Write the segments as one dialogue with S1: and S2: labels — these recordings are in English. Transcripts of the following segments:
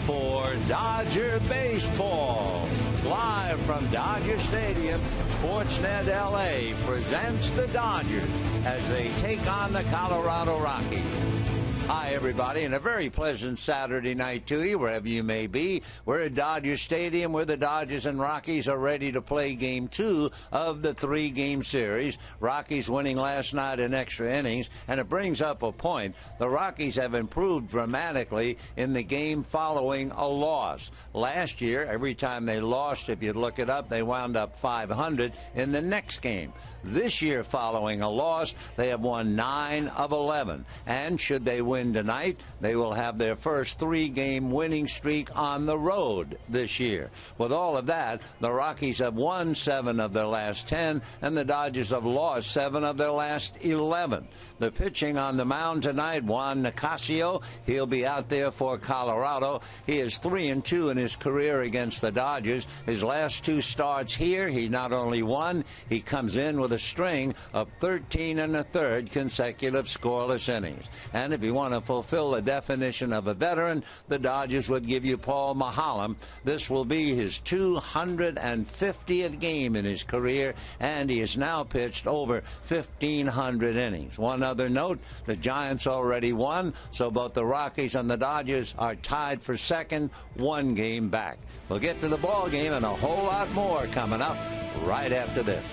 S1: for Dodger Baseball. Live from Dodger Stadium, Sportsnet LA presents the Dodgers as they take on the Colorado Rockies. Hi, everybody, and a very pleasant Saturday night to you, wherever you may be. We're at Dodger Stadium, where the Dodgers and Rockies are ready to play Game 2 of the three-game series. Rockies winning last night in extra innings, and it brings up a point. The Rockies have improved dramatically in the game following a loss. Last year, every time they lost, if you look it up, they wound up 500 in the next game. This year, following a loss, they have won 9 of 11, and should they win tonight, they will have their first three-game winning streak on the road this year. With all of that, the Rockies have won 7 of their last 10, and the Dodgers have lost 7 of their last 11. The pitching on the mound tonight, Juan Nicasio, he'll be out there for Colorado. He is 3-2 in his career against the Dodgers. His last 2 starts here, he not only won, he comes in with a string of 13 1/3 consecutive scoreless innings. And if you want to fulfill the definition of a veteran, the Dodgers would give you Paul Maholm. This will be his 250th game in his career, and he has now pitched over 1,500 innings. One other note, the Giants already won, so both the Rockies and the Dodgers are tied for second, 1 game back. We'll get to the ball game and a whole lot more coming up right after this.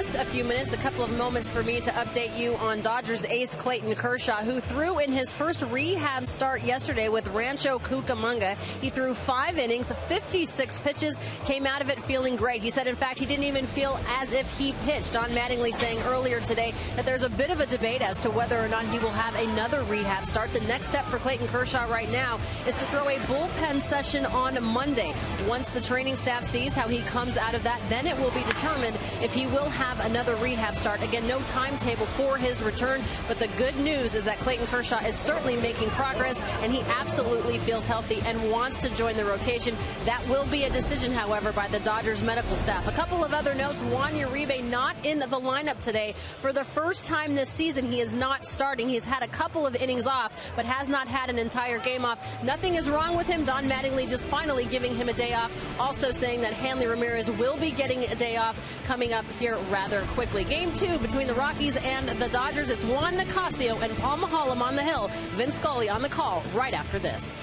S2: just a few minutes, a couple of moments for me to update you on Dodgers ace Clayton Kershaw, who threw in his first rehab start yesterday with Rancho Cucamonga. He threw 5 innings, 56 pitches, came out of it feeling great. He said, in fact, he didn't even feel as if he pitched. Don Mattingly saying earlier today that there's a bit of a debate as to whether or not he will have another rehab start. The next step for Clayton Kershaw right now is to throw a bullpen session on Monday. Once the training staff sees how he comes out of that, then it will be determined if he will have another rehab start. Again, no timetable for his return, but the good news is that Clayton Kershaw is certainly making progress, and he absolutely feels healthy and wants to join the rotation. That will be a decision, however, by the Dodgers medical staff. A couple of other notes. Juan Uribe not in the lineup today. For the first time this season, he is not starting. He's had a couple of innings off, but has not had an entire game off. Nothing is wrong with him. Don Mattingly just finally giving him a day off, also saying that Hanley Ramirez will be getting a day off coming up here rather quickly. Game 2 between the Rockies and the Dodgers. It's Juan Nicasio and Paul Maholm on the hill. Vince Scully on the call right after this.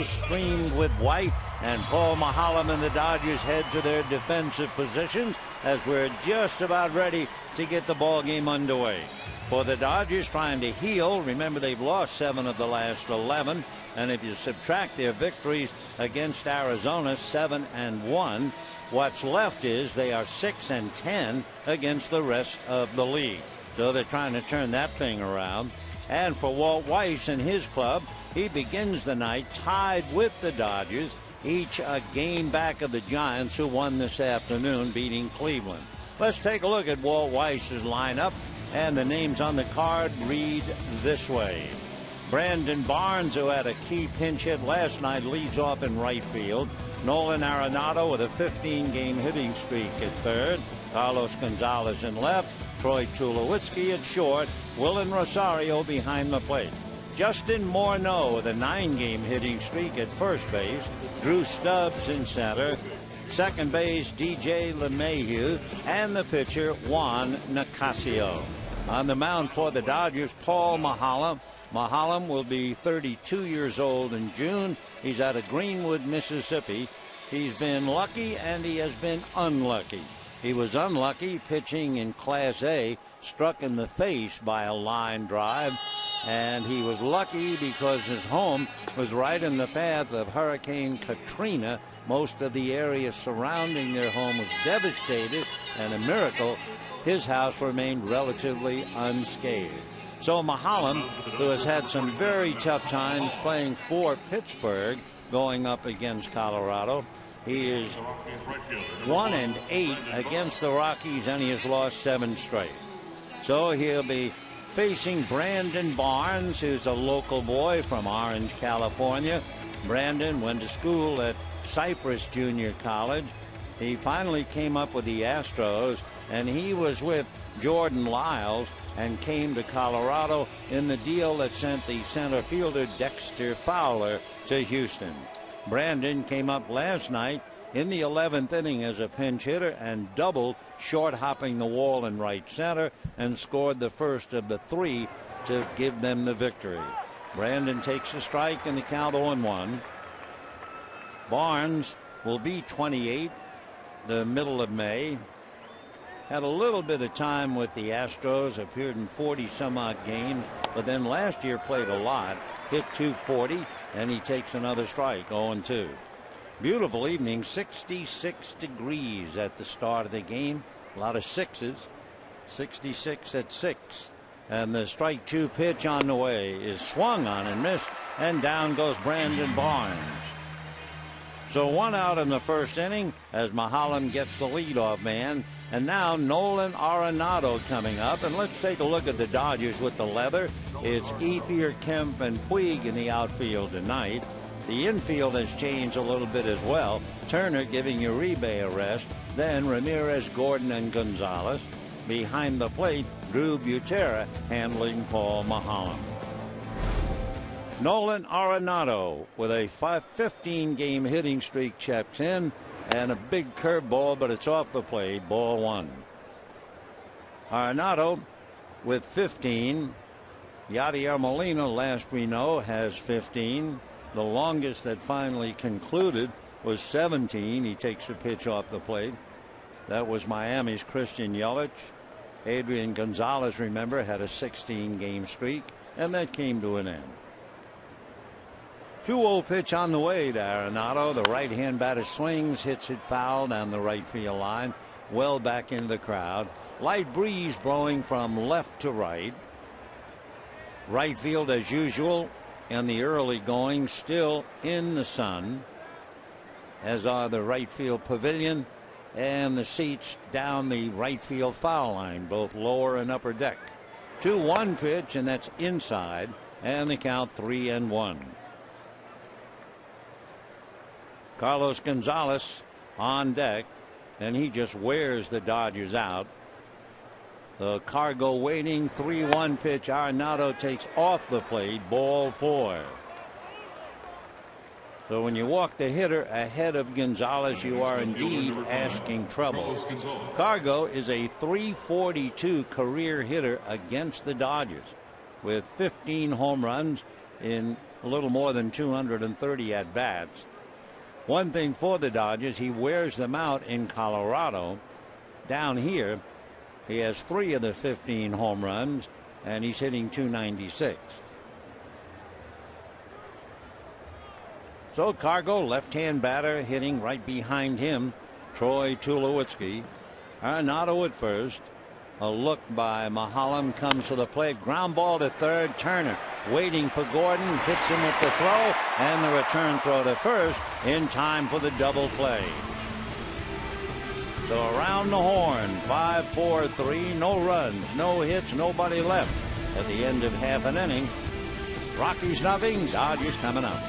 S1: Streamed with white, and Paul Maholm and the Dodgers head to their defensive positions as we're just about ready to get the ball game underway. For the Dodgers, trying to heal. Remember, they've lost 7 of the last 11, and if you subtract their victories against Arizona, 7-1, what's left is they are 6-10 against the rest of the league. So they're trying to turn that thing around. And for Walt Weiss and his club, he begins the night tied with the Dodgers, each a game back of the Giants, who won this afternoon, beating Cleveland. Let's take a look at Walt Weiss's lineup, and the names on the card read this way. Brandon Barnes, who had a key pinch hit last night, leads off in right field. Nolan Arenado with a 15-game hitting streak at third. Carlos Gonzalez in left. Troy Tulowitzki at short. Willen Rosario behind the plate. Justin Morneau with a 9-game hitting streak at first base. Drew Stubbs in center. Second base, DJ LeMahieu, and the pitcher, Juan Nicasio. On the mound for the Dodgers, Paul Maholm. Maholm will be 32 years old in June. He's out of Greenwood, Mississippi. He's been lucky and he has been unlucky. He was unlucky pitching in Class A, struck in the face by a line drive, And he was lucky because his home was right in the path of Hurricane Katrina. Most of the area surrounding their home was devastated, and a miracle, his house remained relatively unscathed. So Mahalam, who has had some very tough times playing for Pittsburgh, going up against Colorado. He is 1-8 against the Rockies, and he has lost 7 straight. So he'll be facing Brandon Barnes, who's a local boy from Orange, California. Brandon went to school at Cypress Junior College. He finally came up with the Astros, and he was with Jordan Lyles and came to Colorado in the deal that sent the center fielder Dexter Fowler to Houston. Brandon came up last night in the 11th inning as a pinch hitter and doubled, short hopping the wall in right center, and scored the first of the 3 to give them the victory. Brandon takes a strike in the count 0-1. Barnes will be 28 the middle of May. Had a little bit of time with the Astros, appeared in 40 some odd games, but then last year played a lot, hit .240, and he takes another strike, 0-2. Beautiful evening, 66 degrees at the start of the game, a lot of sixes, 66 at 6. And the strike 2 pitch on the way is swung on and missed, and down goes Brandon Barnes. So 1 out in the first inning as Mahalam gets the leadoff man. And now Nolan Arenado coming up. And let's take a look at the Dodgers with the leather. It's Ethier, Kemp, and Puig in the outfield tonight. The infield has changed a little bit as well. Turner giving Uribe a rest. Then Ramirez, Gordon, and Gonzalez. Behind the plate, Drew Butera handling Paul Mahalam. Nolan Arenado with a 15-game hitting streak checks in, and a big curveball, but it's off the plate, ball 1. Arenado with 15. Yadier Molina, last we know, has 15. The longest that finally concluded was 17. He takes a pitch off the plate. That was Miami's Christian Yelich. Adrian Gonzalez, remember, had a 16-game streak, and that came to an end. 2-0 pitch on the way to Arenado. The right-hand batter swings, hits it foul down the right field line, well back into the crowd. Light breeze blowing from left to right. Right field, as usual, in the early going, still in the sun, as are the right field pavilion and the seats down the right field foul line, both lower and upper deck. 2-1 pitch, and that's inside, and the count 3-1. Carlos Gonzalez on deck, and he just wears the Dodgers out. The cargo waiting, 3-1 pitch. Arenado takes off the plate, ball 4. So when you walk the hitter ahead of Gonzalez, you are indeed asking trouble. Cargo is a .342 career hitter against the Dodgers, with 15 home runs in a little more than 230 at bats. One thing for the Dodgers, he wears them out in Colorado. Down here, he has 3 of the 15 home runs, and he's hitting .296. So Cargo, left-hand batter, hitting right behind him, Troy Tulowitzki. Arenado at first. A look by Mahalam comes to the plate. Ground ball to third. Turner waiting for Gordon. Hits him with the throw, and the return throw to first in time for the double play. So around the horn, 5-4-3, no runs, no hits, nobody left at the end of half an inning. Rockies nothing, Dodgers coming up.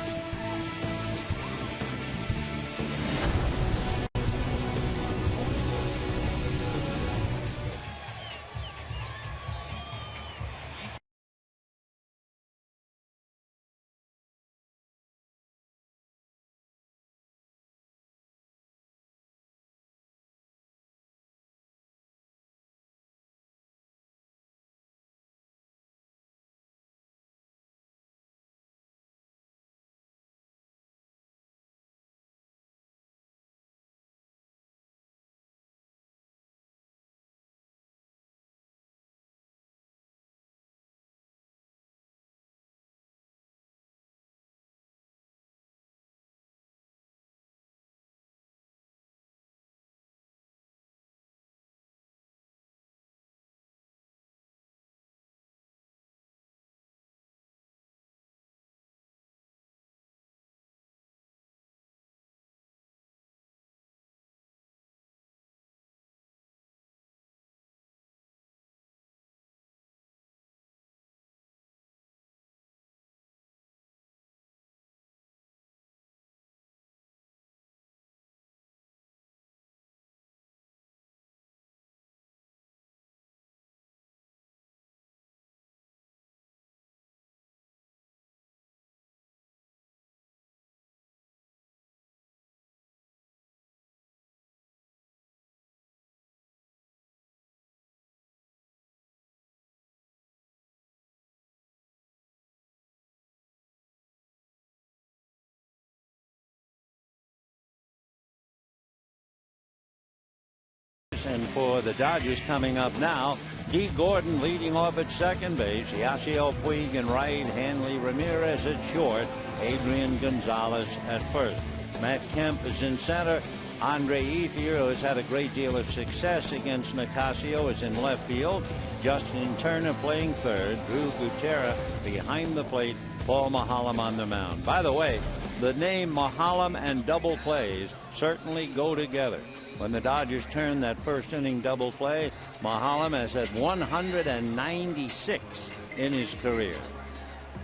S1: And for the Dodgers coming up now, D. Gordon leading off at second base, Yasiel Puig in right, Hanley Ramirez at short, Adrian Gonzalez at first. Matt Kemp is in center. Andre Ethier, who has had a great deal of success against Nicasio, is in left field. Justin Turner playing third. Drew Gutierrez behind the plate. Paul Maholm on the mound. By the way, the name Maholm and double plays certainly go together. When the Dodgers turned that first inning double play, Maholm has had 196 in his career.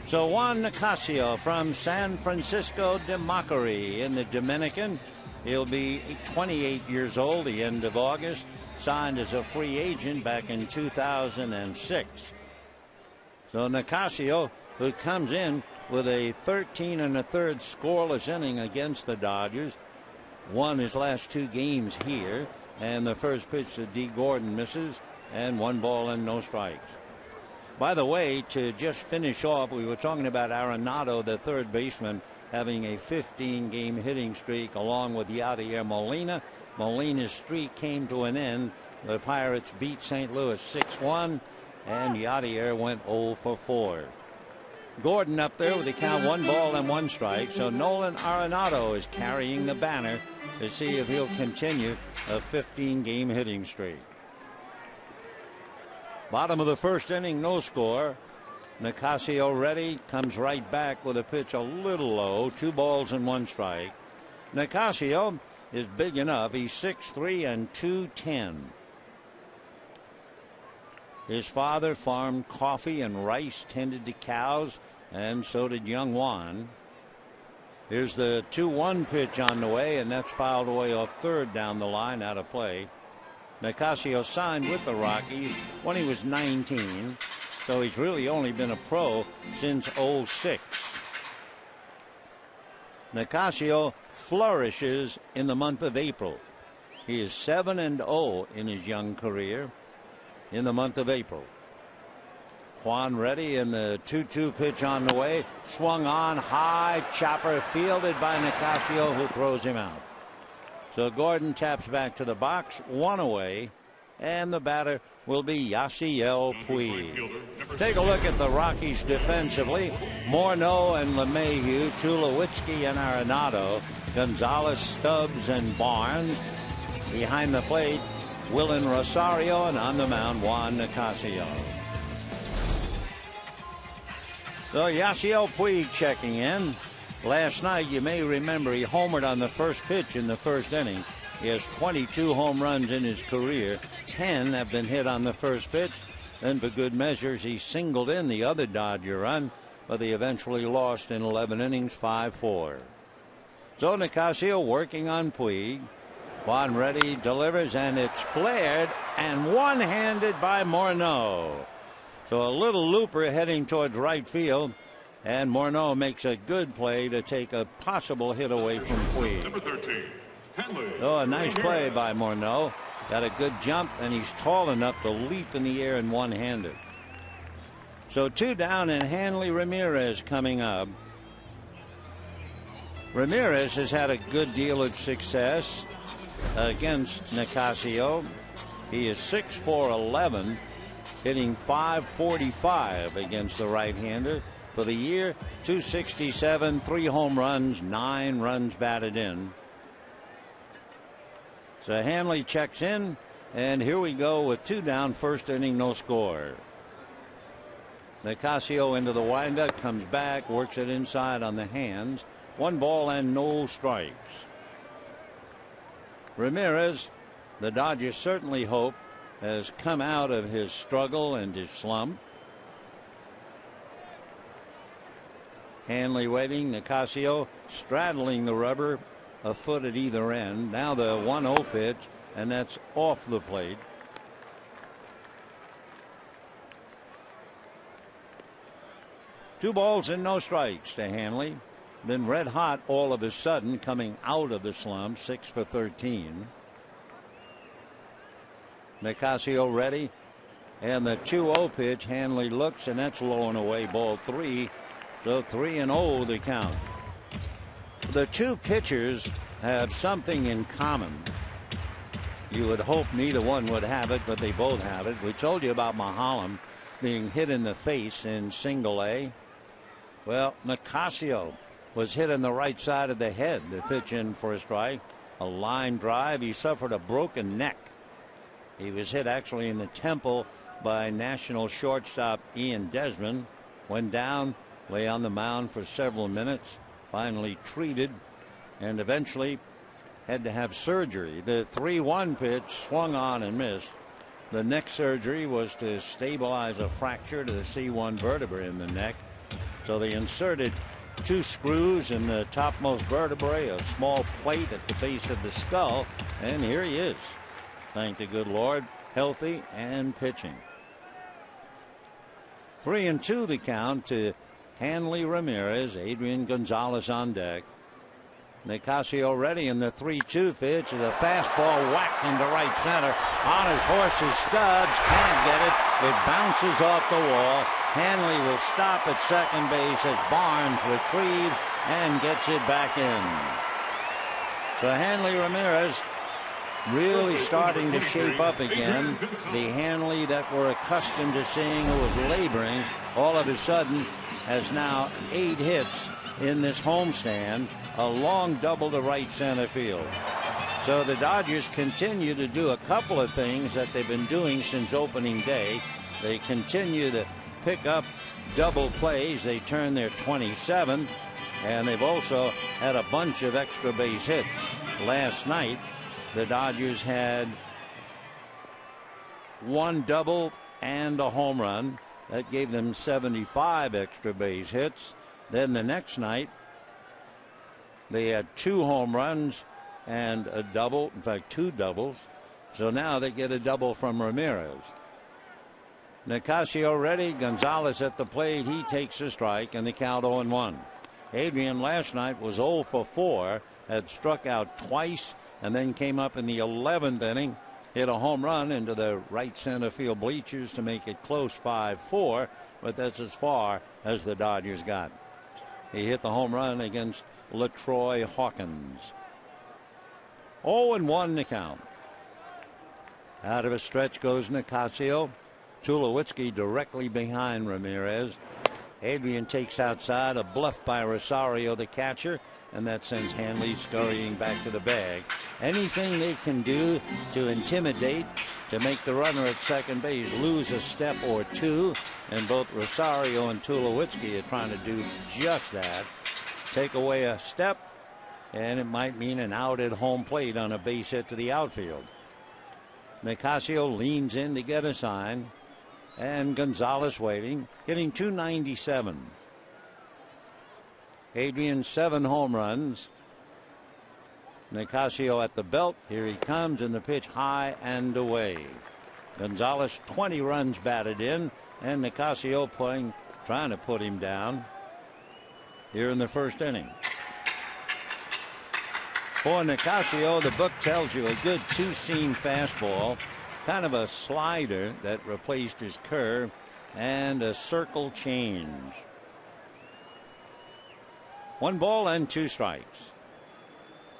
S1: So Juan Nicasio from San Francisco de Macorís in the Dominican. He'll be 28 years old the end of August. Signed as a free agent back in 2006. So Nicasio, who comes in with a 13 1/3 scoreless inning against the Dodgers, won his last two games here, and the first pitch to D. Gordon misses, and 1 ball and no strikes. By the way, to just finish off, we were talking about Arenado, the third baseman, having a 15-game hitting streak along with Yadier Molina. Molina's streak came to an end. The Pirates beat St. Louis 6-1, and Yadier went 0 for 4. Gordon up there with the count 1 ball and 1 strike. So Nolan Arenado is carrying the banner to see if he'll continue a 15-game hitting streak. Bottom of the first inning, no score. Nicasio ready, comes right back with a pitch a little low, 2 balls and 1 strike. Nicasio is big enough. He's 6'3" and 210. His father farmed coffee and rice, tended to cows, and so did young Juan. Here's the 2-1 pitch on the way, and that's fouled away off third down the line, out of play. Nicasio signed with the Rockies when he was 19, so he's really only been a pro since 06. Nicasio flourishes in the month of April. He is 7-0 in his young career in the month of April. Juan ready, and the 2-2 pitch on the way. Swung on high, chopper fielded by Nicasio, who throws him out. So Gordon taps back to the box, 1 away, and the batter will be Yasiel Puig. Take a look at the Rockies defensively. Morneau and LeMahieu, Tulowitzki and Arenado, Gonzalez, Stubbs, and Barnes. Behind the plate, Willen Rosario, and on the mound, Juan Nicasio. So Yasiel Puig checking in. Last night, you may remember, he homered on the first pitch in the first inning. He has 22 home runs in his career. 10 have been hit on the first pitch. Then, for good measures, he singled in the other Dodger run, but they eventually lost in 11 innings, 5-4. So Nicasio working on Puig. Juan ready, delivers, and it's flared and one-handed by Morneau. So a little looper heading towards right field, and Morneau makes a good play to take a possible hit away from Puig.
S3: Number 13,
S1: Oh, a nice play by Morneau. Got a good jump, and he's tall enough to leap in the air and one-handed. So 2 down, and Hanley Ramirez coming up. Ramirez has had a good deal of success against Nicasio. He is 6'4", hitting .545 against the right-hander. For the year, 267, 3 home runs, 9 runs batted in. So Hanley checks in, and here we go with 2 down, first inning, no score. Nicasio into the windup, comes back, works it inside on the hands. 1 ball and no strikes. Ramirez, the Dodgers certainly hope, has come out of his struggle and his slump. Hanley waiting, Nicasio straddling the rubber, a foot at either end. Now the 1-0 pitch, and that's off the plate. Two balls and no strikes to Hanley. Been red hot all of a sudden coming out of the slump, 6 for 13. Nicasio ready, and the 2-0 pitch. Hanley looks, and that's low and away, ball 3. So 3-0 the count. The two pitchers have something in common. You would hope neither one would have it, but they both have it. We told you about Mahalam being hit in the face in single A. Well, Nicasio was hit on the right side of the head. The pitch in for a strike. A line drive. He suffered a broken neck. He was hit actually in the temple by national shortstop Ian Desmond. Went down, lay on the mound for several minutes, finally treated, and eventually had to have surgery. The 3-1 pitch swung on and missed. The neck surgery was to stabilize a fracture to the C1 vertebrae in the neck. So they inserted 2 screws in the topmost vertebrae, a small plate at the base of the skull, and here he is. Thank the good Lord, healthy and pitching. 3-2 the count to Hanley Ramirez. Adrian Gonzalez on deck. Nicasio ready, in the 3-2 pitch is a fastball whacked into right center on his horse's studs. Can't get it. It bounces off the wall. Hanley will stop at second base as Barnes retrieves and gets it back in. So Hanley Ramirez really starting to shape up again. The Hanley that we're accustomed to seeing, who was laboring, all of a sudden has now 8 hits in this homestand, a long double to right center field. So the Dodgers continue to do a couple of things that they've been doing since opening day. They continue to pick up double plays. They turn their 27, and they've also had a bunch of extra base hits. Last night, the Dodgers had 1 double and a home run. That gave them 75 extra base hits. Then the next night, they had 2 home runs and a double, in fact 2 doubles. So now they get a double from Ramirez. Nicasio ready, Gonzalez at the plate. He takes a strike, and the count 0-1. Adrian last night was 0 for 4, had struck out twice, and then came up in the 11th inning, hit a home run into the right center field bleachers to make it close 5-4, but that's as far as the Dodgers got. He hit the home run against LaTroy Hawkins. 0-1 the count. Out of a stretch goes Nicasio. Tulowitzki directly behind Ramirez. Adrian takes outside, a bluff by Rosario, the catcher, and that sends Hanley scurrying back to the bag. Anything they can do to intimidate, to make the runner at second base lose a step or 2, and both Rosario and Tulowitzki are trying to do just that. Take away a step, and it might mean an out at home plate on a base hit to the outfield. Nicasio leans in to get a sign, and Gonzalez waiting, hitting .297. Adrian 7 home runs. Nicasio at the belt. Here he comes, and the pitch high and away. Gonzalez 20 runs batted in, and Nicasio trying to put him down here in the first inning. For Nicasio, the book tells you a good 2-seam fastball, kind of a slider that replaced his curve, and a circle change. 1 ball and 2 strikes.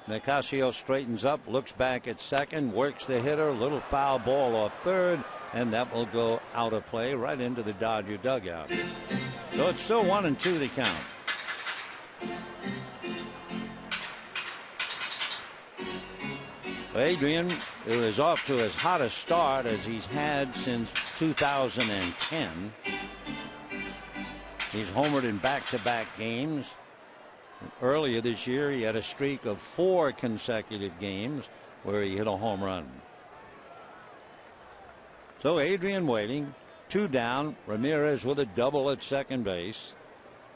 S1: Nicasio straightens up, looks back at second, works the hitter, little foul ball off third, and that will go out of play right into the Dodger dugout. So it's still 1-2 the count. Adrian, who is off to as hot a start as he's had since 2010. He's homered in back-to-back games. Earlier this year, he had a streak of 4 consecutive games where he hit a home run. So Adrian waiting, 2 down. Ramirez with a double at second base.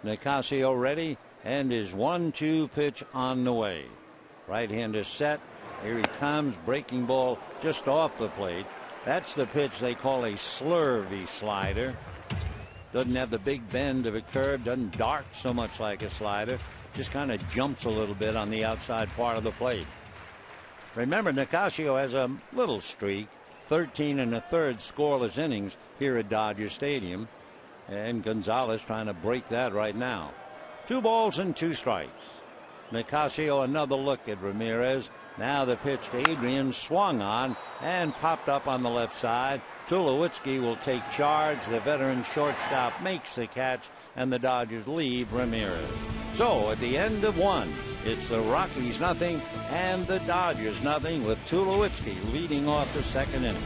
S1: Nicasio ready, and his 1-2 pitch on the way. Right-hander set. Here he comes, breaking ball just off the plate. That's the pitch they call a slurvy slider. Doesn't have the big bend of a curve, doesn't dart so much like a slider, just kind of jumps a little bit on the outside part of the plate. Remember, Nicasio has a little streak, 13 1/3 scoreless innings here at Dodger Stadium, and Gonzalez trying to break that right now. 2 balls and 2 strikes. Nicasio another look at Ramirez. Now the pitch to Adrian swung on and popped up on the left side. Tulowitzki will take charge. The veteran shortstop makes the catch, and the Dodgers leave Ramirez. So at the end of one, it's the Rockies nothing and the Dodgers nothing, with Tulowitzki leading off the second inning.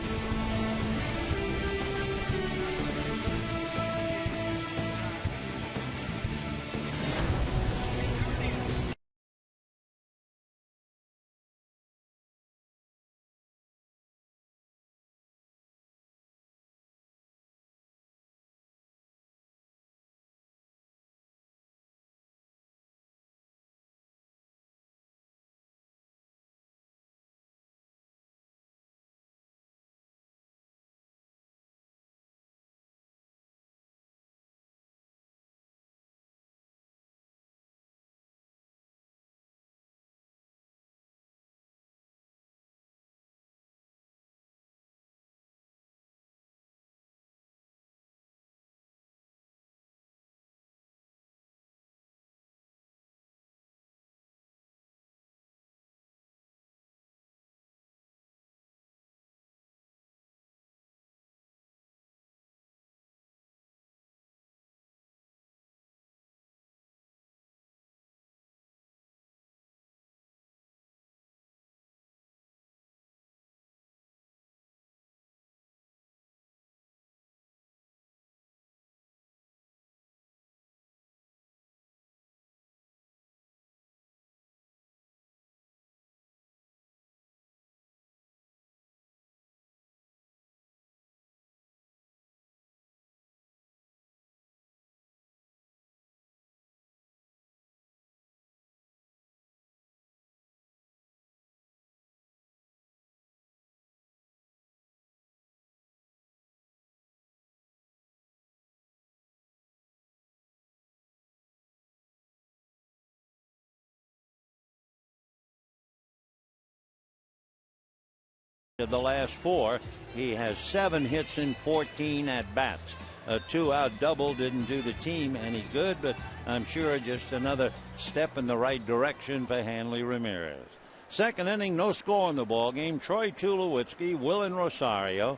S1: Of the last four, he has 7 hits in 14 at bats. A 2-out double didn't do the team any good, but I'm sure just another step in the right direction for Hanley Ramirez. Second inning, no score in the ball game. Troy Tulowitzki, Willen Rosario,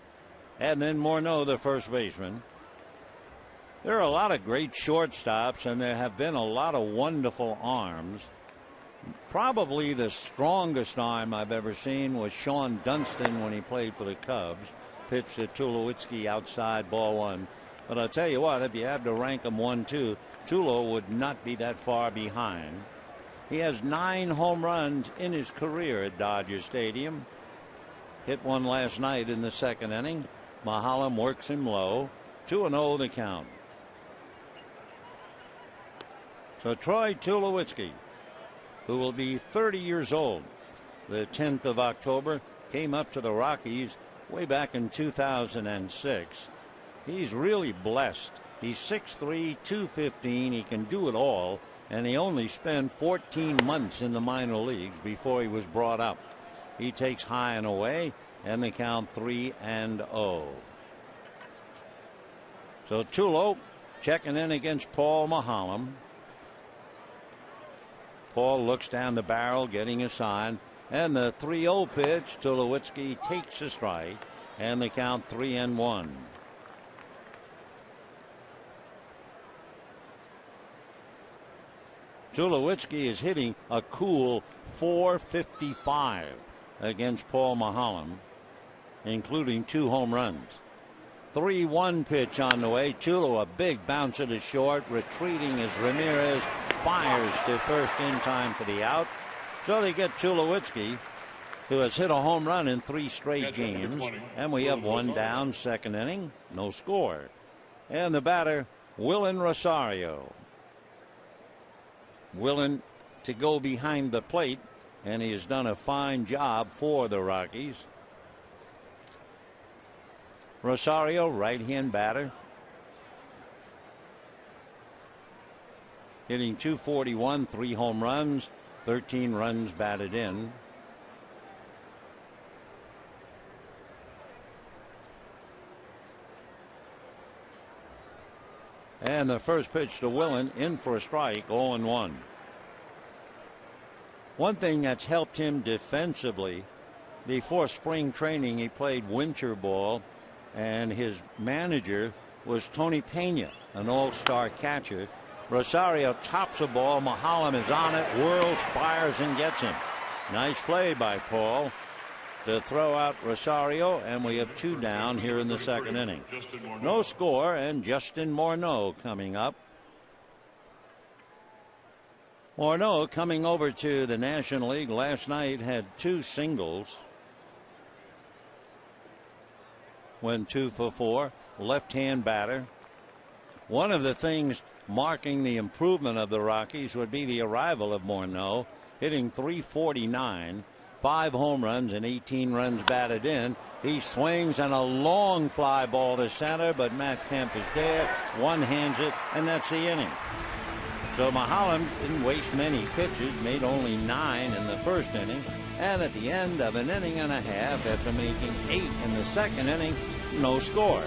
S1: and then Morneau, the first baseman. There are a lot of great shortstops, and there have been a lot of wonderful arms. Probably the strongest arm I've ever seen was Sean Dunston when he played for the Cubs. Pitched to Tulowitzki outside, ball one. But I'll tell you what, if you had to rank them 1-2, Tulo would not be that far behind. He has 9 home runs in his career at Dodger Stadium. Hit one last night in the second inning. Mahalam works him low. 2-0 the count. So Troy Tulowitzki, who will be 30 years old the 10th of October, came up to the Rockies way back in 2006. He's really blessed. He's 6'3", 215. He can do it all, and he only spent 14 months in the minor leagues before he was brought up. He takes high and away, and they count 3-0. So Tulo checking in against Paul Mahalam. Paul looks down the barrel, getting a sign, and the 3-0 pitch. Tulowitzki takes a strike, and they count 3-1. Tulowitzki is hitting a cool .455 against Paul Mahalam, including 2 home runs. 3-1 pitch on the way. Tulo, a big bouncer to short, retreating as Ramirez fires to first in time for the out. So they get Tulowitzki, who has hit a home run in 3 straight games. And we have one down, second inning, no score. And the batter, Willen Rosario. Willen to go behind the plate, and he has done a fine job for the Rockies. Rosario, right-hand batter, hitting .241, 3 home runs, 13 runs batted in. And the first pitch to Willen, in for a strike, 0-1. One thing that's helped him defensively, before spring training, he played winter ball, and his manager was Tony Pena, an all-star catcher. Rosario tops a ball. Mahalam is on it, whirls, fires, and gets him. Nice play by Paul to throw out Rosario, and we have 2 down here in the second inning. No score, and Justin Morneau coming up. Morneau, coming over to the National League last night, had 2 singles. Went 2 for 4. Left-hand batter. One of the things marking the improvement of the Rockies would be the arrival of Morneau, hitting .349, 5 home runs and 18 runs batted in. He swings, and a long fly ball to center, but Matt Kemp is there, one-hands it, and that's the inning. So Mahalam didn't waste many pitches, made only 9 in the first inning, and at the end of an inning and a half, after making 8 in the second inning, no score.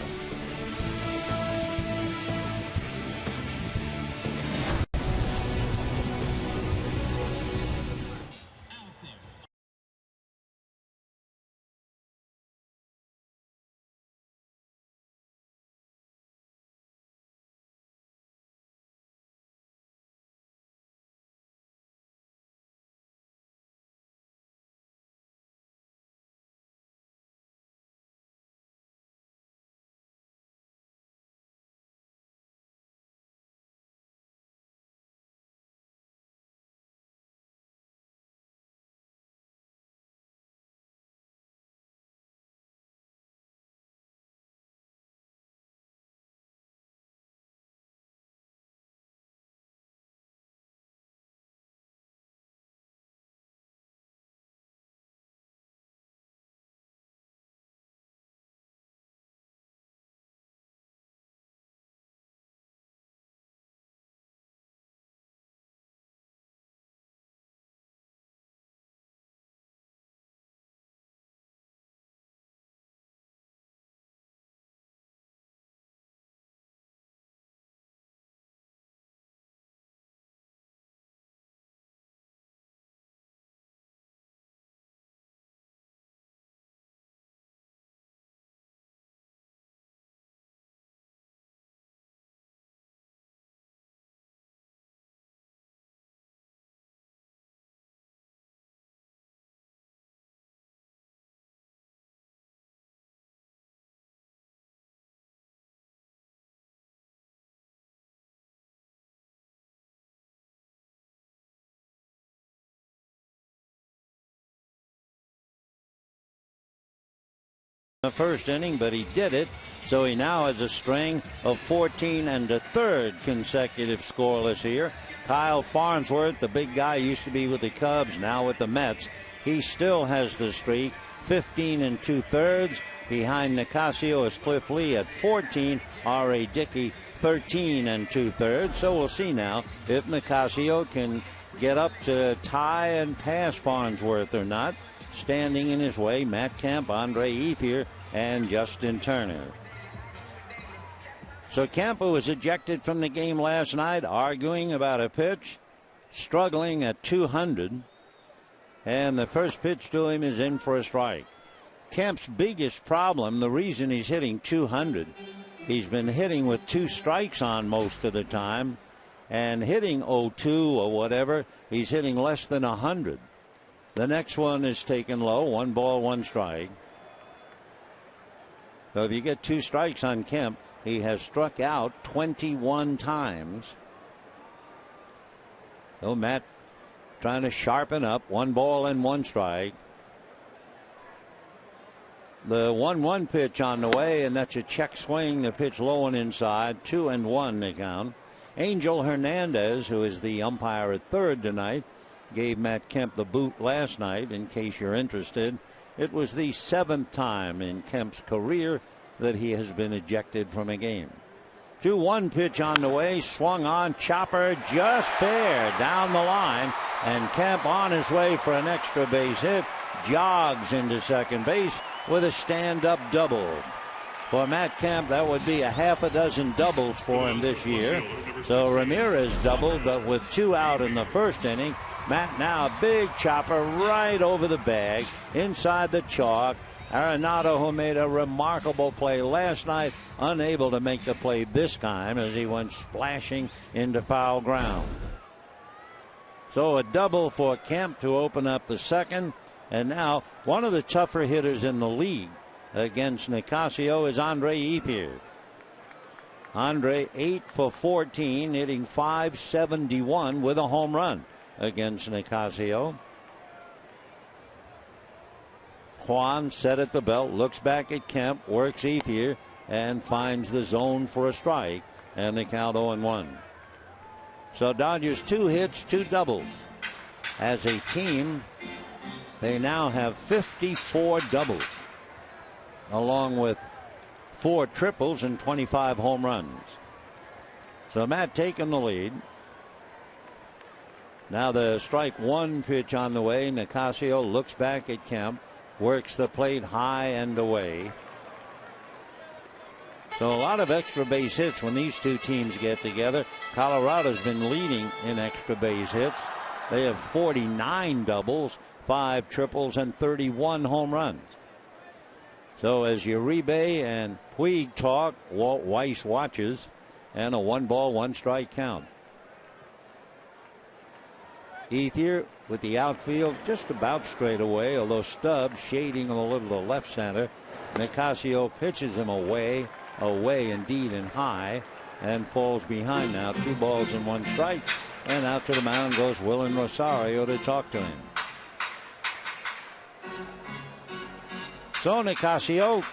S1: The first inning, but he did it, so he now has a string of 14 and a third consecutive scoreless here. Kyle Farnsworth, the big guy, used to be with the Cubs, now with the Mets. He still has the streak, 15 and 2/3. Behind Nicasio is Cliff Lee at 14. R.A. Dickey 13 and 2/3. So we'll see now if Nicasio can get up to tie and pass Farnsworth or not. Standing in his way, Matt Kemp, Andre Ethier, and Justin Turner. So Kemp, who was ejected from the game last night, arguing about a pitch, struggling at 200. And the first pitch to him is in for a strike. Kemp's biggest problem, the reason he's hitting 200, he's been hitting with 2 strikes on most of the time, and hitting 0-2 or whatever, he's hitting less than 100. The next one is taken low, 1 ball, 1 strike. So if you get 2 strikes on Kemp, he has struck out 21 times. So Matt trying to sharpen up, 1 ball and 1 strike. The 1-1 pitch on the way, and that's a check swing. The pitch low and inside, 2-1 the count. Angel Hernandez, who is the umpire at third tonight, gave Matt Kemp the boot last night, in case you're interested. It was the 7th time in Kemp's career that he has been ejected from a game. 2-1 pitch on the way, swung on, chopper just fair down the line, and Kemp on his way for an extra base hit, jogs into second base with a stand-up double. For Matt Kemp, that would be a half a dozen doubles for him this year. So Ramirez doubled, but with 2 out in the first inning. Matt, now a big chopper right over the bag, inside the chalk. Arenado, who made a remarkable play last night, unable to make the play this time as he went splashing into foul ground. So a double for Kemp to open up the second. And now one of the tougher hitters in the league against Nicasio is Andre Ethier. Andre 8 for 14, hitting .571 with a home run against Nicasio. Juan set at the belt, looks back at Kemp, works Ethier, and finds the zone for a strike, and the count 0-1. So Dodgers 2 hits, 2 doubles. As a team, they now have 54 doubles, along with 4 triples and 25 home runs. So Matt taking the lead. Now the strike 1 pitch on the way. Nicasio looks back at Kemp, works the plate high and away. So a lot of extra base hits when these two teams get together. Colorado's been leading in extra base hits. They have 49 doubles, 5 triples, and 31 home runs. So as Uribe and Puig talk, Walt Weiss watches, and a 1-ball, 1-strike count. Ethier with the outfield just about straight away, although Stubbs shading a little to left center. Nicasio pitches him away indeed, and high, and falls behind now. 2 balls and 1 strike, and out to the mound goes Willen Rosario to talk to him. So Nicasio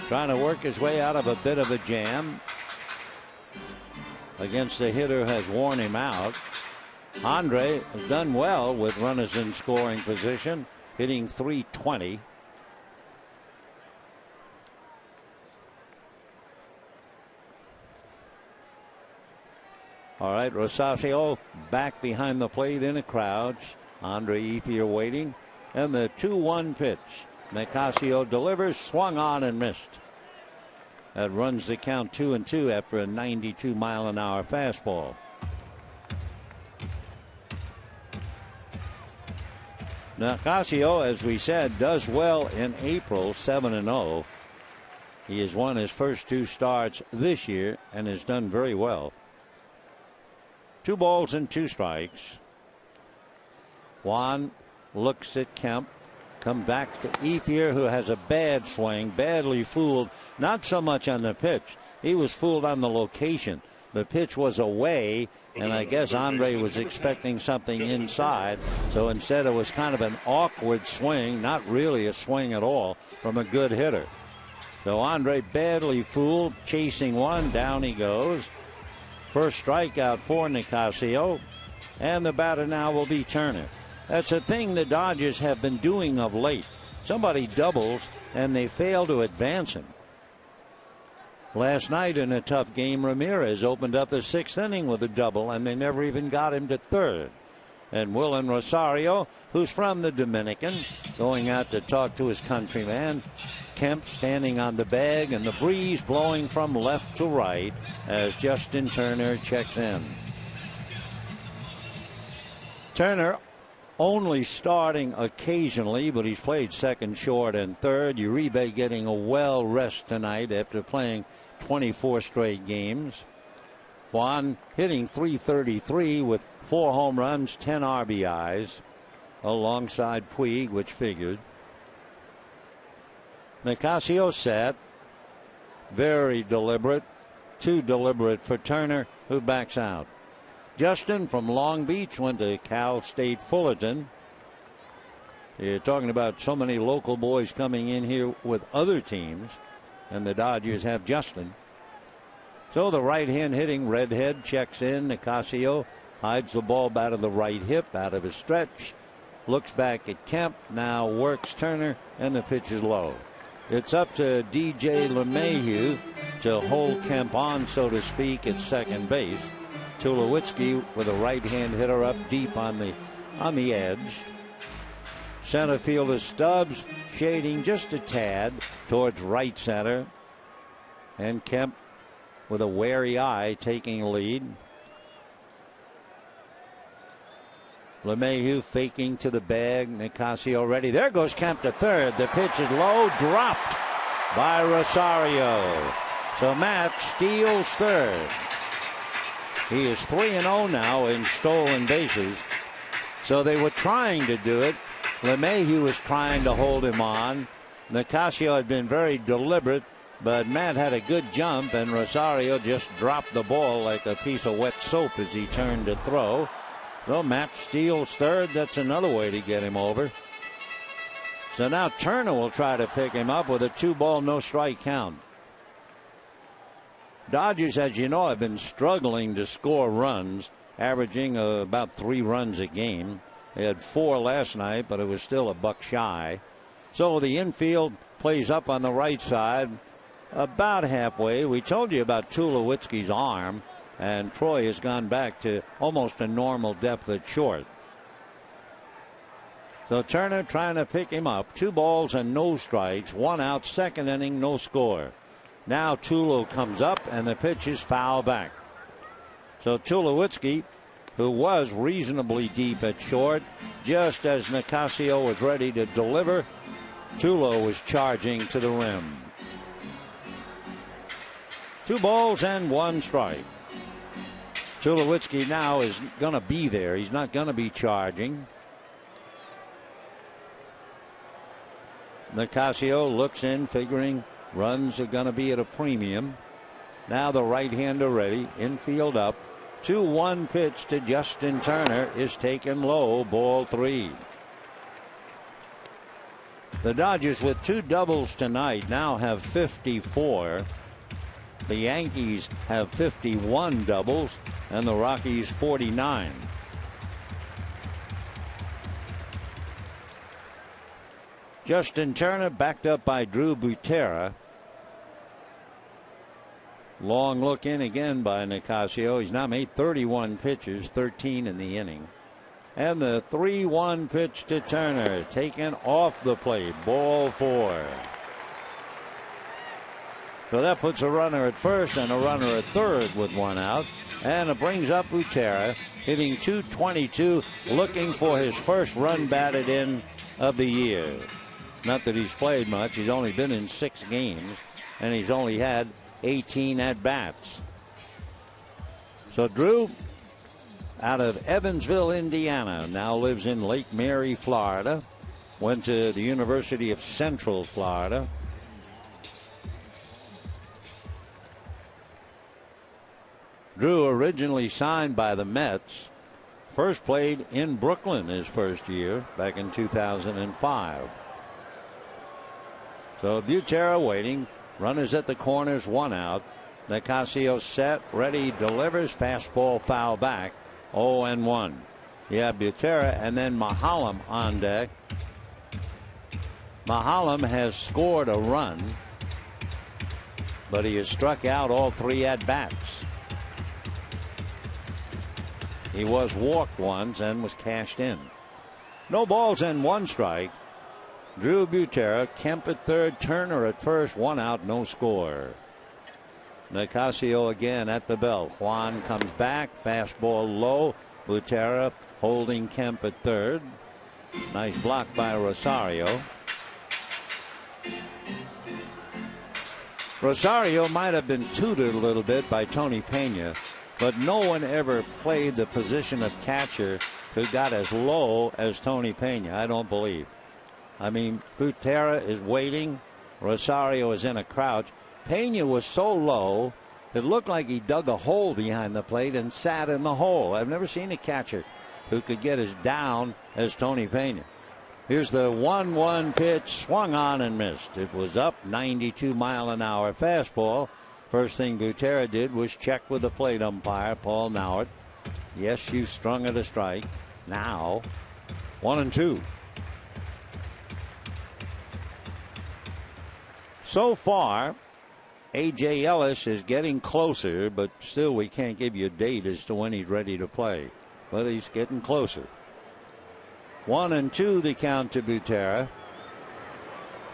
S1: trying to work his way out of a bit of a jam against a hitter who has worn him out. Andre has done well with runners in scoring position, hitting .320. All right, Rosario back behind the plate in a crouch. Andre Ethier waiting, and the 2-1 pitch. Nicasio delivers, swung on and missed. That runs the count 2-2 after a 92-mile-an-hour fastball. Nicasio, as we said, does well in April, 7-0. He has won his first 2 starts this year and has done very well. 2 balls and 2 strikes. Juan looks at Kemp. Come back to Ethier, who has a bad swing, badly fooled, not so much on the pitch. He was fooled on the location. The pitch was away, and I guess Andre was expecting something inside. So instead it was kind of an awkward swing, not really a swing at all, from a good hitter. So Andre badly fooled, chasing one, down he goes. First strikeout for Nicasio, and the batter now will be Turner. That's a thing the Dodgers have been doing of late. Somebody doubles and they fail to advance him. Last night in a tough game, Ramirez opened up the 6th inning with a double, and they never even got him to 3rd. And Willen Rosario, who's from the Dominican, going out to talk to his countryman. Kemp standing on the bag, and the breeze blowing from left to right as Justin Turner checks in. Turner only starting occasionally, but he's played second, short, and third. Uribe getting a well rest tonight after playing 24 straight games. Juan hitting .333 with 4 home runs, 10 RBIs, alongside Puig, which figured. Nicasio set, very deliberate, too deliberate for Turner, who backs out. Justin from Long Beach went to Cal State Fullerton. You're talking about so many local boys coming in here with other teams, and the Dodgers have Justin. So the right hand hitting redhead checks in. Nicasio hides the ball out of the right hip, out of his stretch, looks back at Kemp, now works Turner, and the pitch is low. It's up to DJ LeMahieu to hold Kemp on, so to speak, at second base. Tulowitzki with a right-hand hitter up deep on the edge. Center fielder Stubbs shading just a tad towards right center. And Kemp with a wary eye taking lead. LeMahieu faking to the bag. Nicasio ready. There goes Kemp to third. The pitch is low, dropped by Rosario. So Matt steals third. He is 3-0 now in stolen bases. So they were trying to do it. LeMahieu was trying to hold him on. Nicasio had been very deliberate, but Matt had a good jump, and Rosario just dropped the ball like a piece of wet soap as he turned to throw. So Matt steals third. That's another way to get him over. So now Turner will try to pick him up with a 2-ball, no strike count. Dodgers, as you know, have been struggling to score runs, averaging about 3 runs a game. They had 4 last night, but it was still a buck shy. So the infield plays up on the right side about halfway. We told you about Tulowitzki's arm, and Troy has gone back to almost a normal depth at short. So Turner trying to pick him up. 2 balls and no strikes. 1 out, second inning, no score. Now Tulo comes up, and the pitch is foul back. So Tulowitzki, who was reasonably deep at short, just as Nicasio was ready to deliver, Tulo was charging to the rim. 2 balls and 1 strike. Tulowitzki now is going to be there. He's not going to be charging. Nicasio looks in, figuring runs are going to be at a premium. Now the right-hander ready. Infield up. 2-1 pitch to Justin Turner is taken low. Ball 3. The Dodgers, with 2 doubles tonight, now have 54. The Yankees have 51 doubles, and the Rockies 49. Justin Turner backed up by Drew Butera. Long look in again by Nicasio. He's now made 31 pitches, 13 in the inning. And the 3-1 pitch to Turner, taken off the plate. Ball 4. So that puts a runner at first and a runner at third with 1 out. And it brings up Butera, hitting .222, looking for his first run batted in of the year. Not that he's played much. He's only been in 6 games, and he's only had 18 at-bats. So Drew, out of Evansville, Indiana, now lives in Lake Mary, Florida. Went to the University of Central Florida. Drew, originally signed by the Mets, first played in Brooklyn his first year back in 2005. So Butera waiting. Runners at the corners, 1 out. Nicasio set, ready, delivers. Fastball foul back. 0-1. Yeah, Butera and then Mahalam on deck. Mahalam has scored a run, but he has struck out all 3 at-bats. He was walked once and was cashed in. No balls and 1 strike. Drew Butera, Kemp at third, Turner at first, 1 out, no score. Nicasio again at the belt. Juan comes back, fastball low. Butera holding Kemp at third. Nice block by Rosario. Rosario might have been tutored a little bit by Tony Pena, but no one ever played the position of catcher who got as low as Tony Pena, I don't believe. I mean, Butera is waiting. Rosario is in a crouch. Pena was so low, it looked like he dug a hole behind the plate and sat in the hole. I've never seen a catcher who could get as down as Tony Pena. Here's the 1-1 pitch, swung on and missed. It was up, 92-mile-an-hour fastball. First thing Butera did was check with the plate umpire, Paul Nowert. Yes, you strung at a strike. Now, 1-2. So far, A.J. Ellis is getting closer, but still we can't give you a date as to when he's ready to play. But he's getting closer. 1-2 the count to Butera.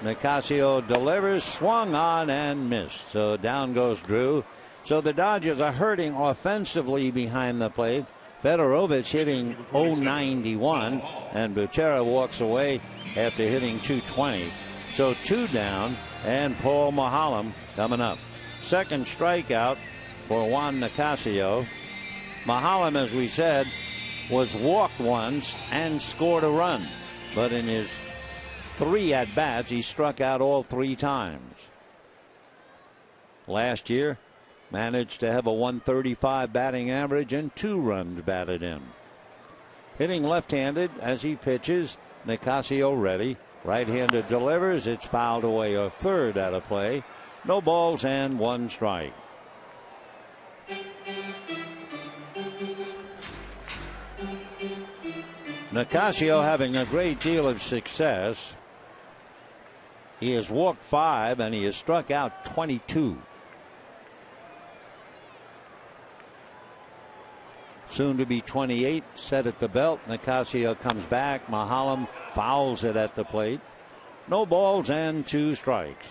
S1: Nicasio delivers, swung on and missed. So down goes Drew. So the Dodgers are hurting offensively behind the plate. Fedorovich hitting .091, and Butera walks away after hitting .220. So 2 down, and Paul Maholm coming up. Second strikeout for Juan Nicasio. Maholm, as we said, was walked once and scored a run, but in his 3 at-bats, he struck out all 3 times. Last year, managed to have a .135 batting average and 2 runs batted in. Hitting left-handed as he pitches, Nicasio ready. Right-handed delivers. It's fouled away a third out of play. No balls and 1 strike. Nicasio having a great deal of success. He has walked 5 and he has struck out 22. Soon to be 28, set at the belt. Nicasio comes back. Maholm fouls it at the plate. No balls and 2 strikes.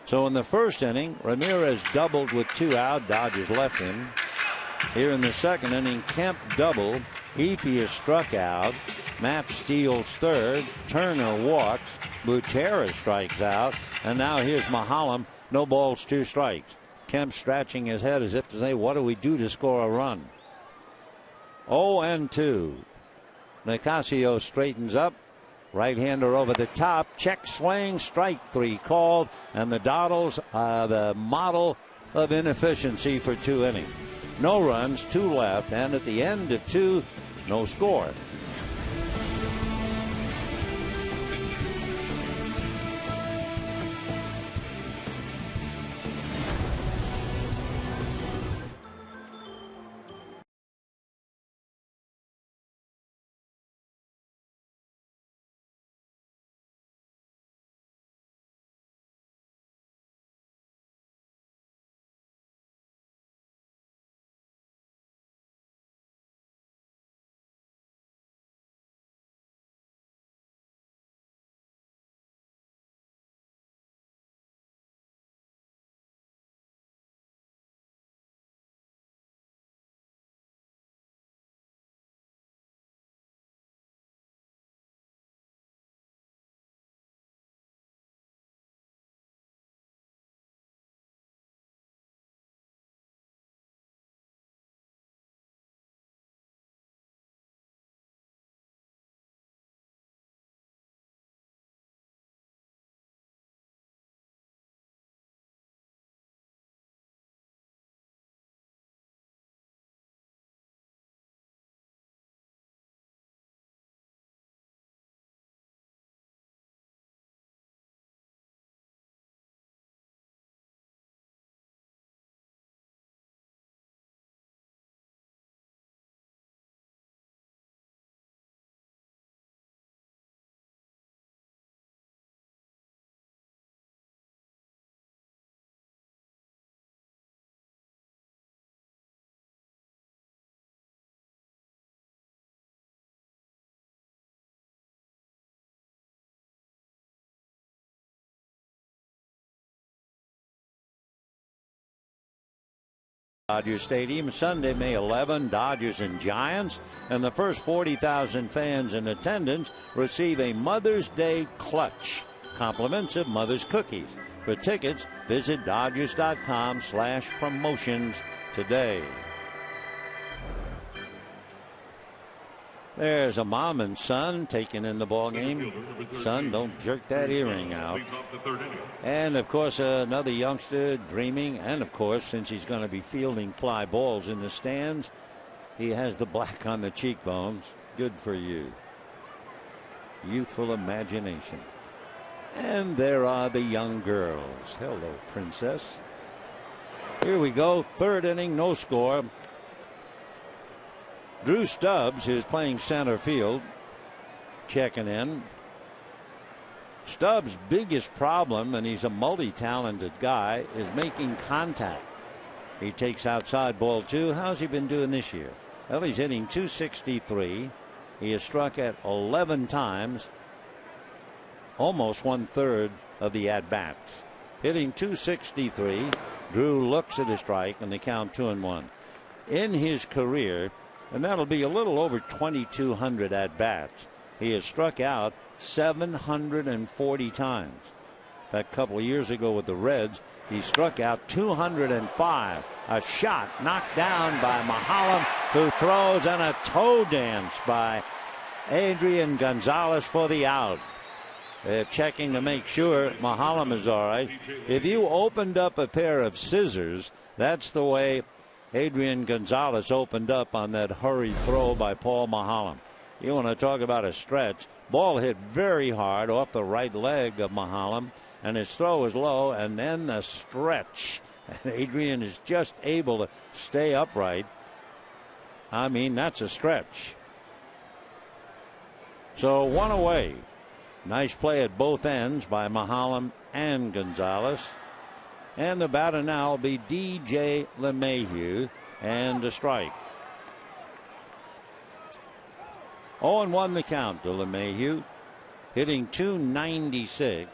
S1: So in the first inning, Ramirez doubled with 2 out. Dodgers left him. Here in the second inning, Kemp doubled. Heath is struck out. Matt steals third. Turner walks. Butera strikes out. And now here's Maholm. No balls, 2 strikes. Kemp scratching his head as if to say, what do we do to score a run? 0-2. Nicasio straightens up. Right-hander over the top. Check swing. Strike 3 called. And the Dodgers are the model of inefficiency for 2 innings. No runs, 2 left. And at the end of 2, no score. Dodger Stadium Sunday, May 11, Dodgers and Giants, and the first 40,000 fans in attendance receive a Mother's Day clutch. Compliments of Mother's Cookies. For tickets, visit Dodgers.com/promotions today. There's a mom and son taking in the ball game. Son, don't jerk that earring out. And of course, another youngster dreaming. And of course, since he's going to be fielding fly balls in the stands, he has the black on the cheekbones. Good for you. Youthful imagination. And there are the young girls. Hello, princess. Here we go. Third inning, no score. Drew Stubbs is playing center field, checking in. Stubbs' biggest problem, and he's a multi-talented guy, is making contact. He takes outside ball 2. How's he been doing this year? Well, he's hitting .263. He has struck at 11 times, almost 1/3 of the at-bats. Hitting .263. Drew looks at a strike, and they count 2-1. In his career, and that'll be a little over 2,200 at bats. He has struck out 740 times. That couple of years ago with the Reds, he struck out 205. A shot knocked down by Mahalam, who throws, and a toe dance by Adrian Gonzalez for the out. They're checking to make sure Mahalam is all right. If you opened up a pair of scissors, that's the way Adrian Gonzalez opened up on that hurried throw by Paul Mahalam. You want to talk about a stretch. Ball hit very hard off the right leg of Mahalam, and his throw was low, and then the stretch. And Adrian is just able to stay upright. I mean, that's a stretch. So one away. Nice play at both ends by Mahalam and Gonzalez. And the batter now will be DJ LeMahieu, and a strike. 0-1 the count to LeMahieu, hitting .296.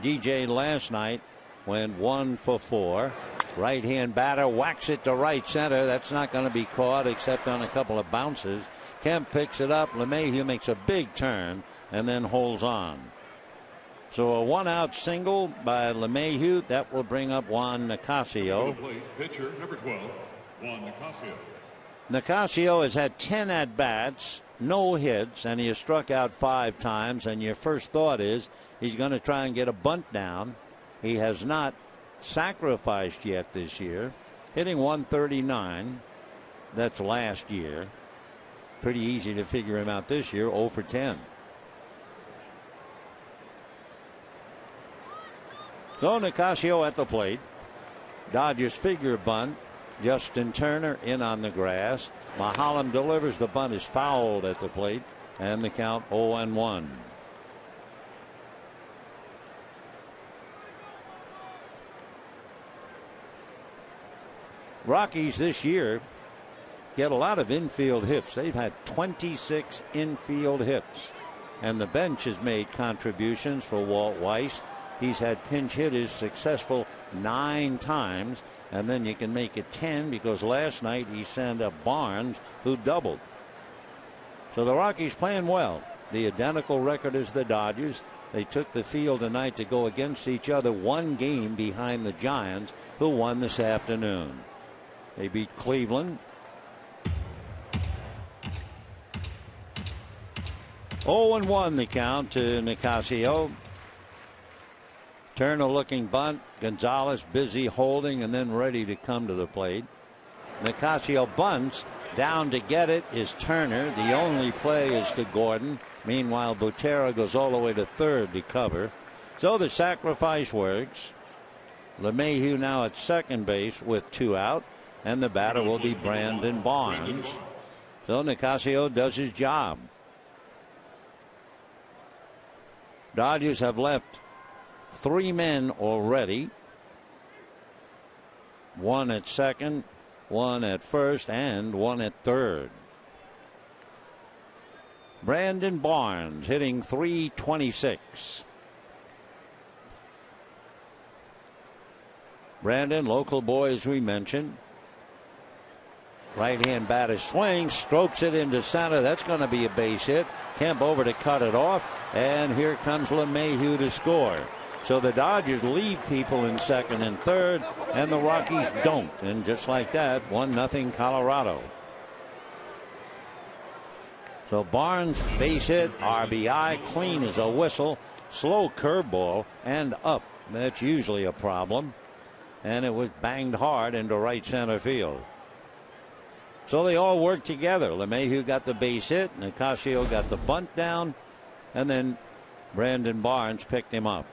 S1: DJ last night went 1 for 4. Right hand batter whacks it to right center. That's not going to be caught except on a couple of bounces. Kemp picks it up. LeMahieu makes a big turn and then holds on. So a 1-out single by LeMahieu. That will bring up Juan Nicasio.
S3: Pitcher number 12, Juan Nicasio.
S1: Nicasio has had 10 at bats, no hits, and he has struck out 5 times. And your first thought is he's going to try and get a bunt down. He has not sacrificed yet this year, hitting .139. That's last year. Pretty easy to figure him out this year. 0 for 10. So Nicasio at the plate. Dodgers figure bunt. Justin Turner in on the grass. Mahalam delivers. The bunt is fouled at the plate, and the count 0-1. Rockies this year get a lot of infield hits. They've had 26 infield hits, and the bench has made contributions for Walt Weiss. He's had pinch hitters successful 9 times, and then you can make it 10 because last night he sent up Barnes, who doubled. So the Rockies playing well. The identical record as the Dodgers. They took the field tonight to go against each other, 1 game behind the Giants, who won this afternoon. They beat Cleveland. 0-1 the count to Nicasio. Turner looking bunt. Gonzalez busy holding and then ready to come to the plate. Nicasio bunts. Down to get it is Turner. The only play is to Gordon. Meanwhile, Butera goes all the way to third to cover. So the sacrifice works. LeMahieu now at second base with 2 out. And the batter will be Brandon Barnes. So Nicasio does his job. Dodgers have left 3 men already. 1 at second, 1 at first, and 1 at third. Brandon Barnes hitting .326. Brandon, local boy, as we mentioned. Right hand batter swings, strokes it into center. That's going to be a base hit. Kemp over to cut it off, and here comes LeMahieu to score. So the Dodgers leave people in second and third, and the Rockies don't. And just like that, 1-0 Colorado. So Barnes base hit, RBI, clean as a whistle, slow curveball, and up. That's usually a problem. And it was banged hard into right center field. So they all worked together. LeMahieu got the base hit, Nicasio got the bunt down, and then Brandon Barnes picked him up.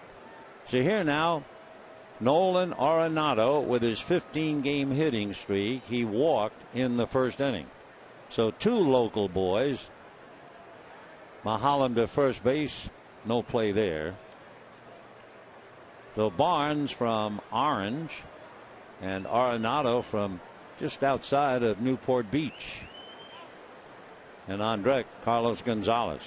S1: So here now, Nolan Arenado with his 15-game hitting streak. He walked in the first inning. So 2 local boys. Mahalam to first base, no play there. So Barnes from Orange and Arenado from just outside of Newport Beach. And on deck, Carlos Gonzalez.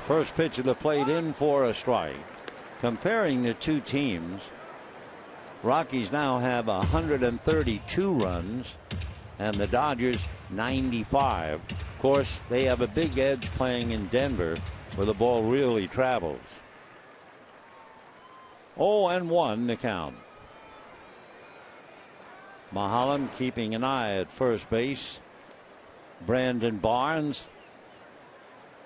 S1: First pitch of the plate in for a strike. Comparing the 2 teams, Rockies now have 132 runs and the Dodgers 95. Of course, they have a big edge playing in Denver where the ball really travels. 0-1 the count. Mulholland keeping an eye at first base. Brandon Barnes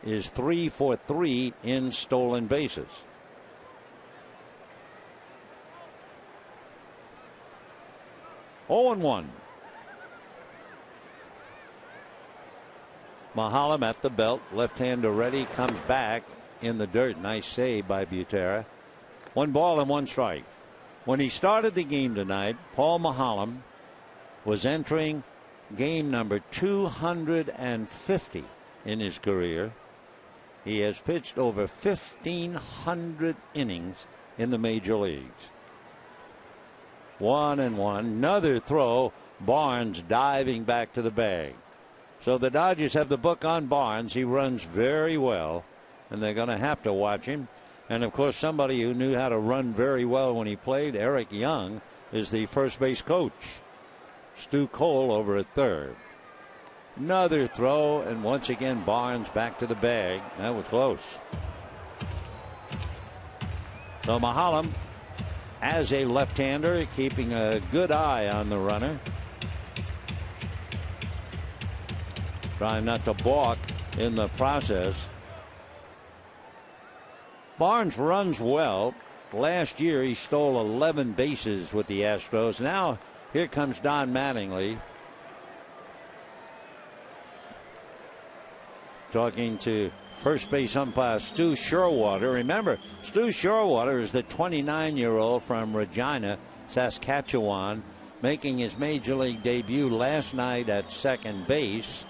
S1: is 3 for 3 in stolen bases. Oh and 1. Mulholland at the belt, left-hander ready, comes back in the dirt. Nice save by Butera. 1 ball and 1 strike. When he started the game tonight, Paul Mulholland was entering game number 250 in his career. He has pitched over 1,500 innings in the major leagues. 1-1. Another throw. Barnes diving back to the bag. So the Dodgers have the book on Barnes. He runs very well, and they're going to have to watch him. And of course, somebody who knew how to run very well when he played, Eric Young, is the first base coach. Stu Cole over at third. Another throw, and once again Barnes back to the bag. That was close. So Mulholland, as a left-hander, keeping a good eye on the runner. Trying not to balk in the process. Barnes runs well. Last year he stole 11 bases with the Astros. Now here comes Don Mattingly talking to first base umpire Stu Sherwater. Remember, Stu Sherwater is the 29-year-old from Regina, Saskatchewan, making his major league debut last night at second base.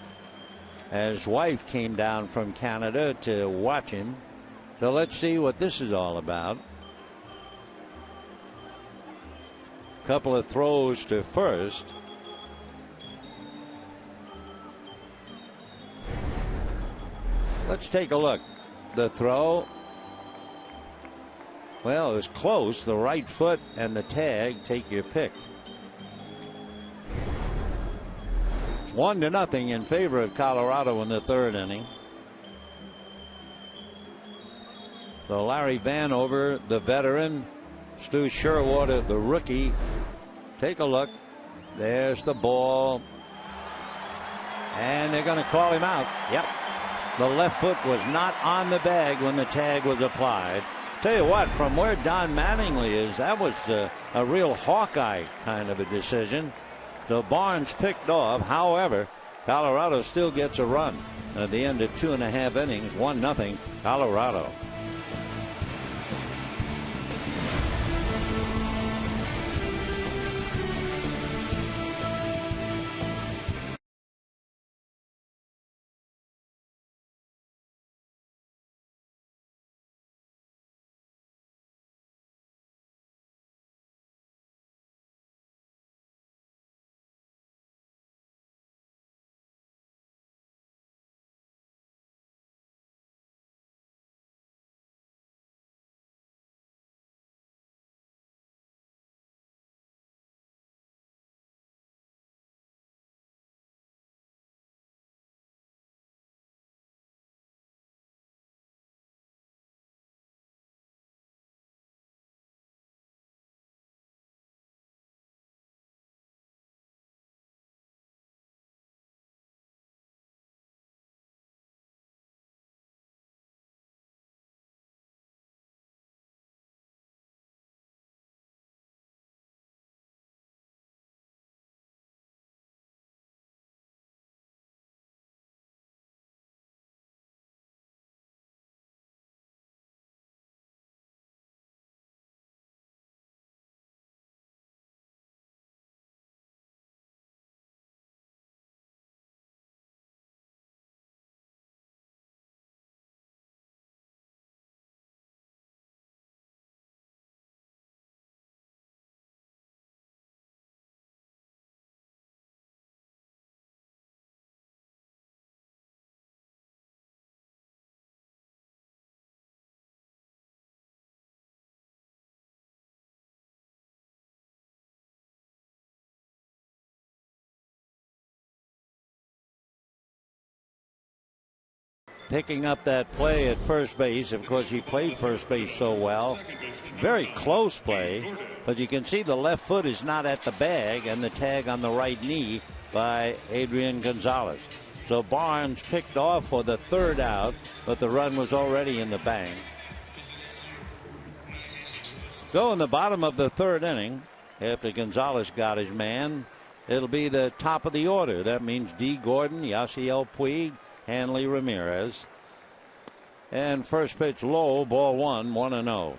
S1: His wife came down from Canada to watch him. So let's see what this is all about. Couple of throws to first. Let's take a look. The throw. Well, it was close. The right foot and the tag. Take your pick. It's 1-0 in favor of Colorado in the third inning. So Larry Vanover, the veteran, Stu Sherwater, the rookie. Take a look. There's the ball. And they're going to call him out. Yep. The left foot was not on the bag when the tag was applied. Tell you what, from where Don Mattingly is, that was a real Hawkeye kind of a decision. So Barnes picked off. However, Colorado still gets a run at the end of 2.5 innings. 1-0 Colorado. picking up that play at first base. Of course, he played first base so well. Very close play, but you can see the left foot is not at the bag and the tag on the right knee by Adrian Gonzalez. So Barnes picked off for the third out, but the run was already in the bank. So in the bottom of the third inning, after Gonzalez got his man, it'll be the top of the order. That means D. Gordon, Yasiel Puig, Hanley Ramirez. And first pitch low, ball 1-0.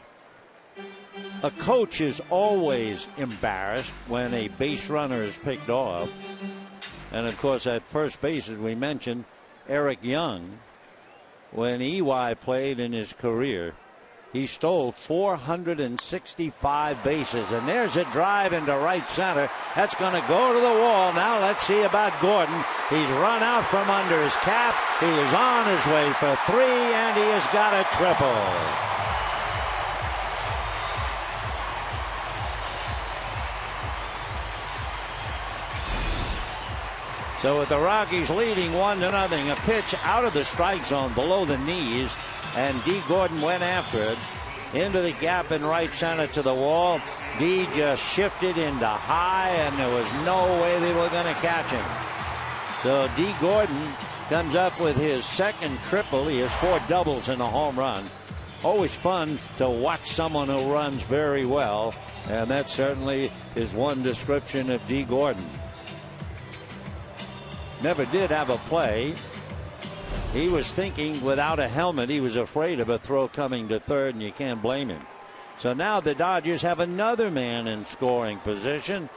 S1: A coach is always embarrassed when a base runner is picked off. And of course, at first base, as we mentioned, Eric Young, when EY played in his career, he stole 465 bases. And there's a drive into right center. That's going to go to the wall. Now let's see about Gordon. He's run out from under his cap. He is on his way for 3, and he has got a triple. So with the Rockies leading 1-0, a pitch out of the strike zone below the knees, and D. Gordon went after it into the gap in right center to the wall. D just shifted into high, and there was no way they were going to catch him. So D. Gordon comes up with his second triple. He has 4 doubles and a home run. Always fun to watch someone who runs very well, and that certainly is one description of D. Gordon. Never did have a play. He was thinking without a helmet. He was afraid of a throw coming to third, and you can't blame him. So now the Dodgers have another man in scoring position.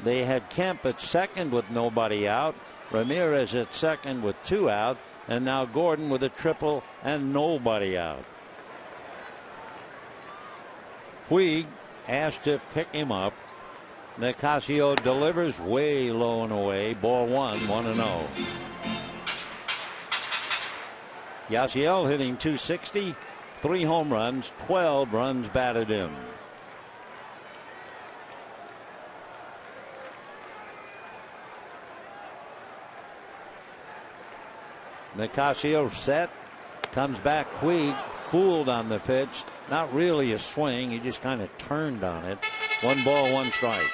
S1: They had Kemp at second with nobody out, Ramirez at second with 2 out, and now Gordon with a triple and nobody out. Puig asked to pick him up. Nicasio delivers way low and away. Ball 1-0. Yasiel hitting .260, 3 home runs, 12 runs batted in. Nicasio set, comes back. Puig fooled on the pitch. Not really a swing. He just kind of turned on it. 1 ball, 1 strike.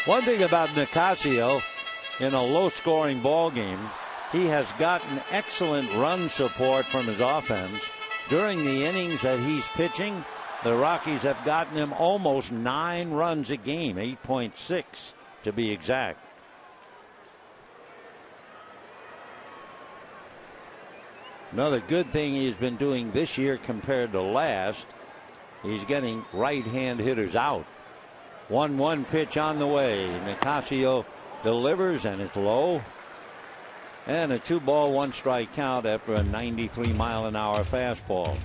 S1: One thing about Nicasio in a low-scoring ball game, he has gotten excellent run support from his offense. During the innings that he's pitching, the Rockies have gotten him almost 9 runs a game, 8.6 to be exact. Another good thing he's been doing this year compared to last, he's getting right-hand hitters out. 1-1 pitch on the way. Nicasio delivers, and it's low. And a 2 ball, 1 strike count after a 93-mile-an-hour fastball.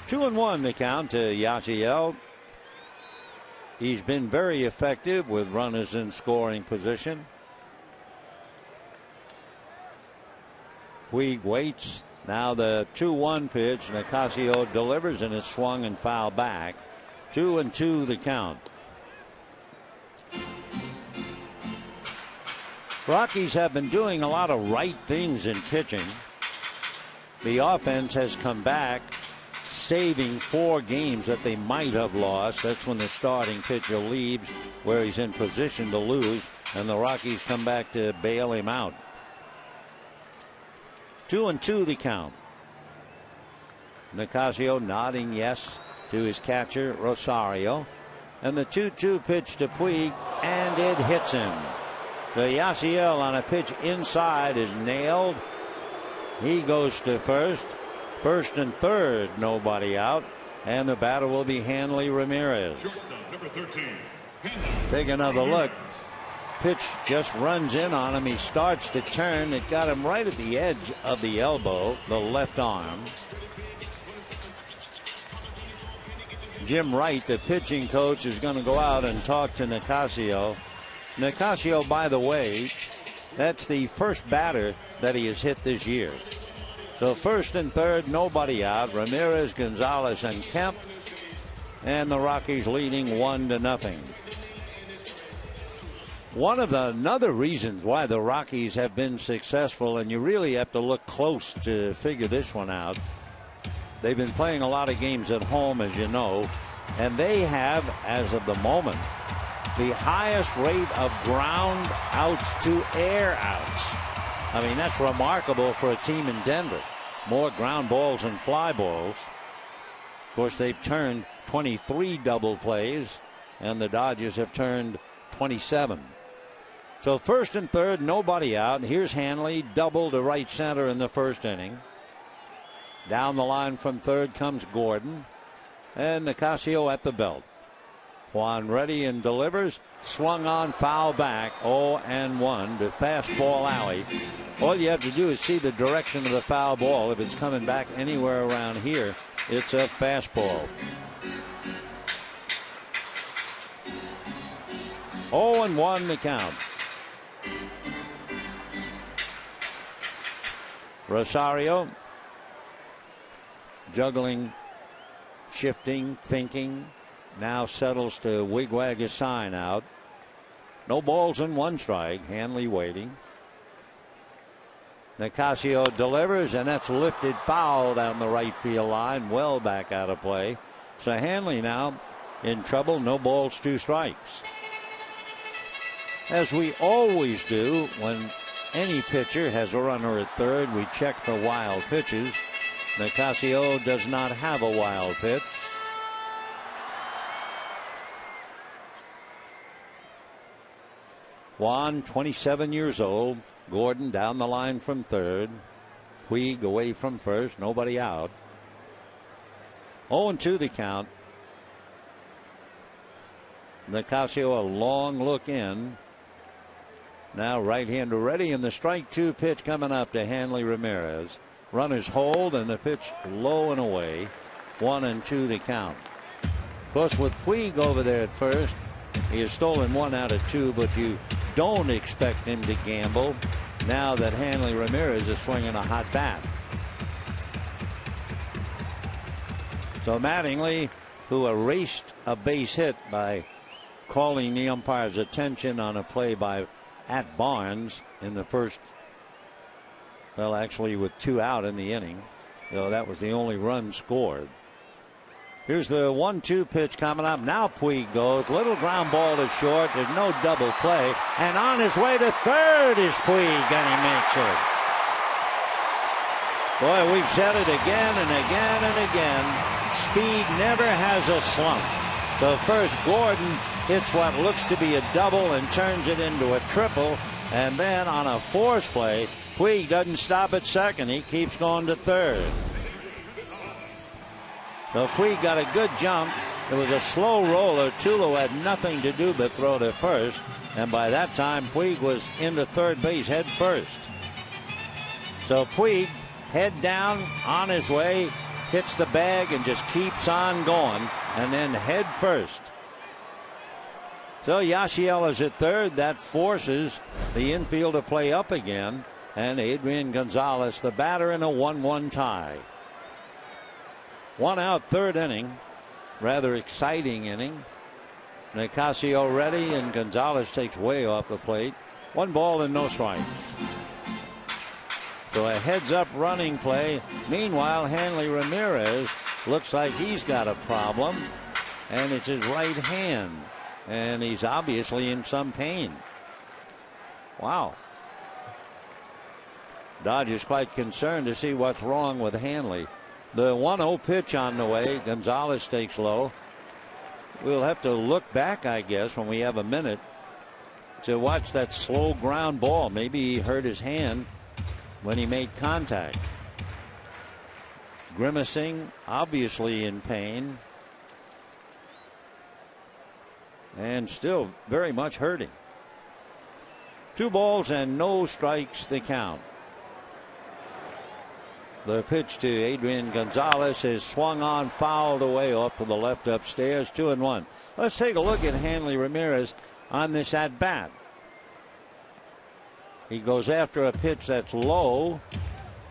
S1: Two and 1 the count to Yasiel. He's been very effective with runners in scoring position. Puig waits. Now the 2-1 pitch. Nicasio delivers, and it's swung and fouled back. 2-2 the count. Rockies have been doing a lot of right things in pitching. The offense has come back, saving 4 games that they might have lost. That's when the starting pitcher leaves, where he's in position to lose, and the Rockies come back to bail him out. 2-2 the count. Nicasio nodding yes to his catcher Rosario, and the 2-2 pitch to Puig, and it hits him. The Yasiel on a pitch inside is nailed. He goes to first. First and third, nobody out, and the batter will be Hanley Ramirez.
S3: Number 13.
S1: Take another look. Pitch just runs in on him. He starts to turn. It got him right at the edge of the elbow, the left arm. Jim Wright, the pitching coach, is going to go out and talk to Nicasio. Nicasio, by the way, that's the first batter that he has hit this year. So first and third, nobody out. Ramirez, Gonzalez, and Kemp. And the Rockies leading 1-0. One of the another reasons why the Rockies have been successful, and you really have to look close to figure this one out. They've been playing a lot of games at home, as you know, and they have, as of the moment, the highest rate of ground outs to air outs. I mean, that's remarkable for a team in Denver. More ground balls than fly balls. Of course, they've turned 23 double plays, and the Dodgers have turned 27. So first and third, nobody out. Here's Hanley, double to right center in the first inning. Down the line from third comes Gordon, and Nicasio at the belt. Juan ready and delivers. Swung on, foul back, 0-1 to fastball alley. All you have to do is see the direction of the foul ball. If it's coming back anywhere around here, it's a fastball. 0-1 the count. Rosario juggling, shifting, thinking. Now settles to wigwag his sign out. No balls and one strike. Hanley waiting. Nicasio delivers, and that's lifted foul down the right field line. Well back out of play. So Hanley now in trouble. No balls, two strikes. As we always do when any pitcher has a runner at third, we check for wild pitches. Nicasio does not have a wild pitch. Juan, 27 years old. Gordon down the line from third. Puig away from first. Nobody out. 0-2 the count. Nicasio a long look in. Now right-hander ready, and the strike two pitch coming up to Hanley Ramirez. Runners hold, and the pitch low and away. 1-2 the count. Of course, with Puig over there at first, he has stolen one out of two, but you don't expect him to gamble now that Hanley Ramirez is swinging a hot bat. So Mattingly, who erased a base hit by calling the umpire's attention on a play by at Barnes in the first, well, actually with two out in the inning. So that was the only run scored. Here's the 1-2 pitch coming up. Now Puig goes. Little ground ball to short. There's no double play. And on his way to third is Puig, and he makes it. Boy, we've said it again and again and again. Speed never has a slump. So first Gordon hits what looks to be a double and turns it into a triple. And then on a force play, Puig doesn't stop at second. He keeps going to third. So Puig got a good jump. It was a slow roller. Tulo had nothing to do but throw to first. And by that time, Puig was into third base head first. So Puig, head down, on his way, hits the bag and just keeps on going. And then head first. So Yasiel is at third. That forces the infield to play up again. And Adrian Gonzalez, the batter, in a 1-1 tie. 1 out, third inning. Rather exciting inning. Nicasio ready, and Gonzalez takes way off the plate. 1 ball and no strikes. So a heads-up running play. Meanwhile, Hanley Ramirez looks like he's got a problem, and it's his right hand. And he's obviously in some pain. Wow. Dodgers quite concerned to see what's wrong with Hanley. The 1-0 pitch on the way. Gonzalez takes low. We'll have to look back, I guess, when we have a minute to watch that slow ground ball. Maybe he hurt his hand when he made contact. Grimacing, obviously in pain. And still very much hurting. 2 balls and no strikes the count. The pitch to Adrian Gonzalez is swung on, fouled away off to the left upstairs. 2-1. Let's take a look at Hanley Ramirez on this at bat. He goes after a pitch that's low,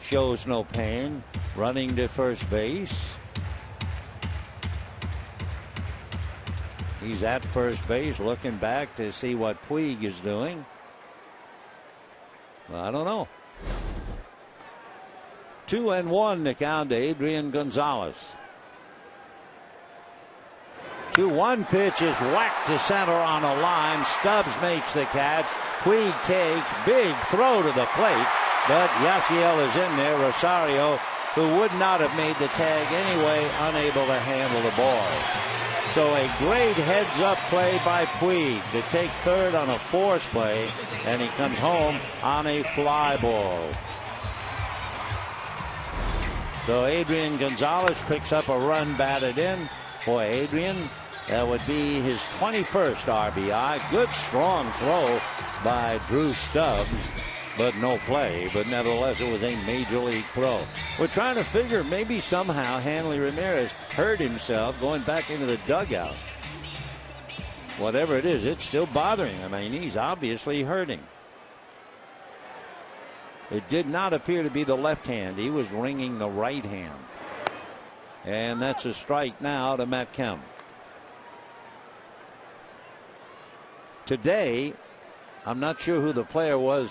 S1: shows no pain, running to first base. He's at first base looking back to see what Puig is doing. I don't know. 2-1 to count to Adrian Gonzalez. 2-1 pitch is whacked to center on a line. Stubbs makes the catch. Puig takes, big throw to the plate, but Yasiel is in there. Rosario, who would not have made the tag anyway, unable to handle the ball. So a great heads-up play by Puig to take third on a force play, and he comes home on a fly ball. So Adrian Gonzalez picks up a run batted in. Boy, Adrian, that would be his 21st RBI. Good strong throw by Drew Stubbs, but no play. But nevertheless, it was a major league throw. We're trying to figure maybe somehow Hanley Ramirez hurt himself going back into the dugout. Whatever it is, it's still bothering him. I mean, he's obviously hurting. It did not appear to be the left hand. He was wringing the right hand. And that's a strike now to Matt Kemp. Today, I'm not sure who the player was,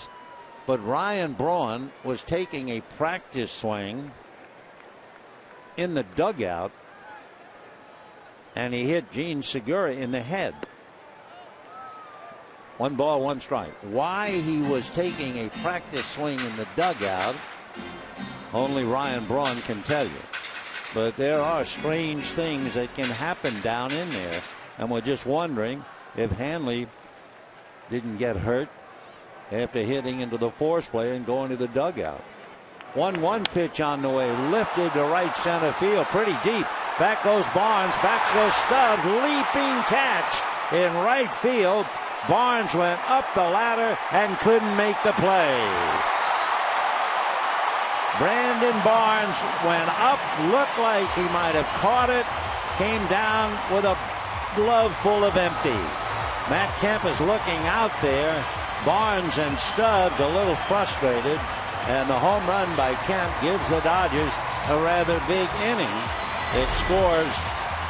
S1: but Ryan Braun was taking a practice swing in the dugout, and he hit Gene Segura in the head. 1 ball, 1 strike. Why he was taking a practice swing in the dugout, only Ryan Braun can tell you. But there are strange things that can happen down in there, and we're just wondering if Hanley didn't get hurt after hitting into the force play and going to the dugout. 1-1 pitch on the way, lifted to right center field, pretty deep. Back goes Barnes, back goes Stubbs, leaping catch in right field. Barnes went up the ladder and couldn't make the play. Brandon Barnes went up, looked like he might have caught it, came down with a glove full of empty. Matt Kemp is looking out there. Barnes and Stubbs a little frustrated, and the home run by Kemp gives the Dodgers a rather big inning. It scores,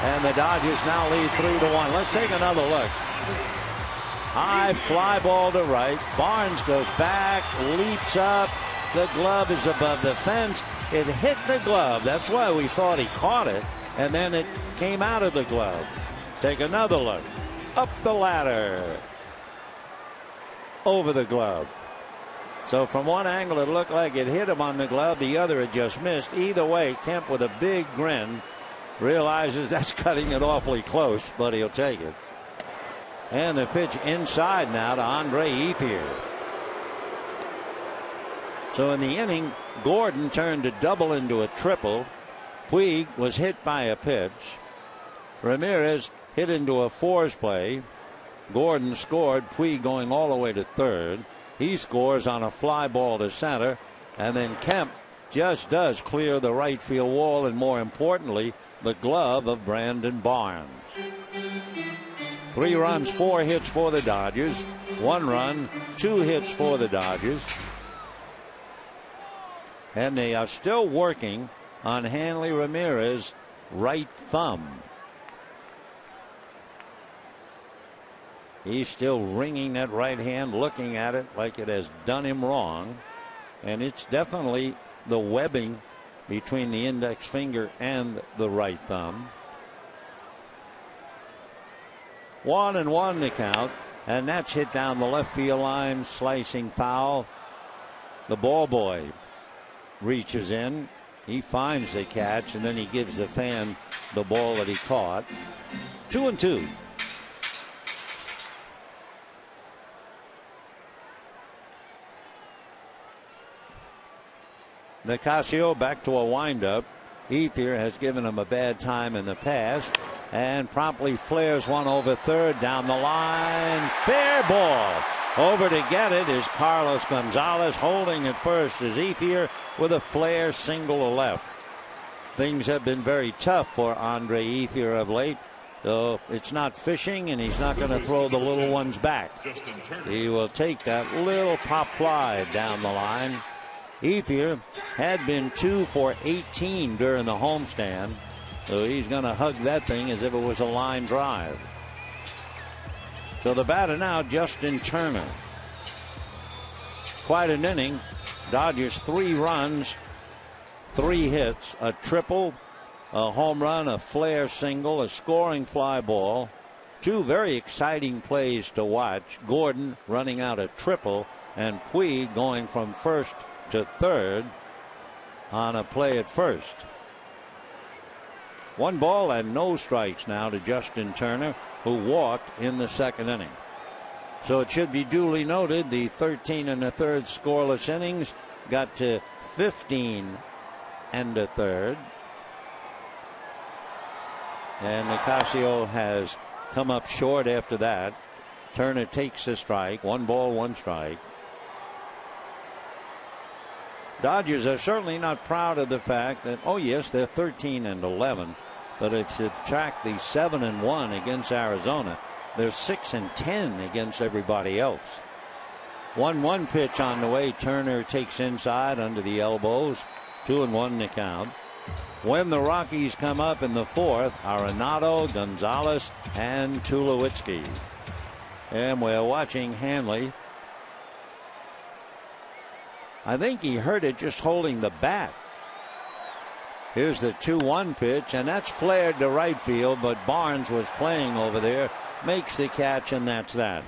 S1: and the Dodgers now lead 3-1. Let's take another look. High fly ball to right. Barnes goes back, leaps up. The glove is above the fence. It hit the glove. That's why we thought he caught it, and then it came out of the glove. Take another look. Up the ladder. Over the glove. So from one angle it looked like it hit him on the glove. The other it just missed. Either way, Kemp with a big grin realizes that's cutting it awfully close, but he'll take it. And the pitch inside now to Andre Ethier. So in the inning, Gordon turned a double into a triple. Puig was hit by a pitch. Ramirez hit into a force play. Gordon scored, Puig going all the way to third. He scores on a fly ball to center. And then Kemp just does clear the right field wall, and more importantly, the glove of Brandon Barnes. 3 runs, 4 hits for the Dodgers. 1 run, 2 hits for the Dodgers. And they are still working on Hanley Ramirez's right thumb. He's still wringing that right hand, looking at it like it has done him wrong. And it's definitely the webbing between the index finger and the right thumb. 1-1 to count, and that's hit down the left field line, slicing foul. The ball boy reaches in, he finds the catch, and then he gives the fan the ball that he caught. 2-2. Nicasio back to a windup. Ethier has given him a bad time in the past, and promptly flares one over third down the line. Fair ball. Over to get it is Carlos Gonzalez. Holding at first is Ethier with a flare single to left. Things have been very tough for Andre Ethier of late. So it's not fishing, and he's not going to throw the little ones back. He will take that little pop fly down the line. Ethier had been 2 for 18 during the homestand, so he's going to hug that thing as if it was a line drive. So the batter now, Justin Turner. Quite an inning. Dodgers 3 runs, 3 hits, a triple, a home run, a flare single, a scoring fly ball. 2 very exciting plays to watch. Gordon running out a triple and Puig going from first to third on a play at first. 1 ball and no strikes now to Justin Turner, who walked in the second inning. So it should be duly noted the 13 1/3 scoreless innings got to 15 1/3. And Nicasio has come up short after that. Turner takes a strike. 1 ball, 1 strike. Dodgers are certainly not proud of the fact that, oh yes, they're 13 11, but if you subtract the 7 1 against Arizona, they're 6 10 against everybody else. 1-1 pitch on the way. Turner takes inside under the elbows. 2-1 the count. When the Rockies come up in the 4th, Arenado, Gonzalez, and Tulowitzki. And we're watching Hanley. I think he hurt it just holding the bat. Here's the 2-1 pitch, and that's flared to right field, but Barnes was playing over there, makes the catch, and that's that.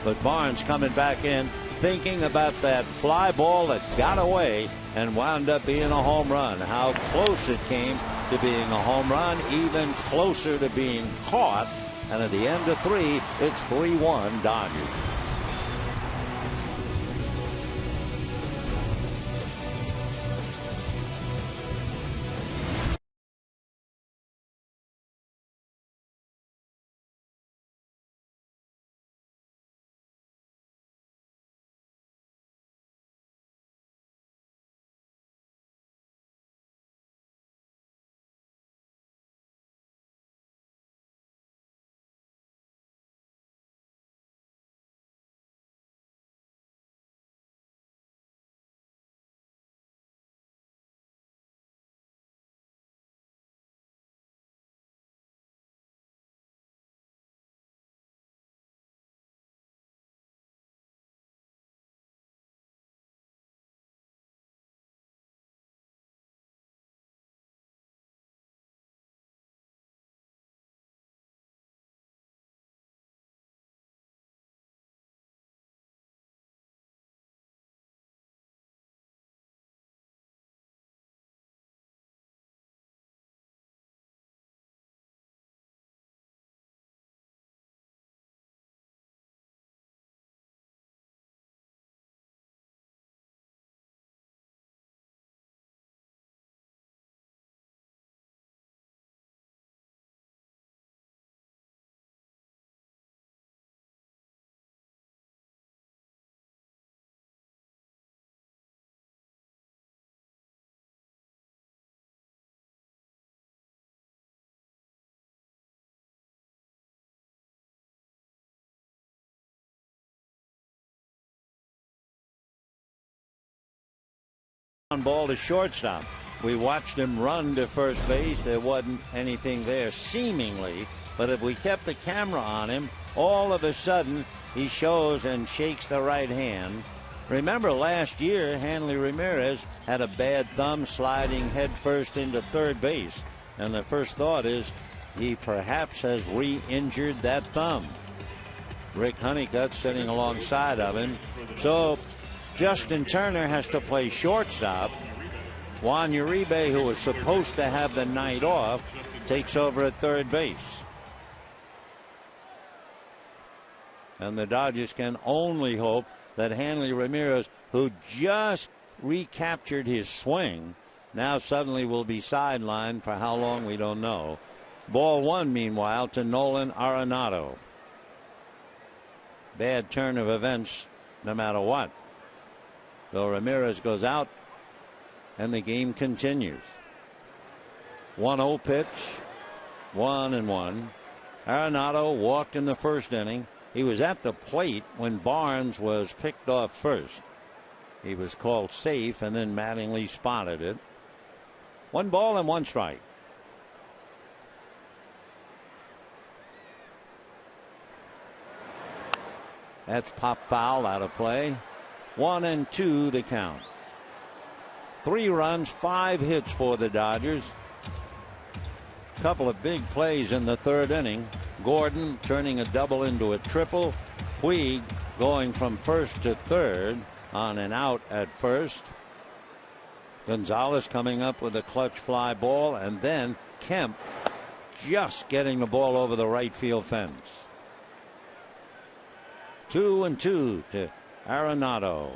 S1: But Barnes coming back in, thinking about that fly ball that got away and wound up being a home run. How close it came to being a home run, even closer to being caught. And at the end of 3, it's 3-1 Dodgers. Ball to shortstop. We watched him run to first base. There wasn't anything there seemingly, but if we kept the camera on him, all of a sudden he shows and shakes the right hand. Remember last year Hanley Ramirez had a bad thumb sliding headfirst into third base, and the first thought is he perhaps has re-injured that thumb. Rick Honeycutt sitting alongside of him. So Justin Turner has to play shortstop. Juan Uribe, who was supposed to have the night off, takes over at third base. And the Dodgers can only hope that Hanley Ramirez, who just recaptured his swing, now suddenly will be sidelined for how long we don't know. Ball 1 meanwhile to Nolan Arenado. Bad turn of events no matter what. So Ramirez goes out and the game continues. 1-0 pitch. 1-1. Arenado walked in the first inning. He was at the plate when Barnes was picked off first. He was called safe and then Mattingly spotted it. 1 ball and 1 strike. That's pop foul, out of play. 1-2 the count. 3 runs, 5 hits for the Dodgers. Couple of big plays in the 3rd inning. Gordon turning a double into a triple. Puig going from 1st to 3rd on an out at 1st. Gonzalez coming up with a clutch fly ball, and then Kemp just getting the ball over the right field fence. 2-2 to Arenado.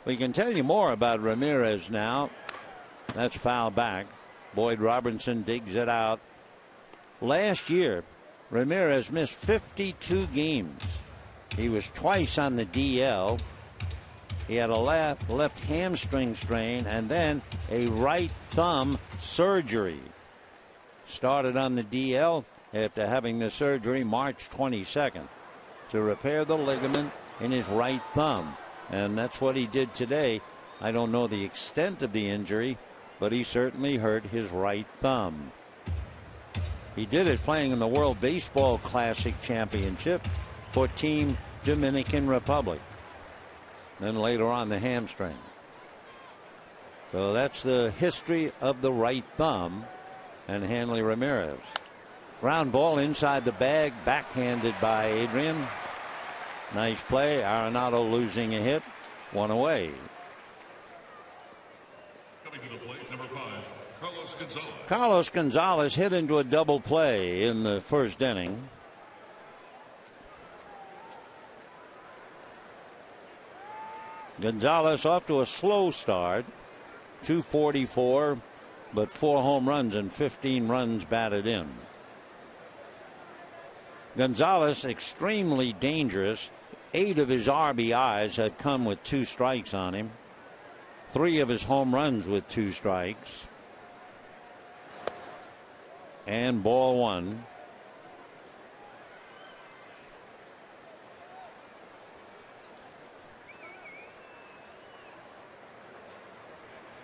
S1: We can tell you more about Ramirez now. That's foul back. Boyd Robertson digs it out. Last year, Ramirez missed 52 games. He was twice on the DL. He had a left hamstring strain and then a right thumb surgery. Started on the DL after having the surgery March 22nd to repair the ligament in his right thumb. And that's what he did today. I don't know the extent of the injury, but he certainly hurt his right thumb. He did it playing in the World Baseball Classic Championship for Team Dominican Republic. Then later on the hamstring. So that's the history of the right thumb and Hanley Ramirez. Ground ball inside the bag, backhanded by Adrian. Nice play. Arenado losing a hit. 1 away.
S3: Coming to the plate, number 5, Carlos Gonzalez.
S1: Carlos Gonzalez hit into a double play in the 1st inning. Gonzalez off to a slow start. 244, but 4 home runs and 15 runs batted in. Gonzalez extremely dangerous. 8 of his RBIs have come with 2 strikes on him. 3 of his home runs with 2 strikes. And ball 1.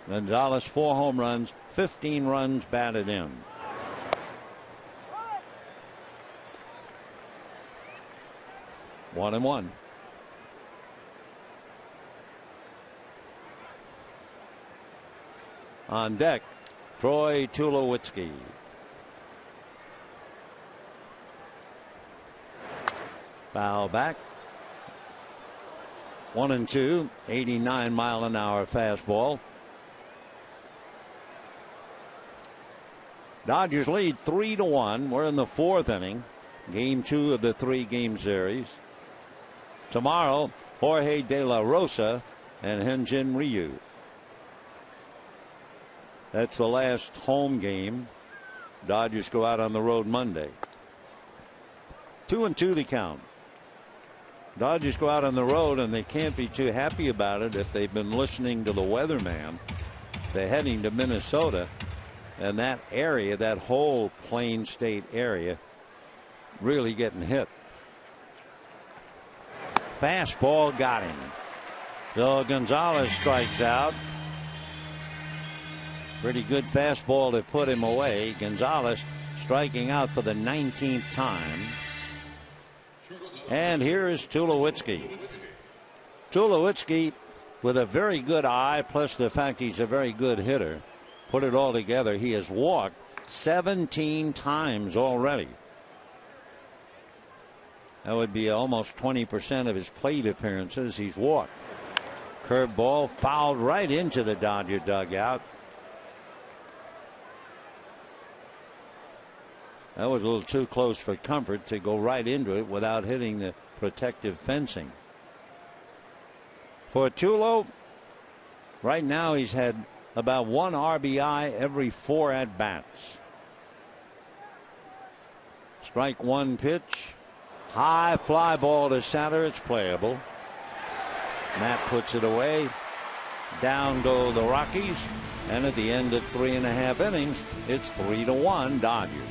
S1: Gonzalez 4 home runs, 15 runs batted in. One and one. On deck, Troy Tulowitzki. Foul back. 1-2, 89-mile-an-hour fastball. Dodgers lead 3-1. We're in the 4th inning. Game 2 of the 3-game series. Tomorrow, Jorge De La Rosa and Hyun-Jin Ryu. That's the last home game. Dodgers go out on the road Monday. 2-2 the count. Dodgers go out on the road, and they can't be too happy about it if they've been listening to the weatherman. They're heading to Minnesota, and that area, that whole Plain State area, really getting hit. Fastball got him. So Gonzalez strikes out. Pretty good fastball to put him away. Gonzalez striking out for the 19th time. And here is Tulowitzki. Tulowitzki with a very good eye, plus the fact he's a very good hitter. Put it all together, he has walked 17 times already. That would be almost 20% of his plate appearances he's walked. Curveball fouled right into the Dodger dugout. That was a little too close for comfort to go right into it without hitting the protective fencing. For Tulo, right now he's had about 1 RBI every 4 at-bats. Strike 1 pitch. High fly ball to center. It's playable. Matt puts it away. Down go the Rockies. And at the end of 3.5 innings, it's 3-1 Dodgers.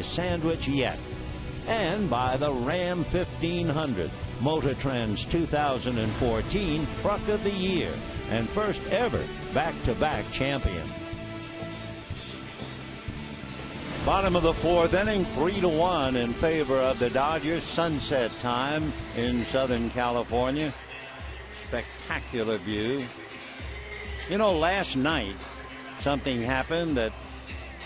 S1: sandwich yet. And by the Ram 1500, Motor Trend's 2014 Truck of the Year and first ever back-to-back champion. Bottom of the fourth inning, 3-1 in favor of the Dodgers. Sunset time in Southern California. Spectacular view. You know, last night something happened that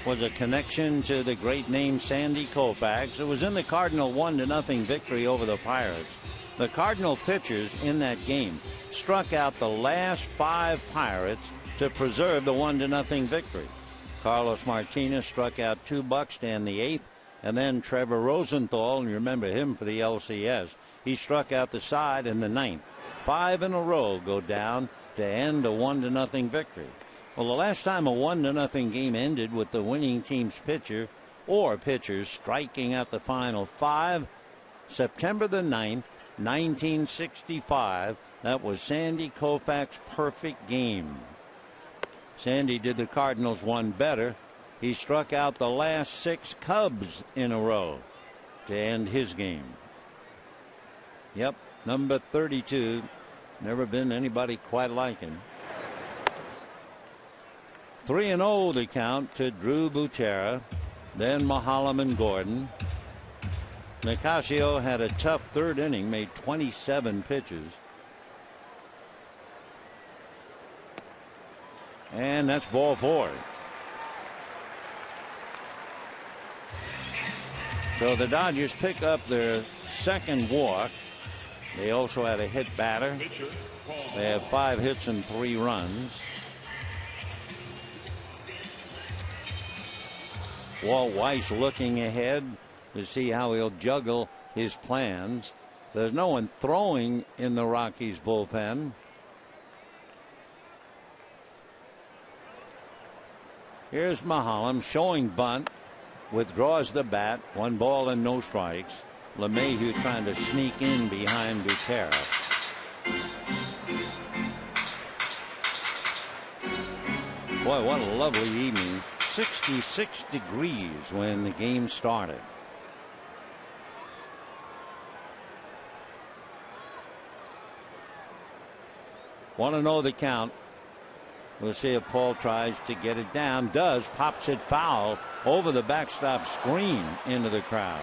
S1: was a connection to the great name Sandy Koufax. It was in the Cardinal 1-0 victory over the Pirates. The Cardinal pitchers in that game struck out the last 5 Pirates to preserve the 1-0 victory. Carlos Martinez struck out 2 bucks to end the 8th, and then Trevor Rosenthal, and you remember him for the LCS, he struck out the side in the 9th. 5 in a row go down to end a 1-0 victory. Well, the last time a 1-0 game ended with the winning team's pitcher or pitchers striking out the final 5, September the 9th, 1965. That was Sandy Koufax's perfect game. Sandy did the Cardinals one better. He struck out the last 6 Cubs in a row to end his game. Yep, number 32. Never been anybody quite like him. 3-0 the count to Drew Butera, then Mahalam and Gordon. Nicasio had a tough third inning, made 27 pitches. And that's ball 4. So the Dodgers pick up their second walk. They also had a hit batter. They have 5 hits and 3 runs. Walt Weiss looking ahead to see how he'll juggle his plans. There's no one throwing in the Rockies bullpen. Here's Mahalam showing bunt, withdraws the bat, 1 ball and no strikes. LeMahieu trying to sneak in behind Butera. Boy, what a lovely evening. 66 degrees when the game started. Want to know the count. We'll see if Paul tries to get it down. Does. Pops it foul over the backstop screen into the crowd.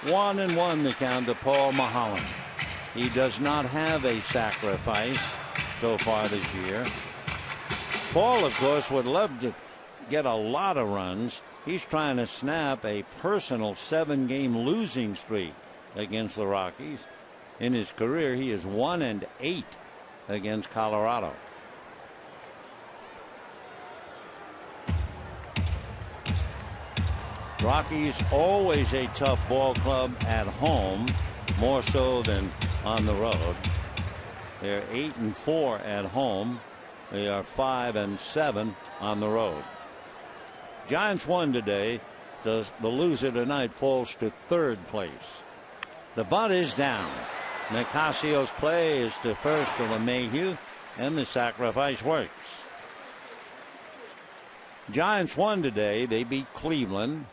S1: 1-1 the count to Paul Mahalam. He does not have a sacrifice so far this year. Paul, of course, would love to get a lot of runs. He's trying to snap a personal 7-game losing streak against the Rockies. In his career, he is 1-8 against Colorado. Rockies always a tough ball club at home, more so than on the road. They're 8-4 at home. They are 5-7 on the road. Giants won today. The loser tonight falls to 3rd place. The bunt is down. Nicasio's play is to first to LeMahieu, and the sacrifice works. Giants won today. They beat Cleveland.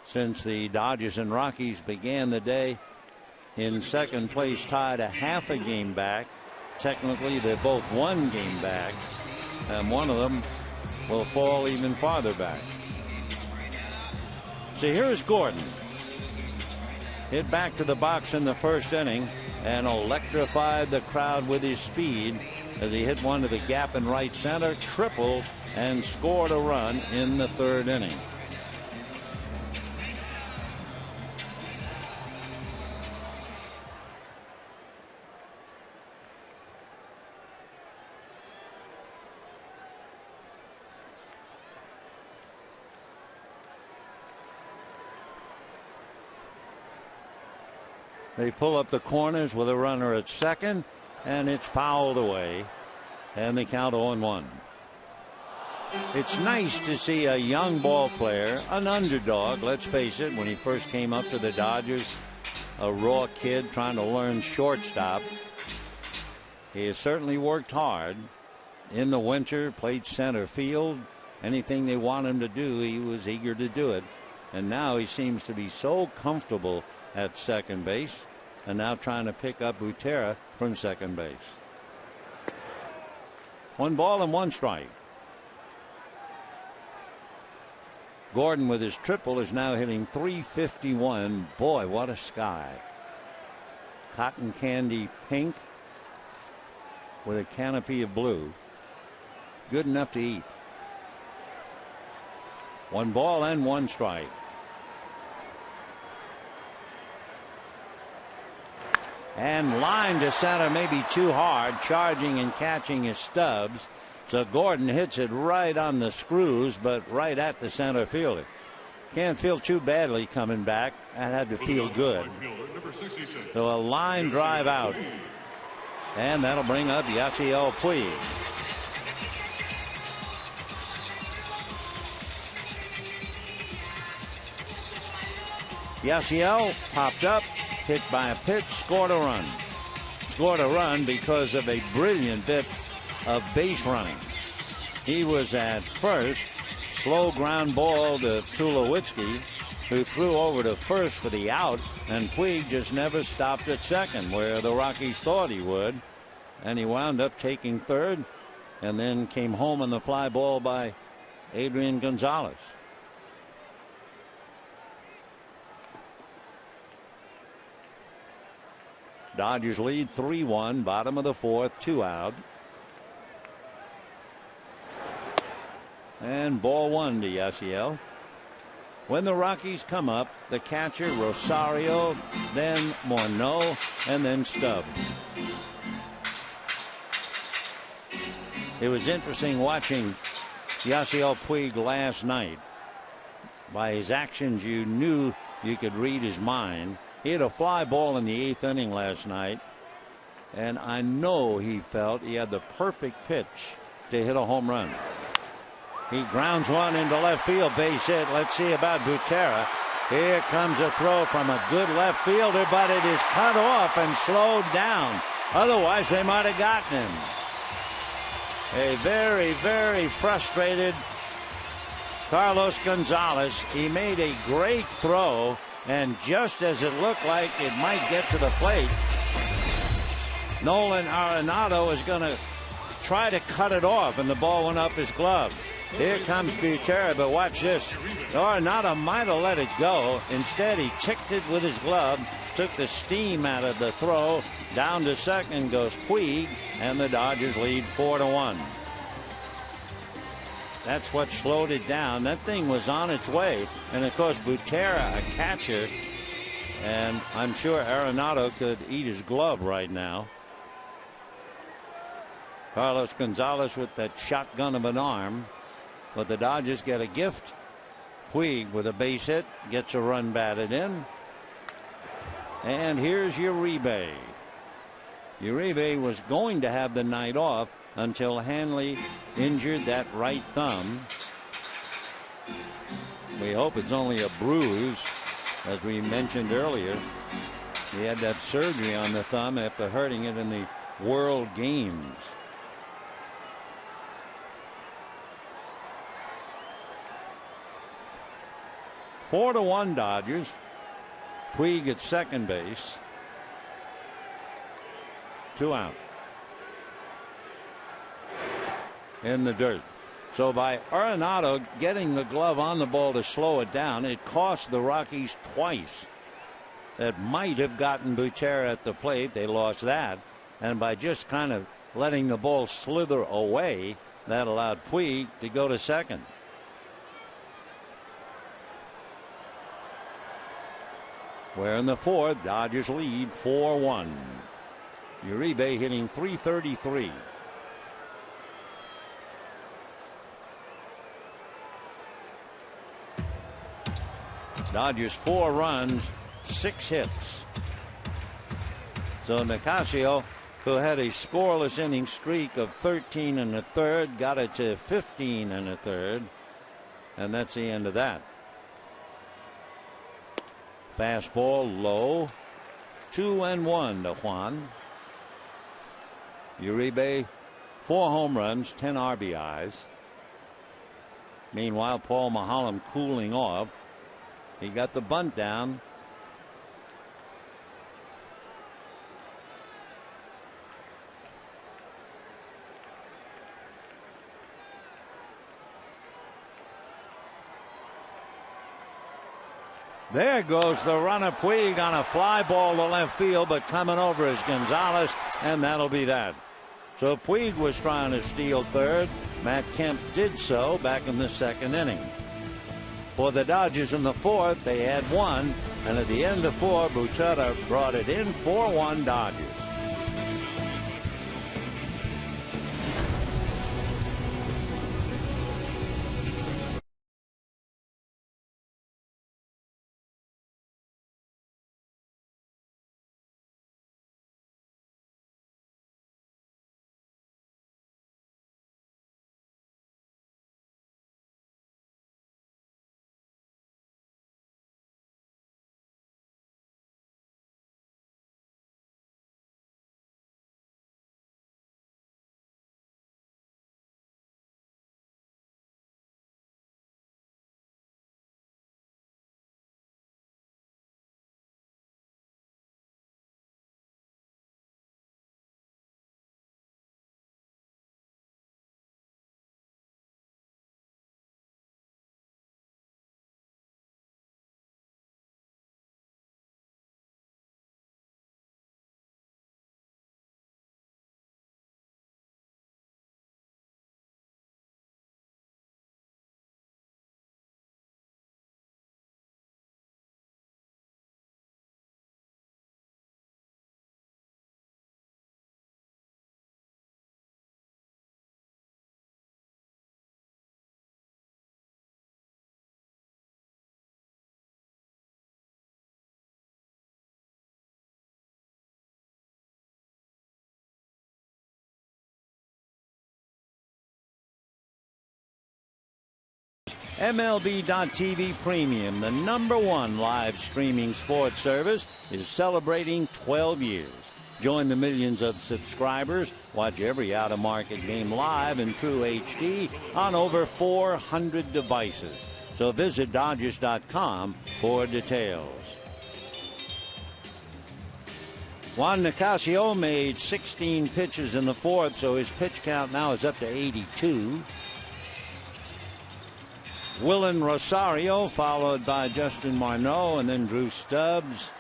S1: Since the Dodgers and Rockies began the day in 2nd place, tied a half a game back. Technically, they're both 1 game back, and one of them will fall even farther back. So here is Gordon. Hit back to the box in the 1st inning and electrified the crowd with his speed as he hit one to the gap in right center, tripled, and scored a run in the 3rd inning. They pull up the corners with a runner at second, and it's fouled away, and they count 0-1. It's nice to see a young ball player, an underdog, let's face it, when he first came up to the Dodgers, a raw kid trying to learn shortstop. He has certainly worked hard. In the winter, played center field, Anything they want him to do, he was eager to do it. And now he seems to be so comfortable at second base, and now trying to pick up Butera from second base. 1 ball and 1 strike. Gordon with his triple is now hitting .351. Boy, what a sky. Cotton candy pink with a canopy of blue. Good enough to eat. 1 ball and 1 strike. And line to center, maybe too hard. Charging and catching his Stubbs. So Gordon hits it right on the screws, but right at the center fielder. Can't feel too badly coming back. That had to feel good. So a line drive out. And that'll bring up Yasiel Puig. Yasiel popped up, hit by a pitch, scored a run. Scored a run because of a brilliant bit of base running. He was at first, slow ground ball to Tulowitzki, who threw over to first for the out, and Puig just never stopped at second, where the Rockies thought he would. And he wound up taking third, and then came home on the fly ball by Adrian Gonzalez. Dodgers lead 3-1, bottom of the 4th, 2 out. And ball 1 to Yasiel. When the Rockies come up, the catcher Rosario, then Morneau, and then Stubbs. It was interesting watching Yasiel Puig last night. By his actions, you knew you could read his mind. He had a fly ball in the 8th inning last night, and I know he felt he had the perfect pitch to hit a home run. He grounds one into left field, base hit. Let's see about Butera. Here comes a throw from a good left fielder, but it is cut off and slowed down. Otherwise, they might have gotten him. A very, very frustrated Carlos Gonzalez. He made a great throw, and just as it looked like it might get to the plate, Nolan Arenado is going to try to cut it off, and the ball went up his glove. Here comes Butera, but watch this. Arenado might have let it go. Instead, he ticked it with his glove, took the steam out of the throw. Down to second goes Puig, and the Dodgers lead 4-1. That's what slowed it down. That thing was on its way. And of course, Butera, a catcher, and I'm sure Arenado could eat his glove right now. Carlos Gonzalez with that shotgun of an arm. But the Dodgers get a gift. Puig with a base hit gets a run batted in. And here's Uribe. Uribe was going to have the night off until Hanley injured that right thumb. We hope it's only a bruise. As we mentioned earlier, he had to have surgery on the thumb after hurting it in the World Games. Four to 1 Dodgers. Puig at second base. 2 out. In the dirt. So by Arenado getting the glove on the ball to slow it down, it cost the Rockies twice. That might have gotten Butera at the plate. They lost that. And by just kind of letting the ball slither away, that allowed Puig to go to second. Where in the 4th, Dodgers lead 4-1. Uribe hitting .333. Dodgers 4 runs, 6 hits. So Nicasio, who had a scoreless inning streak of 13 1/3, got it to 15 1/3, and that's the end of that. Fastball low, 2-1 to Juan. Uribe, 4 home runs, 10 RBIs. Meanwhile, Paul Maholm cooling off. He got the bunt down. There goes the runner, Puig, on a fly ball to left field, but coming over is Gonzalez, and that'll be that. So Puig was trying to steal third. Matt Kemp did so back in the second inning. For the Dodgers in the fourth, they had one, and at the end of four, Bouchetta brought it in 4-1 Dodgers. MLB.TV Premium, the #1 live streaming sports service, is celebrating 12 years. Join the millions of subscribers. Watch every out-of-market game live in true HD on over 400 devices. So visit Dodgers.com for details. Juan Nicasio made 16 pitches in the fourth, so his pitch count now is up to 82. Willen Rosario followed by Justin Marneau and then Drew Stubbs.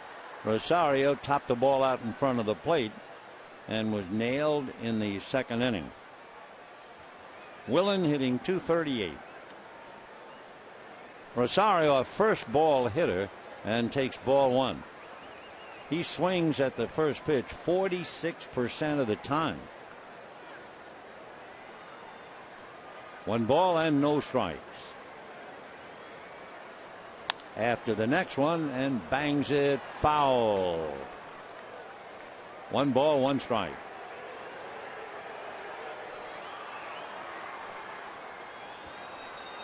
S1: Rosario topped the ball out in front of the plate and was nailed in the second inning. Willen hitting .238. Rosario, a first ball hitter, and takes ball one. He swings at the first pitch 46% of the time. 1 ball and no strikes. After the next one and bangs it foul. 1 ball, 1 strike.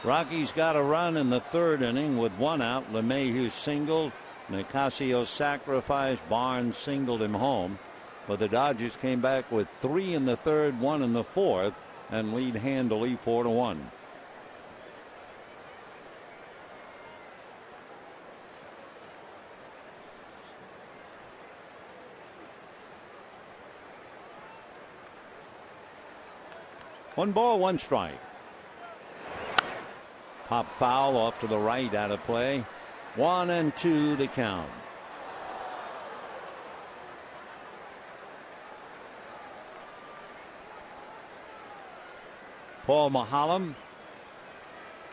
S1: Rockies got a run in the third inning with 1 out. LeMahieu singled. Nicasio sacrificed. Barnes singled him home. But the Dodgers came back with 3 in the third, 1 in the fourth, and lead handily 4-1. One ball, 1 strike. Pop foul off to the right, out of play. 1-2 the count. Paul Maholm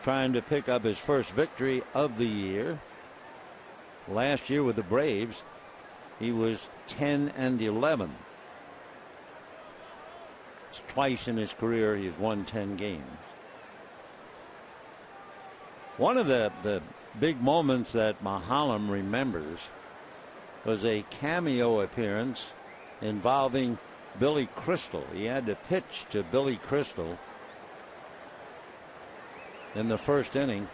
S1: trying to pick up his first victory of the year. Last year with the Braves, he was 10-11. Twice in his career he has won 10 games. One of the big moments that Maholm remembers was a cameo appearance involving Billy Crystal. He had to pitch to Billy Crystal in the first inning.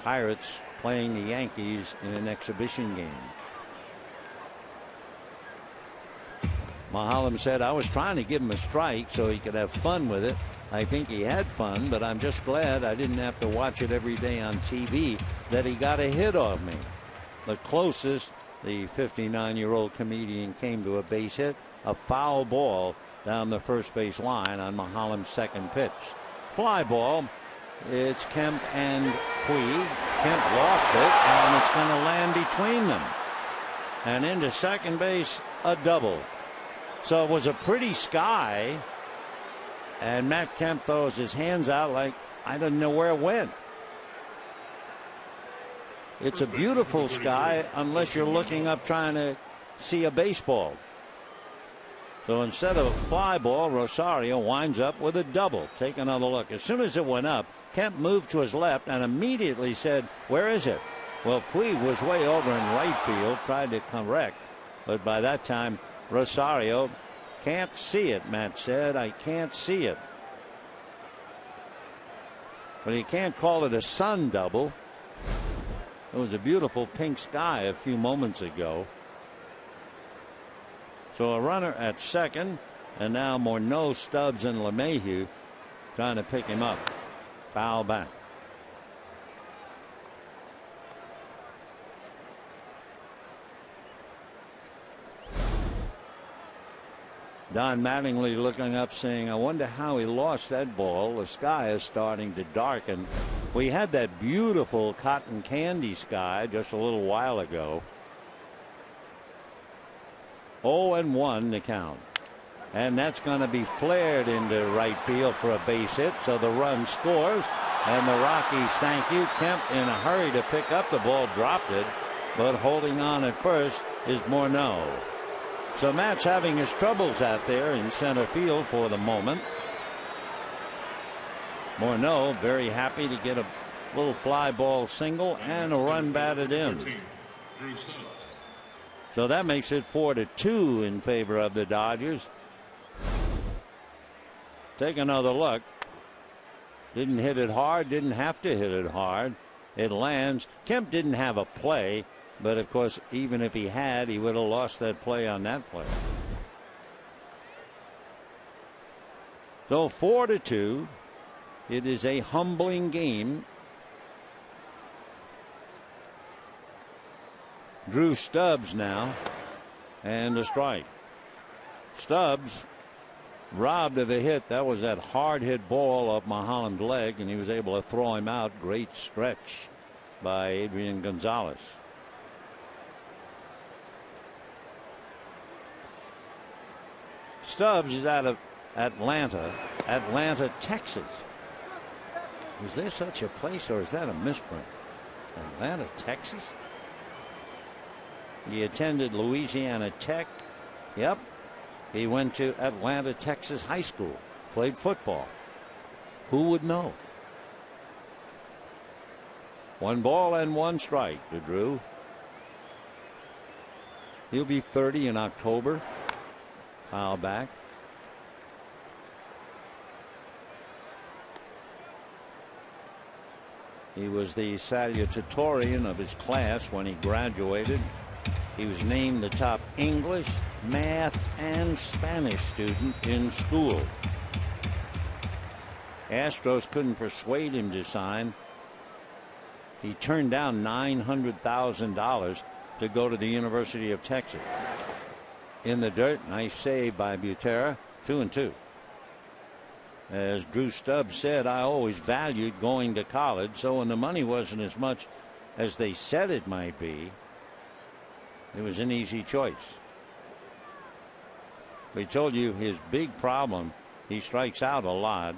S1: Pirates playing the Yankees in an exhibition game. Maholm said, I was trying to give him a strike so he could have fun with it, I think he had fun, but I'm just glad I didn't have to watch it every day on TV that he got a hit off me. The closest the 59-year-old comedian came to a base hit, a foul ball down the first base line on Mahalam's second pitch. Fly ball. It's Kemp and Puig. Kemp lost it, and it's going to land between them. And into second base, a double. So it was a pretty sky, and Matt Kemp throws his hands out like I didn't know where it went. It's a beautiful sky unless you're looking up trying to see a baseball. So instead of a fly ball, Rosario winds up with a double. Take another look. As soon as it went up, Kemp moved to his left and immediately said, "Where is it?" Well, Puig was way over in right field, tried to correct, but by that time, Rosario can't see it, Matt said. "I can't see it." But he can't call it a sun double. It was a beautiful pink sky a few moments ago. So a runner at second, and now Morneau, Stubbs, and LeMahieu trying to pick him up. Foul back. Don Mattingly looking up saying, "I wonder how he lost that ball. The sky is starting to darken." We had that beautiful cotton candy sky just a little while ago. 0-1 the count. And that's going to be flared into right field for a base hit. So the run scores. And the Rockies, thank you. Kemp in a hurry to pick up the ball, dropped it. But holding on at first is Morneau. So Matt's having his troubles out there in center field for the moment. Morneau very happy to get a little fly ball single and a run batted in. So that makes it 4-2 in favor of the Dodgers. Take another look. Didn't hit it hard, didn't have to hit it hard. It lands. Kemp didn't have a play, but of course, even if he had, he would have lost that play on that play. So 4-2. It is a humbling game. Drew Stubbs now, and a strike. Stubbs robbed of a hit. That was that hard hit ball off Mahalam's leg, and he was able to throw him out. Great stretch by Adrian Gonzalez. Stubbs is out of Atlanta, Texas. Is there such a place, or is that a misprint? Atlanta, Texas? He attended Louisiana Tech. Yep. He went to Atlanta, Texas High School. Played football. Who would know? 1-1 strike to Drew. He'll be 30 in October. Foul back. He was the salutatorian of his class when he graduated. He was named the top English, math, and Spanish student in school. Astros couldn't persuade him to sign. He turned down $900,000 to go to the University of Texas. In the dirt, nice save by Butera. 2-2. As Drew Stubbs said, I always valued going to college, so when the money wasn't as much as they said it might be, it was an easy choice. We told you his big problem, he strikes out a lot.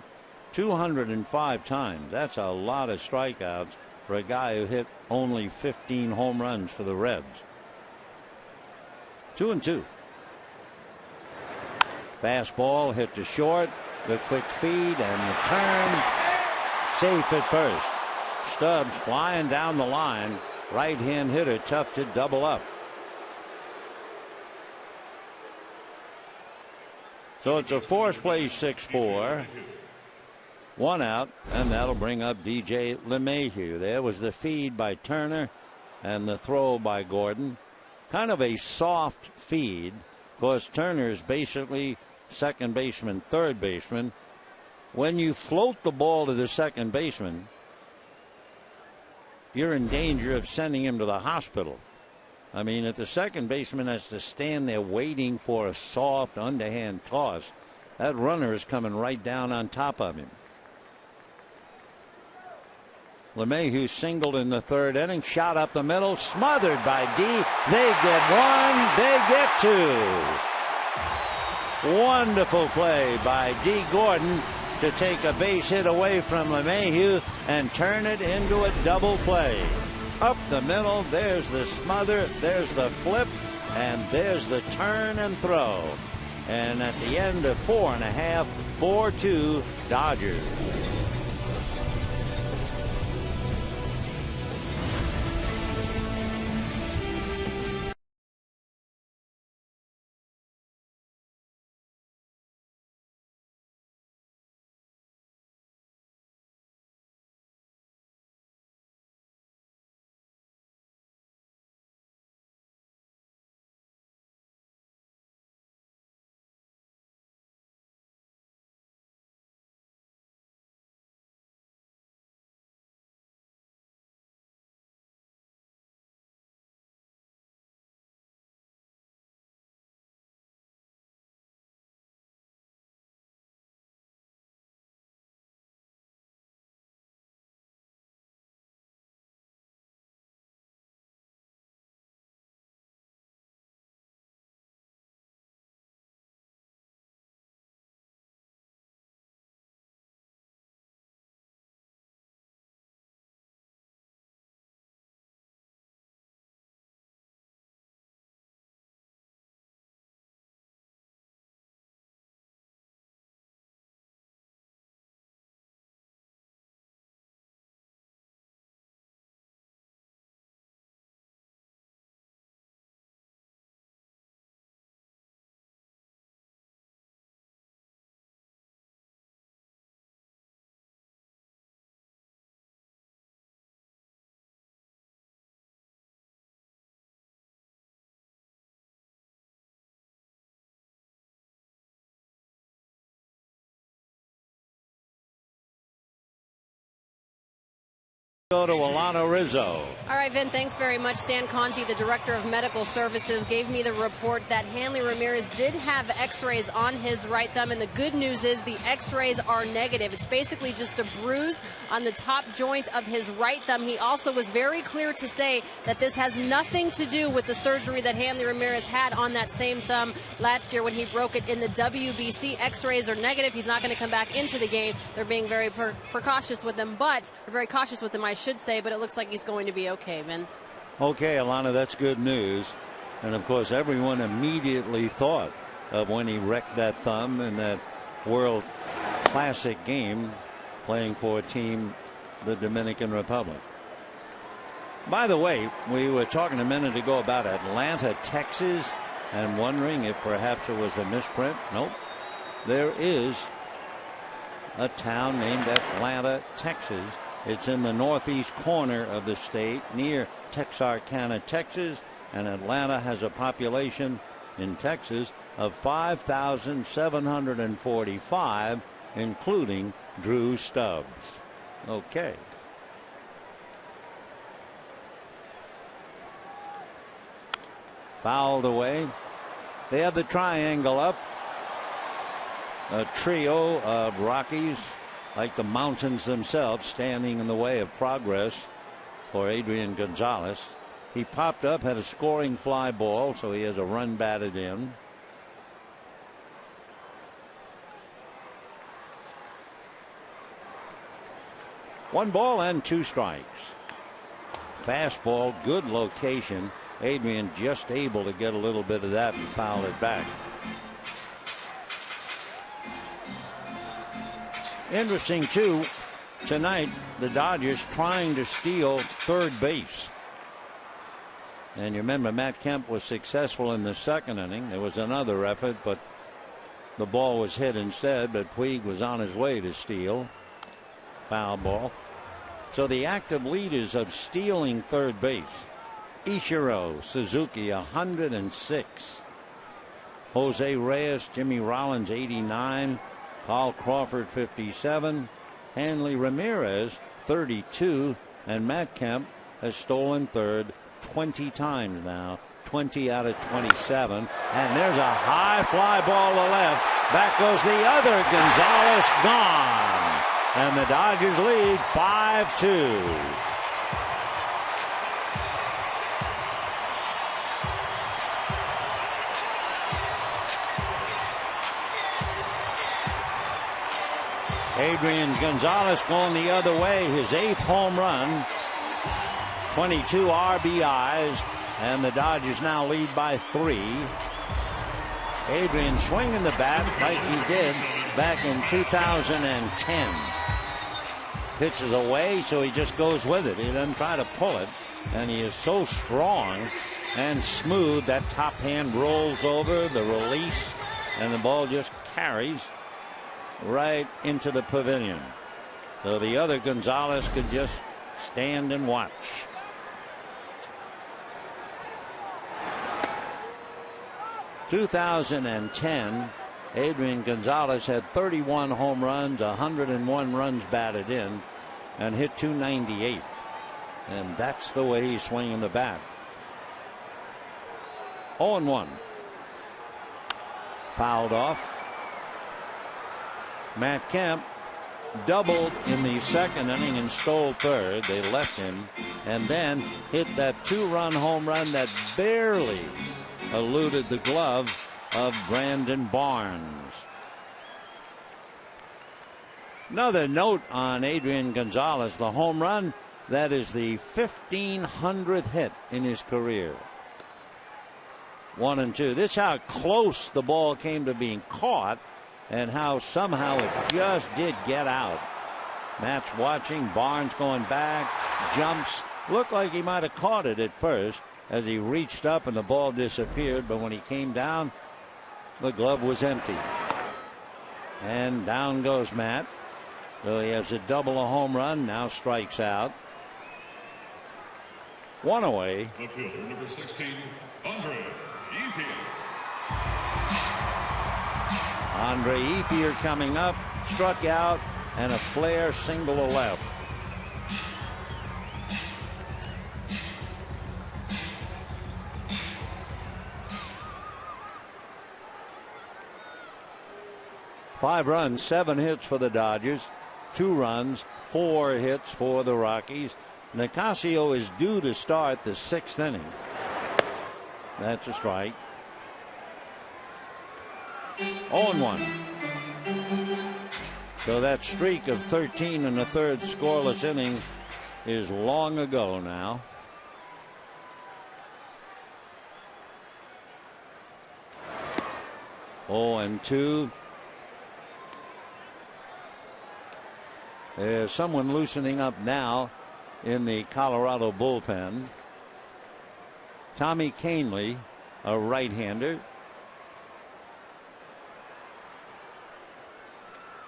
S1: 205 times. That's a lot of strikeouts for a guy who hit only 15 home runs for the Reds. 2-2. Fastball hit to short. The quick feed and the turn. Safe at first. Stubbs flying down the line. Right hand hitter, tough to double up. So it's a force play 6-4. 1 out, and that'll bring up DJ LeMahieu. There was the feed by Turner and the throw by Gordon. Kind of a soft feed. Of course, Turner is basically second baseman, third baseman. when you float the ball to the second baseman, you're in danger of sending him to the hospital. I mean, if the second baseman has to stand there waiting for a soft underhand toss, that runner is coming right down on top of him. LeMahieu singled in the third inning, shot up the middle, smothered by D. They get one, they get two. Wonderful play by D. Gordon to take a base hit away from LeMahieu and turn it into a double play. Up the middle, there's the smother, there's the flip, and there's the turn and throw. And at the end of 4.5, 4-2 Dodgers. Go to Alana Rizzo.
S2: All right, Vin, thanks very much. Stan Conti, the director of medical services, gave me the report that Hanley Ramirez did have x-rays on his right thumb, and the good news is the x-rays are negative. It's basically just a bruise on the top joint of his right thumb. He also was very clear to say that this has nothing to do with the surgery that Hanley Ramirez had on that same thumb last year when he broke it in the WBC. X-rays are negative. He's not going to come back into the game. They're being very precautious with him, very cautious with him, I should say, but it looks like he's going to be okay, Vin.
S1: Okay, Alana, that's good news. And of course, everyone immediately thought of when he wrecked that thumb in that World Classic game playing for a team, the Dominican Republic. By the way, we were talking a minute ago about Atlanta, Texas, and wondering if perhaps it was a misprint. Nope. There is a town named Atlanta, Texas. It's in the northeast corner of the state near Texarkana, Texas, and Atlanta has a population in Texas of 5,745, including Drew Stubbs. Okay. Fouled away. They have the triangle up. A trio of Rockies, like the mountains themselves, standing in the way of progress for Adrian Gonzalez. He popped up, had a scoring fly ball, so he has a run batted in. One ball and two strikes. Fastball, good location. Adrian just able to get a little bit of that and foul it back. Interesting, too, tonight, the Dodgers trying to steal third base. And you remember Matt Kemp was successful in the second inning. There was another effort, but the ball was hit instead. But Puig was on his way to steal. Foul ball. So the active leaders of stealing third base: Ichiro Suzuki, 106. Jose Reyes, Jimmy Rollins, 89. Carl Crawford 57, Hanley Ramirez 32, and Matt Kemp has stolen third 20 times now. 20 out of 27, and there's a high fly ball to left. Back goes the other Gonzalez, gone, and the Dodgers lead 5-2. Adrian Gonzalez going the other way, his 8th home run, 22 RBIs, and the Dodgers now lead by 3. Adrian swinging the bat like he did back in 2010. Pitches away, so he just goes with it. He doesn't try to pull it, and he is so strong and smooth. That top hand rolls over, the release, and the ball just carries right into the pavilion. So the other Gonzalez could just stand and watch. In 2010, Adrian Gonzalez had 31 home runs, 101 runs batted in, and hit .298. And that's the way he's swinging the bat. 0-1. Fouled off. Matt Kemp doubled in the 2nd inning and stole third. They left him, and then hit that 2-run home run that barely eluded the glove of Brandon Barnes. Another note on Adrian Gonzalez, the home run, that is the 1,500th hit in his career. 1-2. This is how close the ball came to being caught, and how somehow it just did get out. Matt's watching, Barnes going back, jumps, looked like he might have caught it at first as he reached up and the ball disappeared, but when he came down, the glove was empty. And down goes Matt. So he has a double, a home run, now strikes out. 1 away.
S3: The fielder, number 16, Andre Ethier.
S1: Andre Ethier coming up, struck out, and a flare single to left. Five runs, 7 hits for the Dodgers, 2 runs, 4 hits for the Rockies. Nicasio is due to start the 6th inning. That's a strike. 0-1. So that streak of 13 1/3 scoreless innings is long ago now. And 2. There's someone loosening up now in the Colorado bullpen. Tommy Kahnle, a right-hander.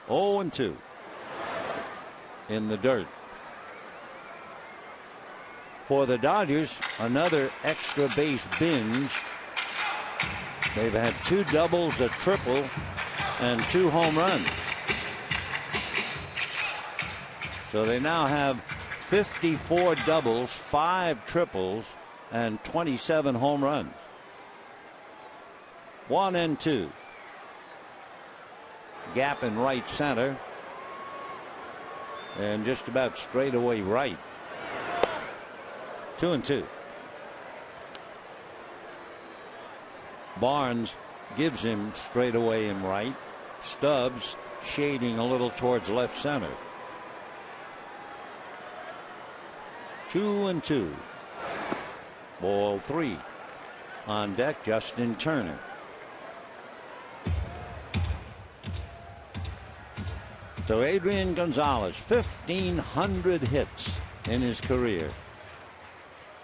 S1: 0-2 in the dirt. For the Dodgers, another extra base binge. They've had 2 doubles, a triple, and 2 home runs. So they now have 54 doubles, 5 triples, and 27 home runs. 1-2. Gap in right center. And just about straight away right. 2-2. Barnes gives him straight away in right. Stubbs shading a little towards left center. 2-2. Ball 3. On deck, Justin Turner. So Adrian Gonzalez, 1,500 hits in his career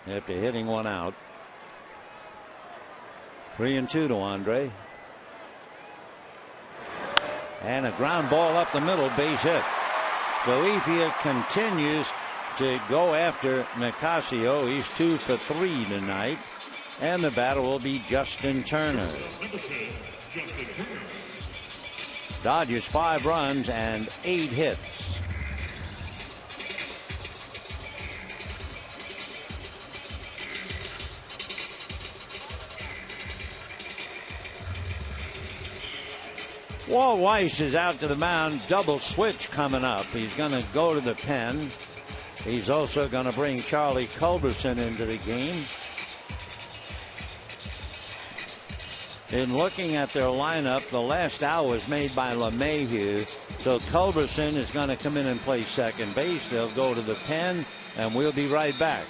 S1: after hitting one out. 3-2 to Andre. And a ground ball up the middle, base hit. So Ethier continues to go after Nicasio. He's 2 for 3 tonight. And the batter will be Justin Turner. Dodgers 5 runs and 8 hits. Walt Weiss is out to the mound. Double switch coming up. He's going to go to the pen. He's also going to bring Charlie Culberson into the game. In looking at their lineup, the last out was made by LeMahieu. So Culberson is going to come in and play second base. They'll go to the pen, and we'll be right back.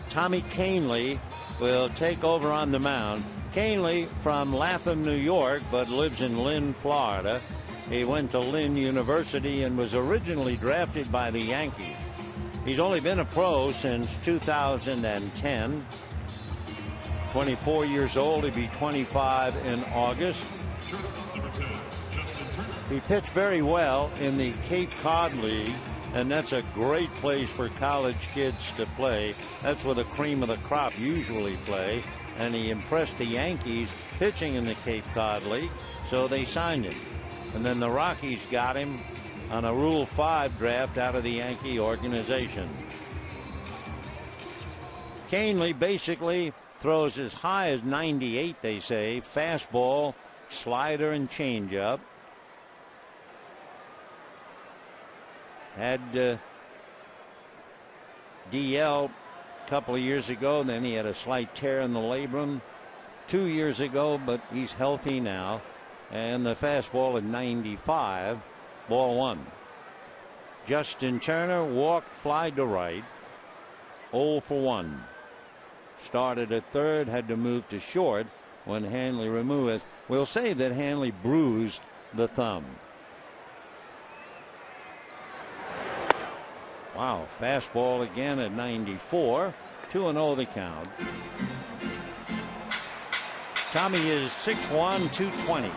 S1: Tommy Kahnle will take over on the mound. Kahnle from Latham, New York, but lives in Lynn, Florida. He went to Lynn University and was originally drafted by the Yankees. He's only been a pro since 2010. 24 years old. He'll be 25 in August. He pitched very well in the Cape Cod League, and that's a great place for college kids to play. That's where the cream of the crop usually play. And he impressed the Yankees pitching in the Cape Cod League, so they signed him. And then the Rockies got him on a Rule 5 draft out of the Yankee organization. Kahnle basically throws as high as 98, they say. Fastball, slider, and changeup. Had DL a couple of years ago, then he had a slight tear in the labrum 2 years ago, but he's healthy now. And the fastball at 95, ball one. Justin Turner walked, fly to right, 0 for 1. Started at third, had to move to short when Hanley removed. We'll say that Hanley bruised the thumb. Wow, fastball again at 94. 2-0 the count. Tommy is 6'1", 220.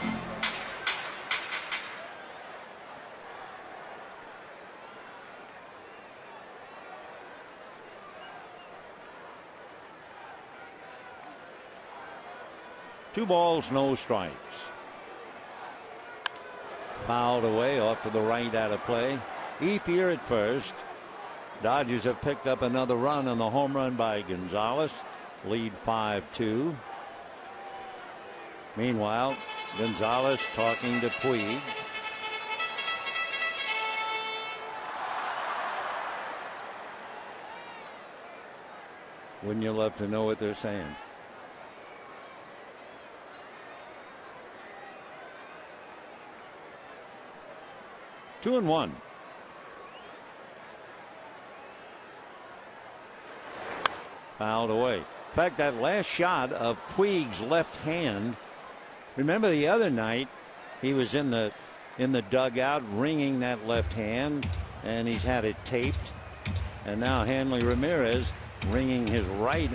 S1: Two balls, no strikes. Fouled away off to the right out of play. Ethier at first. Dodgers have picked up another run on the home run by Gonzalez. Lead 5-2. Meanwhile, Gonzalez talking to Puig. Wouldn't you love to know what they're saying? Two and one. Fouled away. In fact, that last shot of Puig's left hand. Remember the other night he was in the in the dugout wringing that left hand, and he's had it taped. And now Hanley Ramirez wringing his right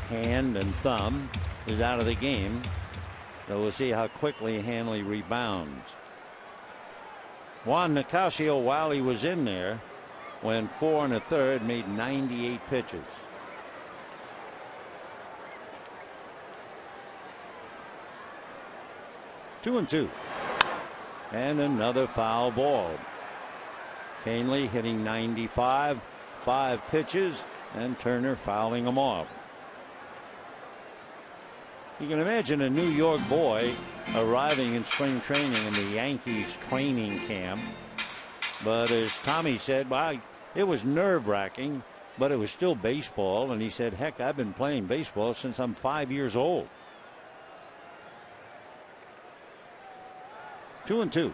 S1: hand and thumb is out of the game. So we'll see how quickly Hanley rebounds. Juan Nicasio, while he was in there, went 4 1/3, made 98 pitches. Two and two. And another foul ball. Canely hitting 95, 5 pitches, and Turner fouling him off. You can imagine a New York boy arriving in spring training in the Yankees training camp. But as Tommy said, well, it was nerve-wracking, but it was still baseball. And he said, heck, I've been playing baseball since I'm 5 years old. 2 and 2.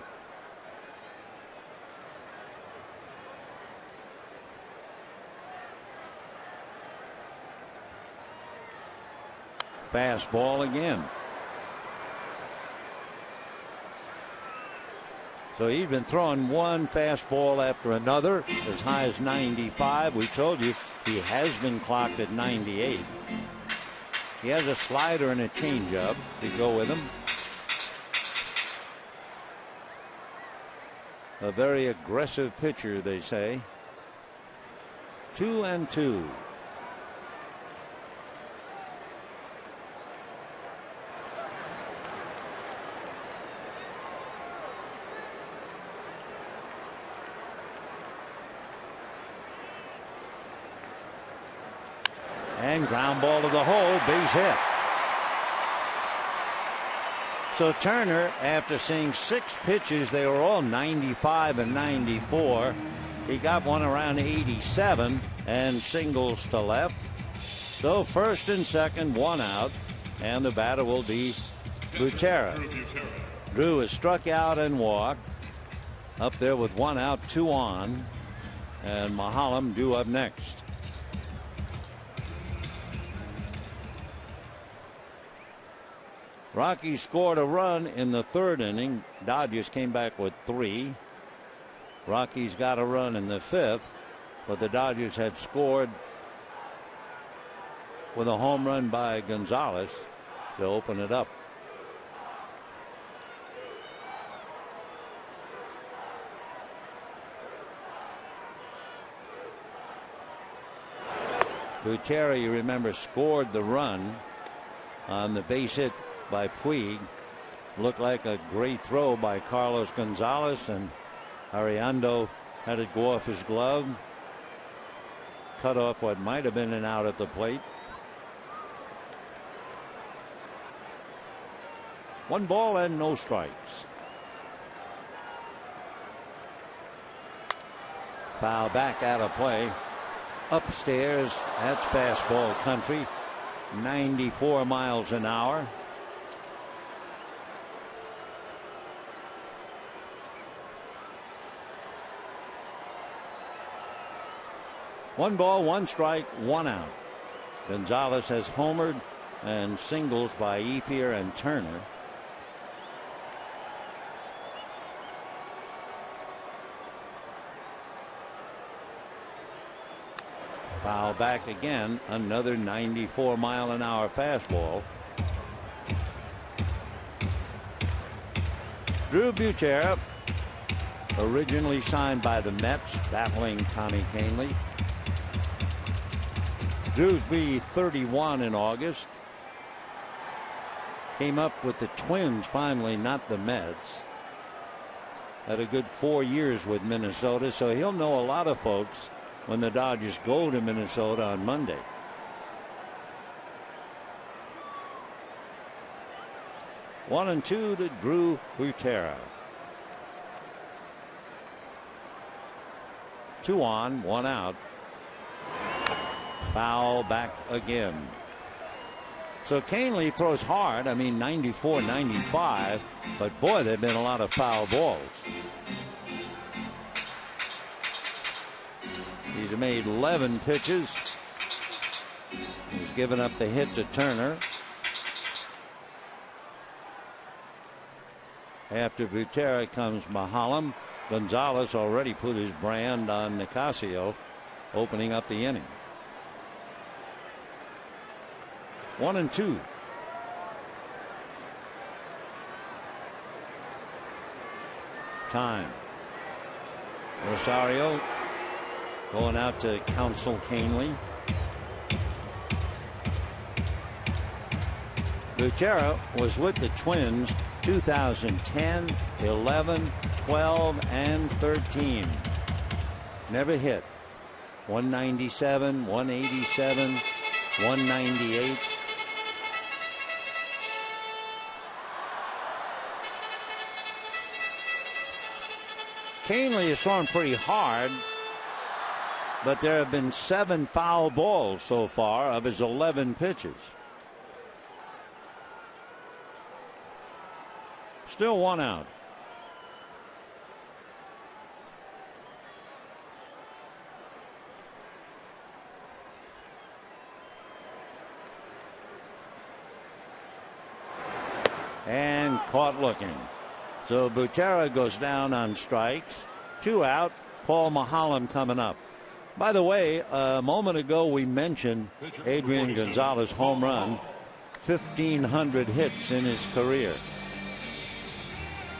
S1: Fastball again. So he's been throwing one fastball after another, as high as 95. We told you he has been clocked at 98. He has a slider and a changeup to go with him. A very aggressive pitcher, they say. 2 and 2. And ground ball to the hole, base hit. So Turner, after seeing 6 pitches, they were all 95 and 94. He got one around 87 and singles to left. So first and second, 1 out, and the batter will be Butera. Drew is struck out and walked. Up there with 1 out, 2 on, and Mahalam due up next. Rockies scored a run in the 3rd inning. Dodgers came back with 3. Rockies got a run in the 5th, but the Dodgers had scored with a home run by Gonzalez to open it up. Butera, you remember, scored the run on the base hit by Puig. Looked like a great throw by Carlos Gonzalez, and Ariando had it go off his glove. Cut off what might have been an out at the plate. 1 ball and no strikes. Foul back out of play. Upstairs, that's fastball country. 94 miles an hour. One ball, 1 strike, 1 out. Gonzalez has homered and singles by Ethier and Turner. Foul back again, another 94 mile an hour fastball. Drew Butera, originally signed by the Mets, battling Tommy Canely. Drew's be 31 in August. Came up with the Twins finally, not the Mets. Had a good 4 years with Minnesota, so he'll know a lot of folks when the Dodgers go to Minnesota on Monday. One and 2 to Drew Butera. 2 on, 1 out. Foul back again. So Canely throws hard. I mean, 94, 95, but boy, there've been a lot of foul balls. He's made 11 pitches. He's given up the hit to Turner. After Butera comes Mahalam. Gonzalez already put his brand on Nicasio, opening up the inning. 1-2. Time. Rosario going out to Counsell Canely. Butera was with the Twins 2010, 11, 12, and 13. Never hit. 197, 187, 198. Canely is throwing pretty hard, but there have been 7 foul balls so far of his 11 pitches. Still 1 out. And caught looking. So Butera goes down on strikes. 2 out. Paul Mahalam coming up. By the way, a moment ago we mentioned Adrian Gonzalez home run. 1,500 hits in his career.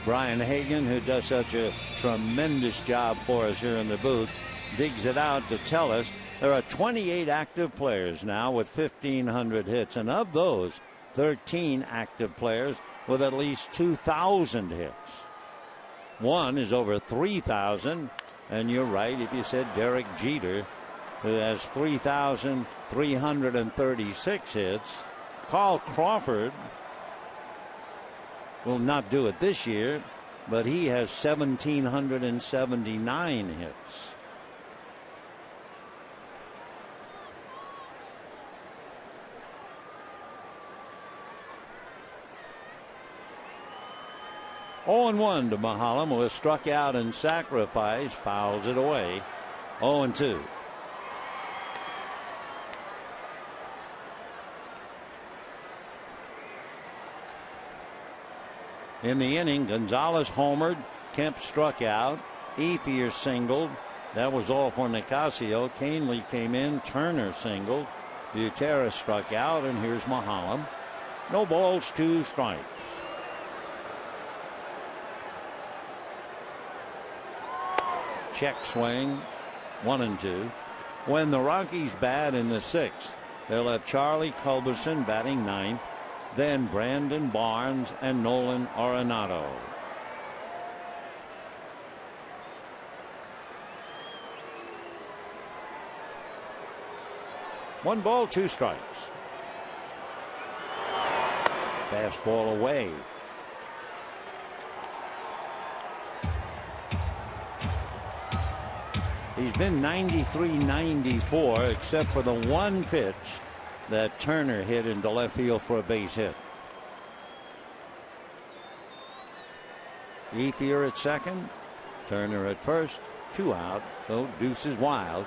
S1: Brian Hagan, who does such a tremendous job for us here in the booth, digs it out to tell us there are 28 active players now with 1,500 hits, and of those 13 active players with at least 2,000 hits. One is over 3,000, and you're right if you said Derek Jeter, who has 3,336 hits. Carl Crawford will not do it this year, but he has 1,779 hits. Oh, 0-1 to Mahalam, who was struck out and sacrificed, fouls it away. 0-2. In the inning, Gonzalez homered, Kemp struck out, Ethier singled. That was all for Nicasio. Canely came in, Turner singled, Butera struck out, and here's Mahalam. No balls, 2 strikes. Check swing, 1-2. When the Rockies bat in the 6th, they'll have Charlie Culberson batting 9th. Then Brandon Barnes and Nolan Arenado. One ball, 2 strikes. Fastball away. He's been 93-94 except for the one pitch that Turner hit into left field for a base hit. Ethier at second, Turner at first, 2 out, so deuce is wild.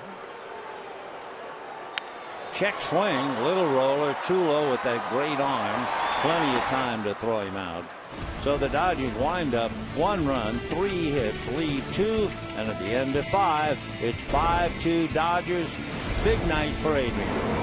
S1: Check swing, little roller, too low with that great arm, plenty of time to throw him out. So the Dodgers wind up 1 run, 3 hits, lead 2, and at the end of 5, it's 5-2 Dodgers. Big night for Adrian.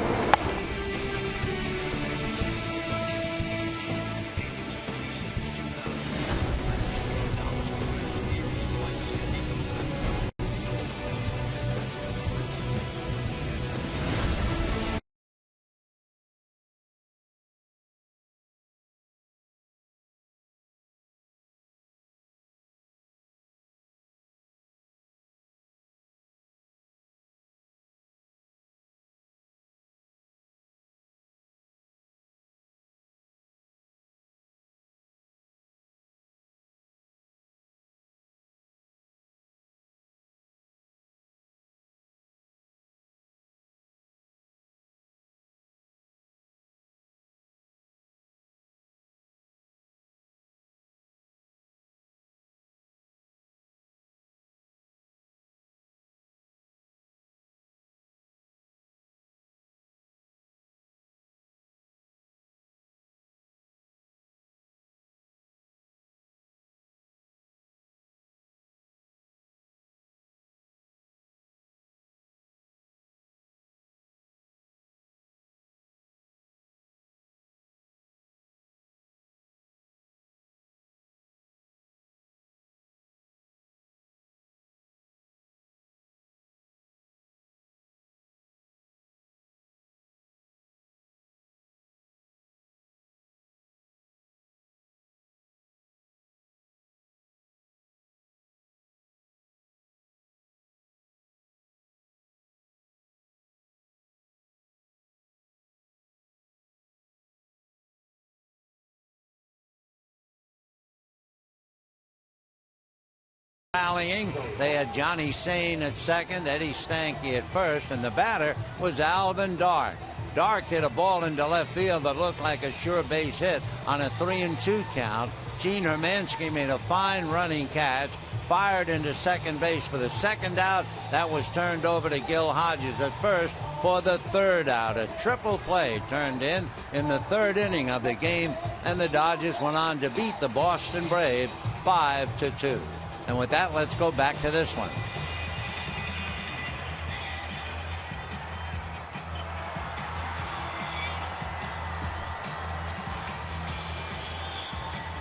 S1: rallying. They had Johnny Sane at second, Eddie Stanky at first, and the batter was Alvin Dark. Dark hit a ball into left field that looked like a sure base hit on a 3-2 count. Gene Hermansky made a fine running catch, fired into second base for the second out. That was turned over to Gil Hodges at first for the third out. A triple play turned in the third inning of the game, and the Dodgers went on to beat the Boston Braves 5-2. And with that, let's go back to this one.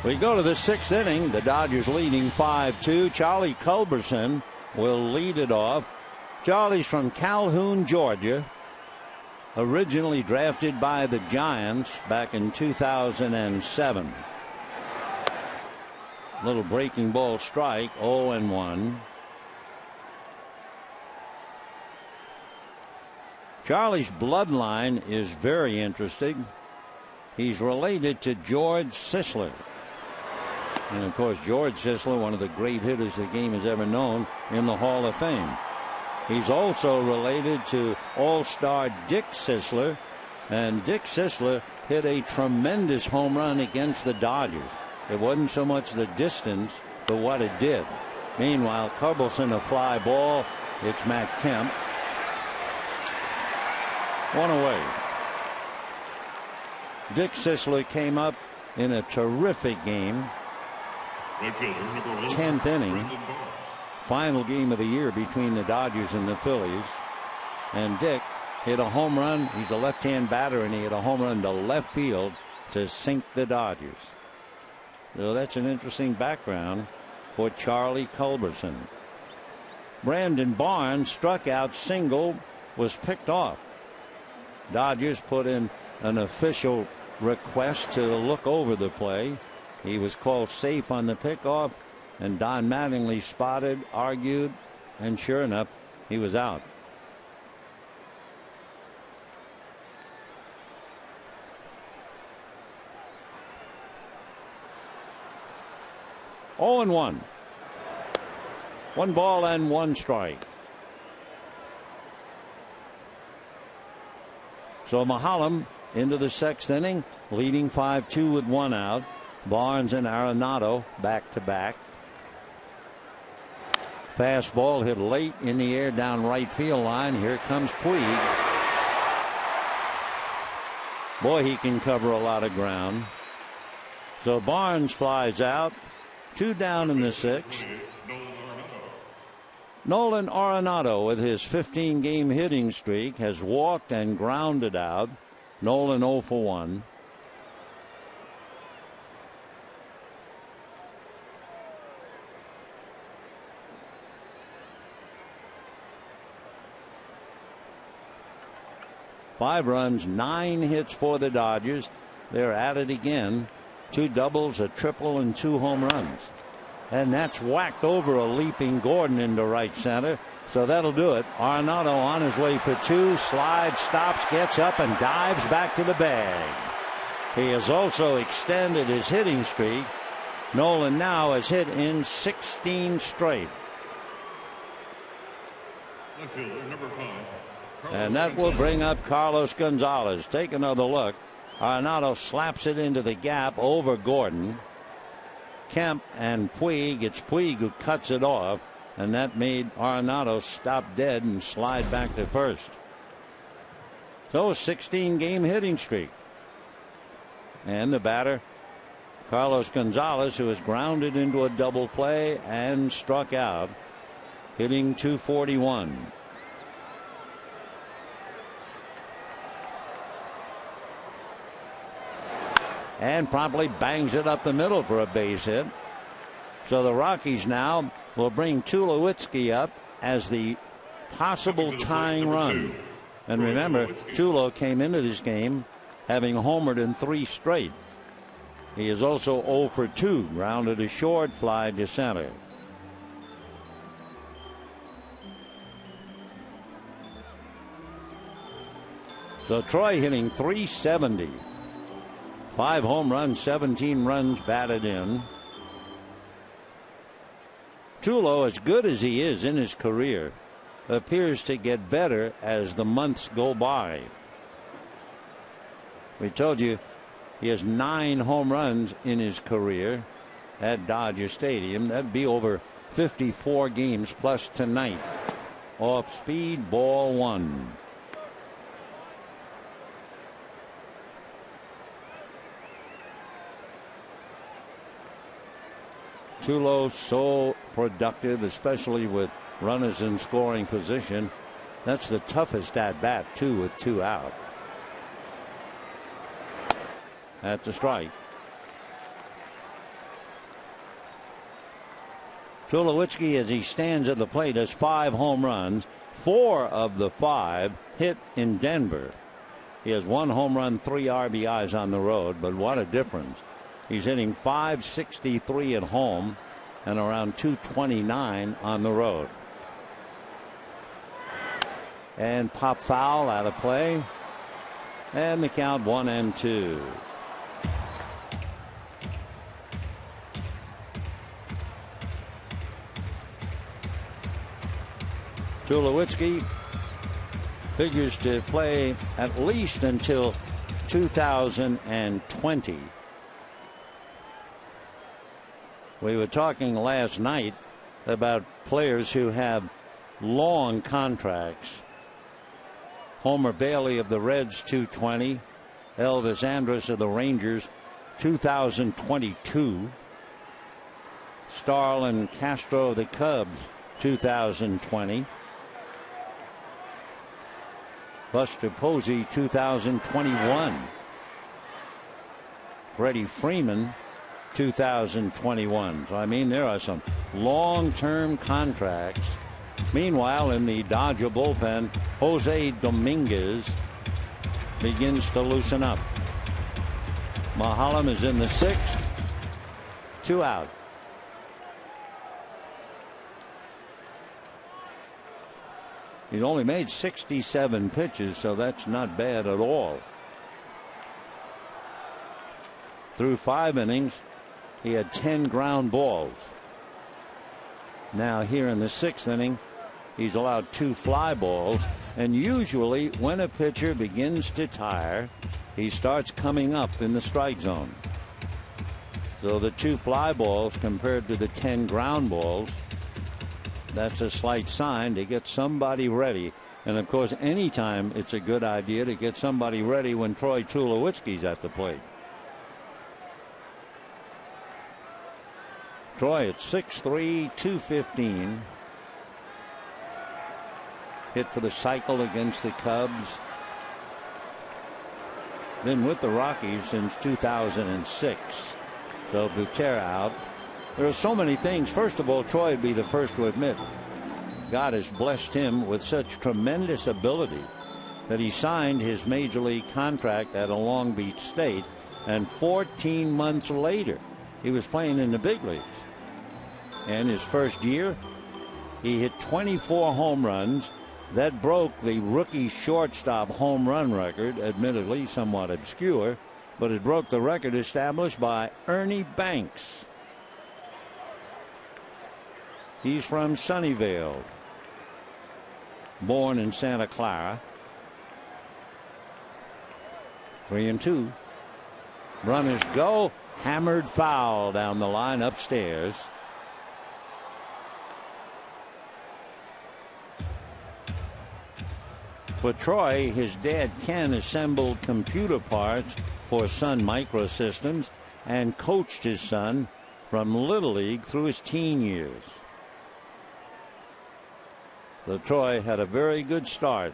S1: We go to the sixth inning. The Dodgers leading 5-2. Charlie Culberson will lead it off. Charlie's from Calhoun, Georgia. Originally drafted by the Giants back in 2007. Little breaking ball strike, 0-1. Charlie's bloodline is very interesting. He's related to George Sisler. And of course, George Sisler, one of the great hitters the game has ever known, in the Hall of Fame. He's also related to All-Star Dick Sisler, and Dick Sisler hit a tremendous home run against the Dodgers. It wasn't so much the distance, but what it did. Meanwhile, Culberson a fly ball. It's Matt Kemp. One away. Dick Sisler came up in a terrific game. 10th inning, final game of the year between the Dodgers and the Phillies. And Dick hit a home run. He's a left-hand batter, and he hit a home run to left field to sink the Dodgers. So that's an interesting background for Charlie Culberson. Brandon Barnes struck out, single, was picked off. Dodgers put in an official request to look over the play. He was called safe on the pickoff, and Don Mattingly spotted, argued, and sure enough, he was out. Oh and 1. 1 ball and 1 strike. So Mahalam into the sixth inning, leading 5-2 with 1 out. Barnes and Arenado back to back. Fastball hit late in the air down right field line. Here comes Puig. Boy, he can cover a lot of ground. So Barnes flies out. 2 down in the sixth. Nolan Arenado, with his 15-game hitting streak, has walked and grounded out. Nolan 0 for 1. Five runs, 9 hits for the Dodgers. They're at it again. 2 doubles, a triple, and 2 home runs. And that's whacked over a leaping Gordon into right center. So that'll do it. Arenado on his way for 2. Slides, stops, gets up, and dives back to the bag. He has also extended his hitting streak. Nolan now has hit in 16 straight.
S3: Left fielder, number 5.
S1: And that will bring up Carlos Gonzalez. Take another look. Arenado slaps it into the gap over Gordon. Kemp and Puig. It's Puig who cuts it off, and that made Arenado stop dead and slide back to first. So a 16-game hitting streak. And the batter, Carlos Gonzalez, who has grounded into a double play and struck out, hitting .241. And promptly bangs it up the middle for a base hit. So the Rockies now will bring Tulowitzki up as the possible tying run. And remember, Tulo came into this game having homered in 3 straight. He is also 0 for 2, grounded a short, fly to center. So Troy hitting .370. 5 home runs, 17 runs batted in. Tulo, as good as he is in his career, appears to get better as the months go by. We told you he has 9 home runs in his career at Dodger Stadium. That'd be over 54 games plus tonight. Off speed, ball 1. Tulo so productive, especially with runners in scoring position. That's the toughest at bat too, with 2 out. That's a strike. Tulowitzki, as he stands at the plate, has 5 home runs. 4 of the 5 hit in Denver. He has 1 home run, 3 RBIs on the road, but what a difference. He's hitting .563 at home and around .229 on the road. And pop foul out of play. And the count 1-2. Tulowitzki figures to play at least until 2020. We were talking last night about players who have long contracts. Homer Bailey of the Reds, 220. Elvis Andrus of the Rangers, 2022. Starlin Castro of the Cubs, 2020. Buster Posey, 2021. Freddie Freeman, 2021. So I mean, there are some long-term contracts. Meanwhile, in the Dodger bullpen, Jose Dominguez begins to loosen up. Mahalam is in the 6th. 2 out. He's only made 67 pitches, so that's not bad at all. Through 5 innings, he had 10 ground balls. Now here in the 6th inning, he's allowed 2 fly balls. And usually when a pitcher begins to tire, he starts coming up in the strike zone. So the 2 fly balls compared to the 10 ground balls, that's a slight sign to get somebody ready. And of course, anytime it's a good idea to get somebody ready when Troy Tulowitzki's at the plate. Troy at 6'3", 215. Hit for the cycle against the Cubs. Been with the Rockies since 2006. So Butera out. There are so many things. First of all, Troy would be the first to admit God has blessed him with such tremendous ability that he signed his major league contract at a Long Beach State, and 14 months later he was playing in the big leagues. And his first year, he hit 24 home runs. That broke the rookie shortstop home run record, admittedly somewhat obscure, but it broke the record established by Ernie Banks. He's from Sunnyvale, born in Santa Clara. 3-2. Runners go. Hammered foul down the line upstairs. For Troy, his dad Ken assembled computer parts for Sun Microsystems and coached his son from Little League through his teen years. So Troy had a very good start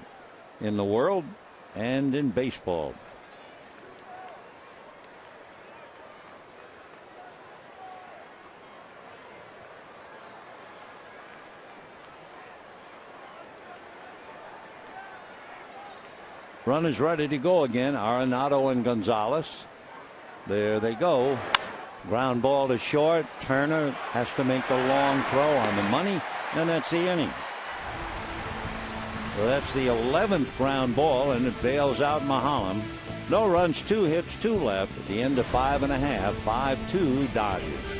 S1: in the world and in baseball. Runners ready to go again. Arenado and Gonzalez. There they go. Ground ball to short. Turner has to make the long throw on the money, and that's the inning. So that's the 11th ground ball, and it bails out Mahalam. No runs, 2 hits, 2 left at the end of 5 1/2. 5-2 Dodgers.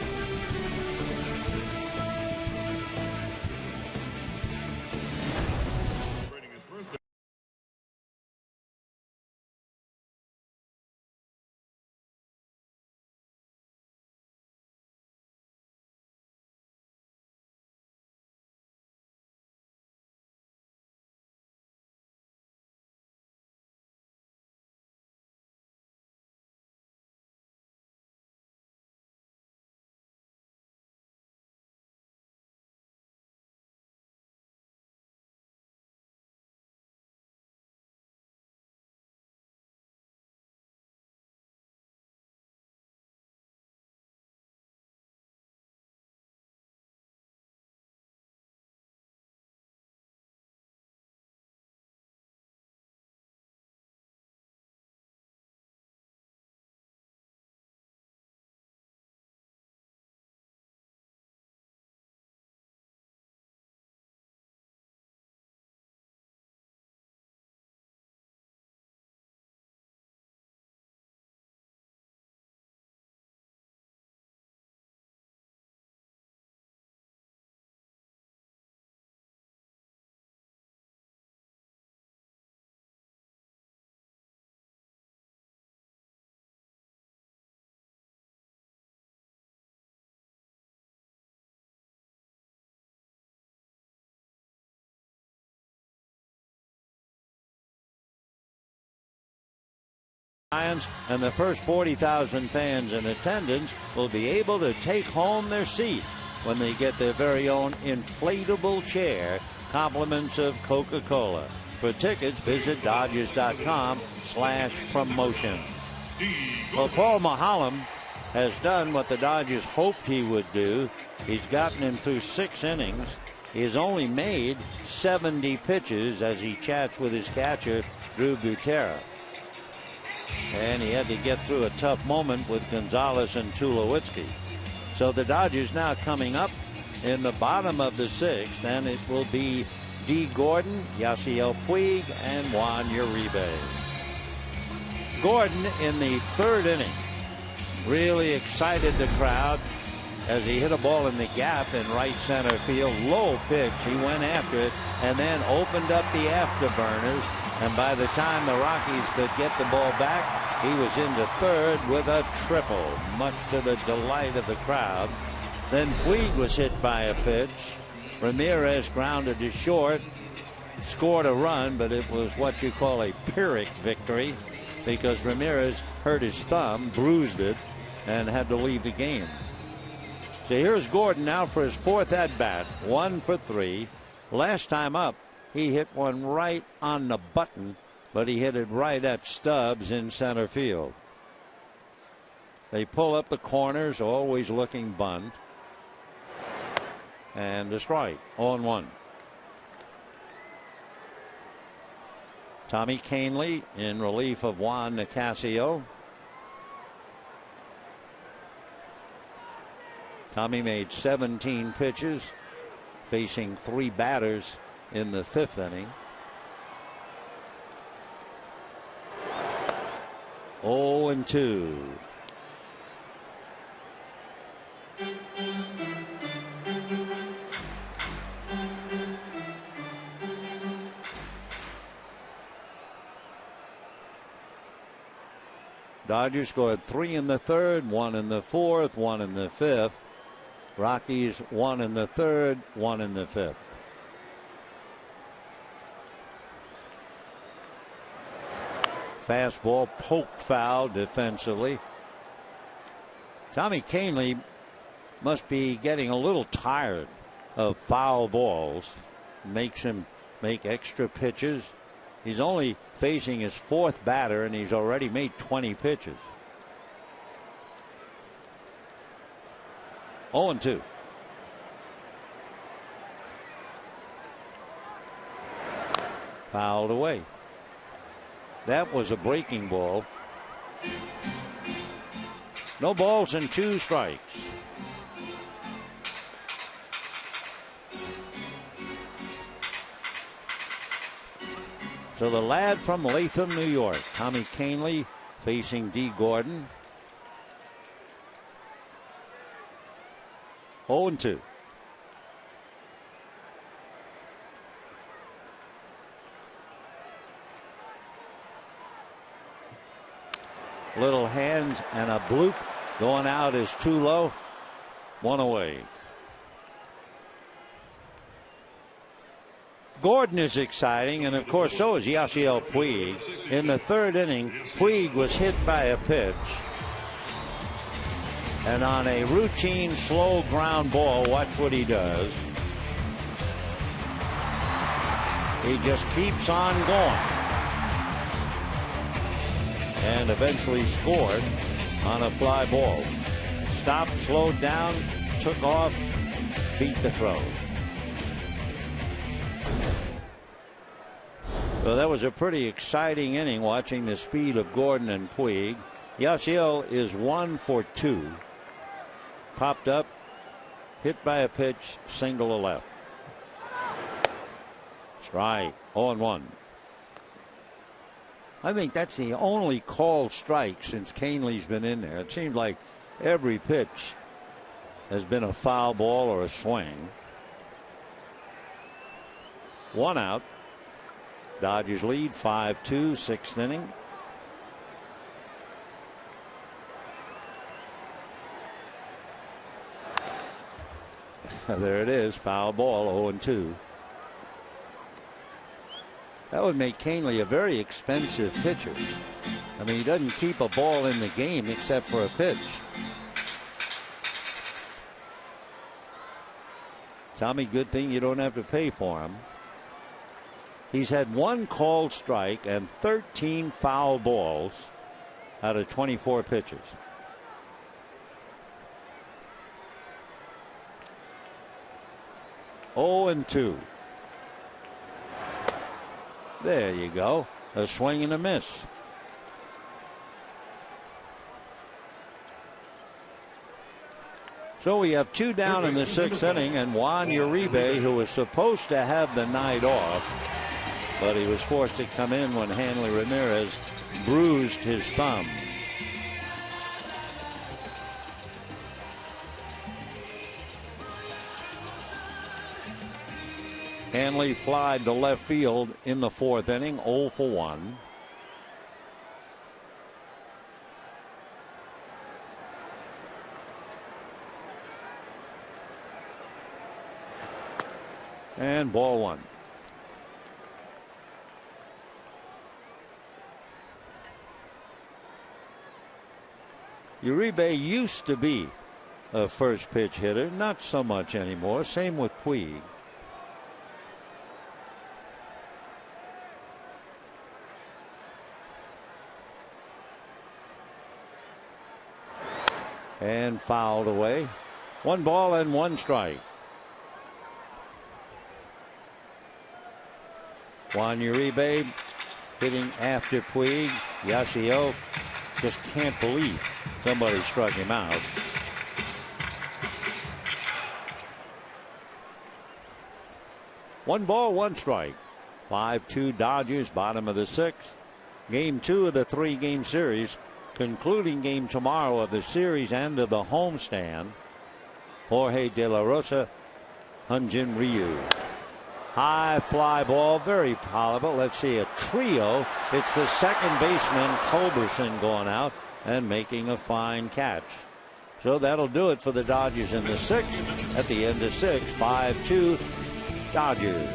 S1: And the first 40,000 fans in attendance will be able to take home their seat when they get their very own inflatable chair, compliments of Coca-Cola. For tickets, visit Dodgers.com/promotion. Well, Paul Maholm has done what the Dodgers hoped he would do. He's gotten him through 6 innings. He has only made 70 pitches as he chats with his catcher, Drew Butera. And he had to get through a tough moment with Gonzalez and Tulowitzki. So the Dodgers now coming up in the bottom of the 6th, and it will be D. Gordon, Yasiel Puig, and Juan Uribe. Gordon in the 3rd inning really excited the crowd as he hit a ball in the gap in right center field. Low pitch. He went after it and then opened up the afterburners. And by the time the Rockies could get the ball back, he was into 3rd with a triple, much to the delight of the crowd. Then Puig was hit by a pitch. Ramirez grounded to short, scored a run, but it was what you call a Pyrrhic victory because Ramirez hurt his thumb, bruised it, and had to leave the game. So here's Gordon now for his 4th at-bat, 1 for 3. Last time up, he hit one right on the button, but he hit it right at Stubbs in center field. They pull up the corners, always looking bunt. And a strike, 0-1. Tommy Kahnle in relief of Juan Nicasio. Tommy made 17 pitches, facing 3 batters in the 5th inning. 0-2. Dodgers scored 3 in the 3rd, 1 in the 4th, 1 in the 5th. Rockies 1 in the 3rd, 1 in the 5th. Fastball poked foul defensively. Tommy Kahnle must be getting a little tired of foul balls. Makes him make extra pitches. He's only facing his 4th batter and he's already made 20 pitches. 0-2. Fouled away. That was a breaking ball. No balls and 2 strikes. So the lad from Latham, New York, Tommy Kahnle, facing D. Gordon. 0-2. Little hands and a bloop. Going out is too low. 1 away. Gordon is exciting, and of course so is Yasiel Puig. In the 3rd inning, Puig was hit by a pitch. And on a routine slow ground ball, watch what he does. He just keeps on going. And eventually scored on a fly ball. Stopped, slowed down, took off, beat the throw. So that was a pretty exciting inning watching the speed of Gordon and Puig. Yasiel is 1 for 2. Popped up, hit by a pitch, single to left. Strike, 0-1. I think that's the only called strike since Kahnle's been in there. It seems like every pitch has been a foul ball or a swing. 1 out. Dodgers lead 5-2, 6th inning. There it is, foul ball, 0-2. That would make Kahnle a very expensive pitcher. I mean, he doesn't keep a ball in the game except for a pitch. Tommy, good thing you don't have to pay for him. He's had 1 called strike and 13 foul balls out of 24 pitches. Oh, and 2. There you go. A swing and a miss. So we have 2 down in the 6th inning, and Juan Uribe, who was supposed to have the night off, but he was forced to come in when Hanley Ramirez bruised his thumb. Hanley flied to left field in the 4th inning, 0 for 1. And ball 1. Uribe used to be a first pitch hitter, not so much anymore. Same with Puig. And fouled away. 1 ball and 1 strike. Juan Uribe hitting after Puig. Yasiel just can't believe somebody struck him out. One ball, 1 strike. 5-2 Dodgers, bottom of the 6th. Game 2 of the 3-game series, concluding game tomorrow of the series and of the homestand. Jorge De La Rosa, Hyun-Jin Ryu. High fly ball, very palatable. Let's see, a trio. It's the second baseman, Culberson, going out and making a fine catch. So that'll do it for the Dodgers in the 6th. At the end of 6, 5-2 Dodgers.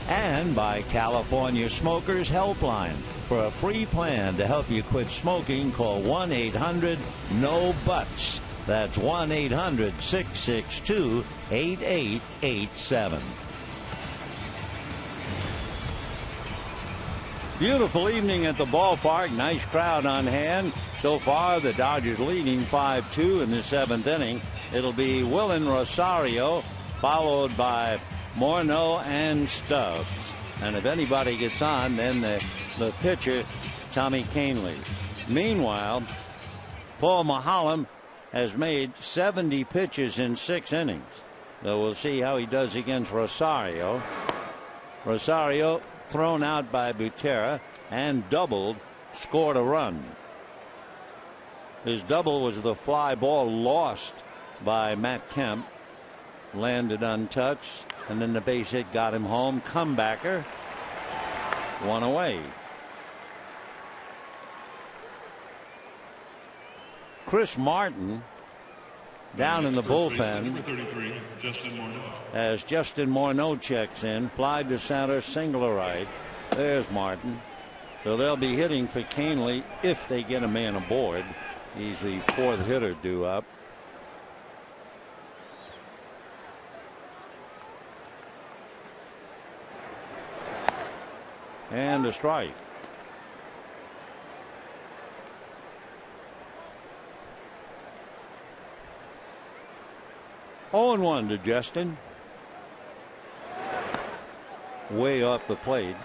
S1: And by California Smokers Helpline. For a free plan to help you quit smoking, call 1-800-NO-BUTTS. That's 1-800-662-8887. Beautiful evening at the ballpark. Nice crowd on hand. So far, the Dodgers leading 5-2 in the 7th inning. It'll be Willen Rosario, followed by Morneau and Stubbs. And if anybody gets on, then the pitcher, Tommy Kahnle. Meanwhile, Paul Maholm has made 70 pitches in 6 innings. So we'll see how he does against Rosario. Rosario thrown out by Butera and doubled, scored a run. His double was the fly ball lost by Matt Kemp. Landed untouched, and then the base hit got him home. Comebacker. One away. Chris Martin down in the bullpen as Justin Morneau checks in. Fly to center, single to right. There's Martin. So they'll be hitting for Canely if they get a man aboard. He's the fourth hitter due up. And a strike. Oh, and 1 to Justin. Way off the plate.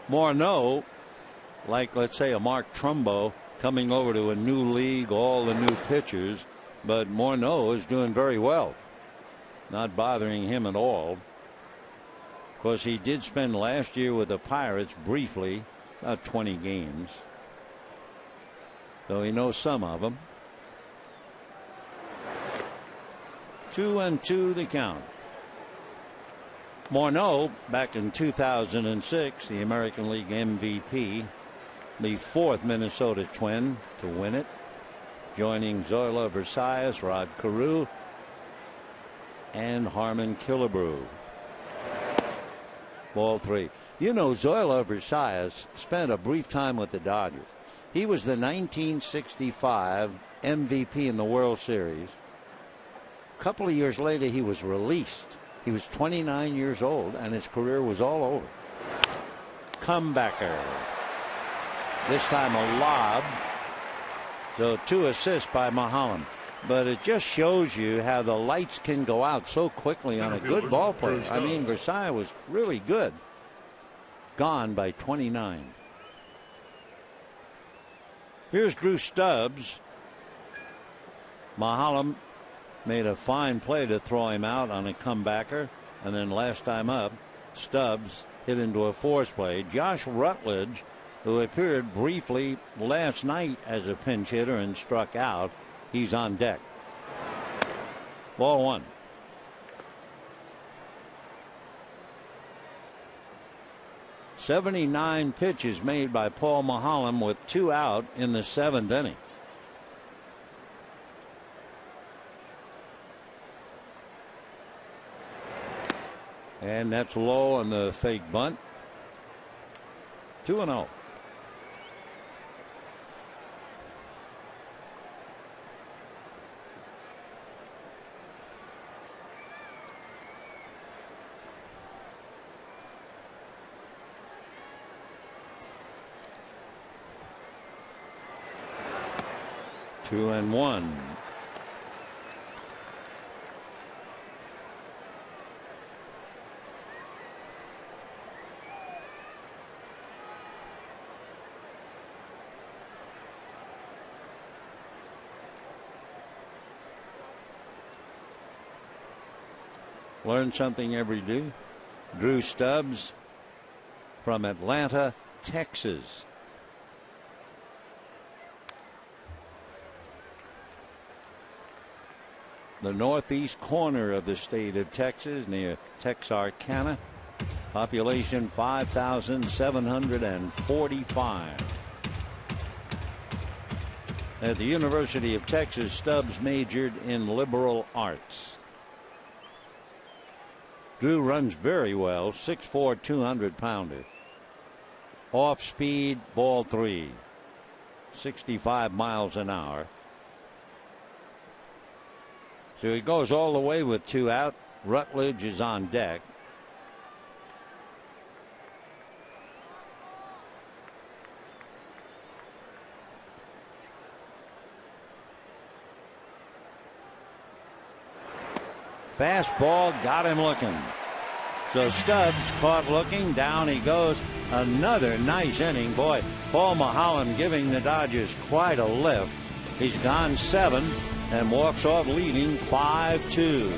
S1: Morneau, like let's say a Mark Trumbo, coming over to a new league, all the new pitchers, but Morneau is doing very well. Not bothering him at all. Of course, he did spend last year with the Pirates briefly, about 20 games. So he knows some of them. 2-2 the count. Morneau, back in 2006, the American League MVP, the fourth Minnesota Twin to win it, joining Zoilo Versailles, Rod Carew, and Harmon Killebrew. Ball 3. You know, Zoilo Versailles spent a brief time with the Dodgers. He was the 1965 MVP in the World Series. A couple of years later, he was released. He was 29 years old, and his career was all over. Comebacker. This time a lob. So 2 assists by Mahalam. But it just shows you how the lights can go out so quickly on a good ball player. I mean, Versailles was really good. Gone by 29. Here's Drew Stubbs. Mahalam made a fine play to throw him out on a comebacker. And then last time up, Stubbs hit into a force play. Josh Rutledge, who appeared briefly last night as a pinch hitter and struck out, he's on deck. Ball 1. "79 pitches made by Paul Mahalam with 2 out in the 7th inning. And that's low on the fake bunt. 2-0. Two and 1. Learn something every day. Drew Stubbs from Atlanta, Texas. The northeast corner of the state of Texas, near Texarkana. Population 5,745. At the University of Texas, Stubbs majored in liberal arts. Drew runs very well, 6'4", 200-pounder. Off speed, ball 3. 65 miles an hour. So he goes all the way with 2 out. Rutledge is on deck. Fastball got him looking. So Stubbs caught looking. Down he goes. Another nice inning. Boy, Paul Mahalam giving the Dodgers quite a lift. He's gone 7 and walks off leading 5-2.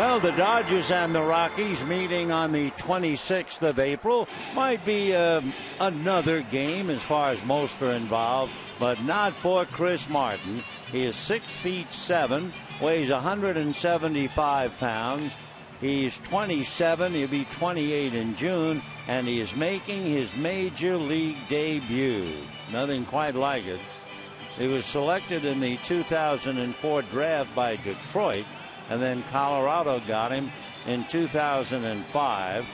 S1: Well, the Dodgers and the Rockies meeting on the 26th of April. Might be another game as far as most are involved, but not for Chris Martin. He is 6'7", weighs 175 pounds. He's 27. He'll be 28 in June, and he is making his major league debut. Nothing quite like it. He was selected in the 2004 draft by Detroit, and then Colorado got him in 2005.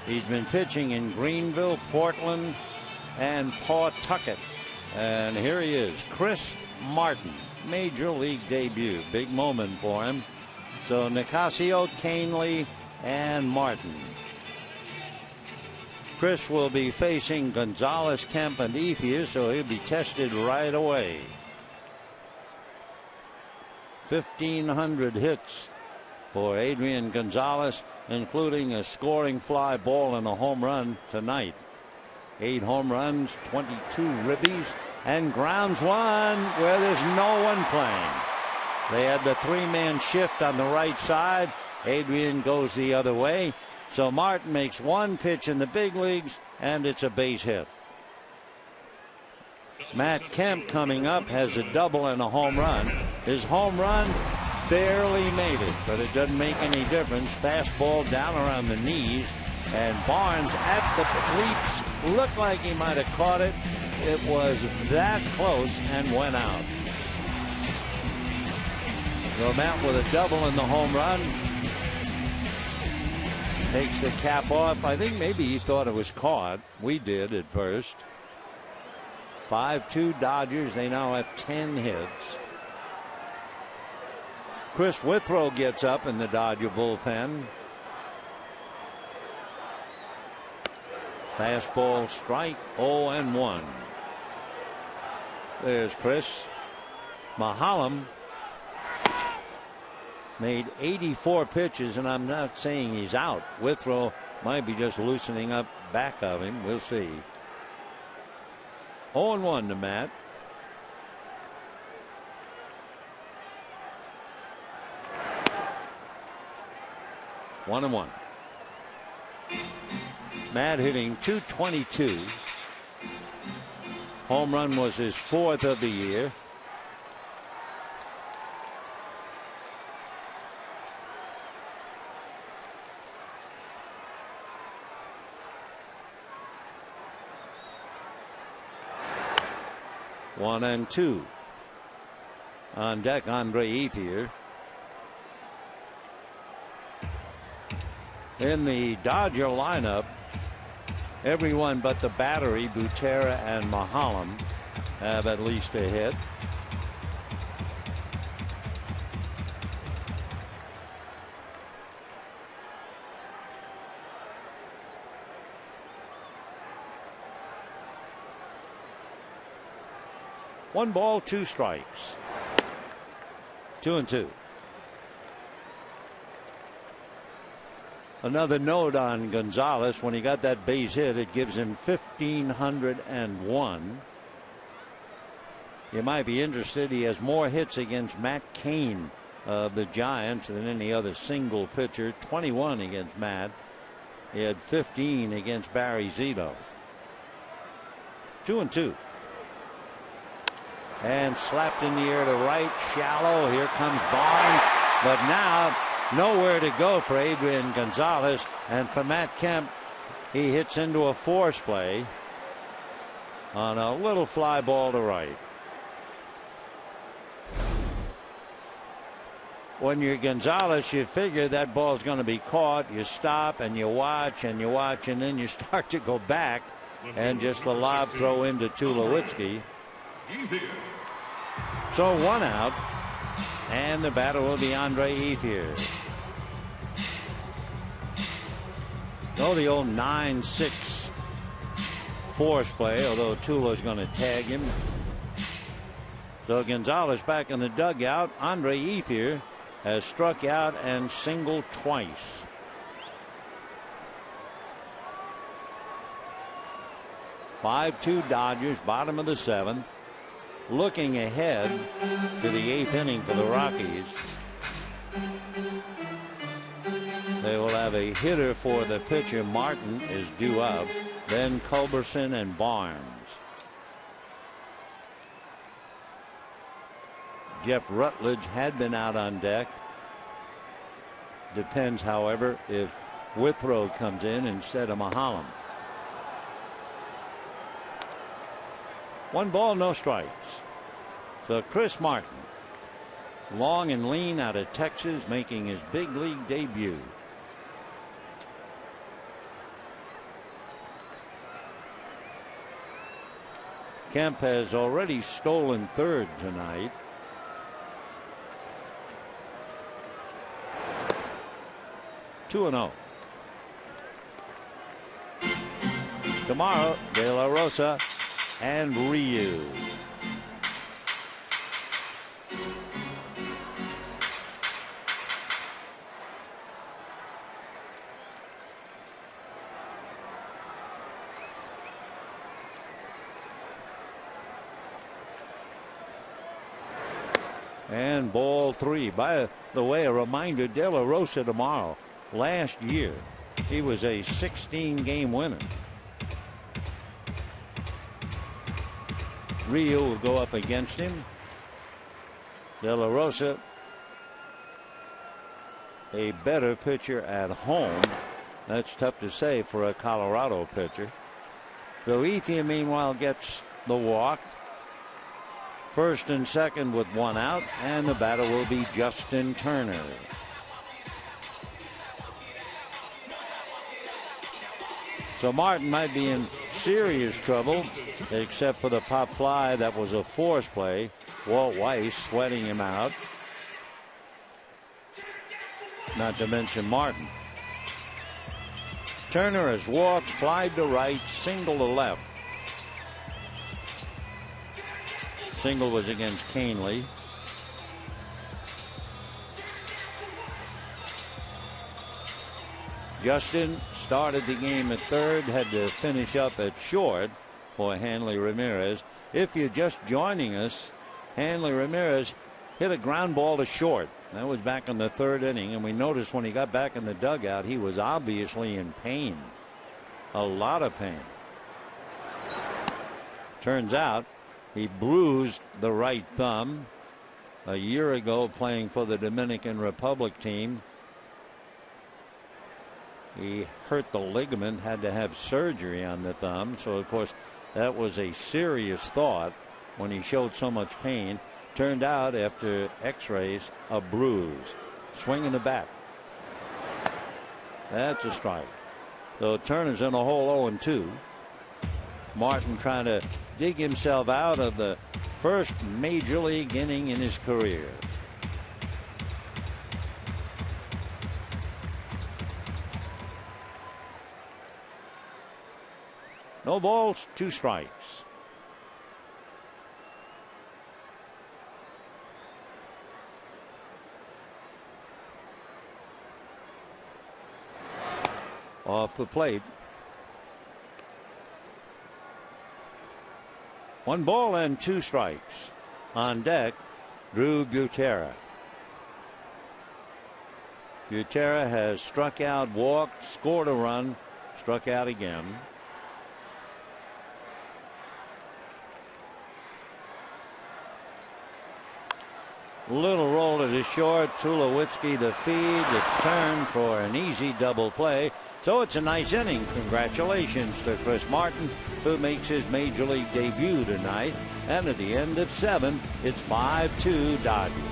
S1: He's been pitching in Greenville, Portland, and Pawtucket. And here he is, Chris Martin, major league debut. Big moment for him. So Nicasio, Canely, and Martin. Chris will be facing Gonzalez, Kemp, and Ethier, so he'll be tested right away. 1,500 hits for Adrian Gonzalez, including a scoring fly ball and a home run tonight. 8 home runs, 22 ribbies, and grounds one where there's no one playing. They had the 3-man shift on the right side. Adrian goes the other way. So Martin makes one pitch in the big leagues, and it's a base hit. Matt Kemp coming up has a double and a home run. His home run barely made it, but it doesn't make any difference. Fastball down around the knees, and Barnes at the cleats looked like he might have caught it. It was that close and went out. So Matt with a double in the home run. Takes the cap off. I think maybe he thought it was caught. We did at first. 5-2 Dodgers. They now have 10 hits. Chris Withrow gets up in the Dodger bullpen. Fastball strike, 0-1. There's Chris. Mahalam made 84 pitches, and I'm not saying he's out. Withrow might be just loosening up back of him. We'll see. 0-1 to Matt. One and one. Matt hitting .222. Home run was his 4th of the year. One and two. On deck, Andre Ethier. In the Dodger lineup, everyone but the battery, Butera and Mahalam, have at least a hit. One ball, 2 strikes. 2-2. Another note on Gonzalez. When he got that base hit, it gives him 1,501. You might be interested. He has more hits against Matt Cain of the Giants than any other single pitcher. 21 against Matt. He had 15 against Barry Zito. 2-2. And slapped in the air to right, shallow. Here comes Barnes, but now nowhere to go for Adrian Gonzalez, and for Matt Kemp, he hits into a force play on a little fly ball to right. When you're Gonzalez, you figure that ball's going to be caught. You stop and you watch and you watch, and then you start to go back, and just a lob throw into Tulowitzki. So 1 out, and the batter will be Andre Ethier. Oh, the old 9-6 force play, although Tulo's going to tag him. So Gonzalez back in the dugout. Andre Ethier has struck out and singled twice. (5-2) Dodgers, bottom of the 7th. Looking ahead to the 8th inning for the Rockies. have a hitter for the pitcher. Martin is due up. Then Culberson and Barnes. Jeff Rutledge had been out on deck. Depends, however, if Withrow comes in instead of Mahalam. 1 ball, no strikes. So Chris Martin, long and lean out of Texas, making his big league debut. Kemp has already stolen third tonight. Two and 0. Tomorrow, De La Rosa and Ryu. And ball 3. By the way, a reminder, De La Rosa tomorrow. Last year, he was a 16-game winner. Ryu will go up against him. De La Rosa, a better pitcher at home. That's tough to say for a Colorado pitcher. So Ethier, meanwhile, gets the walk. First and second with 1 out, and the batter will be Justin Turner. So Martin might be in serious trouble, except for the pop fly that was a force play. Walt Weiss sweating him out. Not to mention Martin. Turner has walked, flied to right, single to left. Single was against Canely. Justin started the game at third, had to finish up at short for Hanley Ramirez. If you're just joining us, Hanley Ramirez hit a ground ball to short. That was back in the 3rd inning, and we noticed when he got back in the dugout, he was obviously in pain. A lot of pain. Turns out he bruised the right thumb a year ago playing for the Dominican Republic team. He hurt the ligament, had to have surgery on the thumb. So, of course, that was a serious thought when he showed so much pain. Turned out, after x-rays, a bruise. Swinging the bat. That's a strike. So Turner's in a hole 0-2. Martin trying to dig himself out of the first major league inning in his career. No balls, 2 strikes. Off the plate. 1 ball and 2 strikes. On deck, Drew Butera. Butera has struck out, walked, scored a run, struck out again. Little roll to the short. Tulowitzki the feed. It's turned for an easy double play. So it's a nice inning. Congratulations to Chris Martin, who makes his major league debut tonight. And at the end of 7, it's 5-2 Dodgers.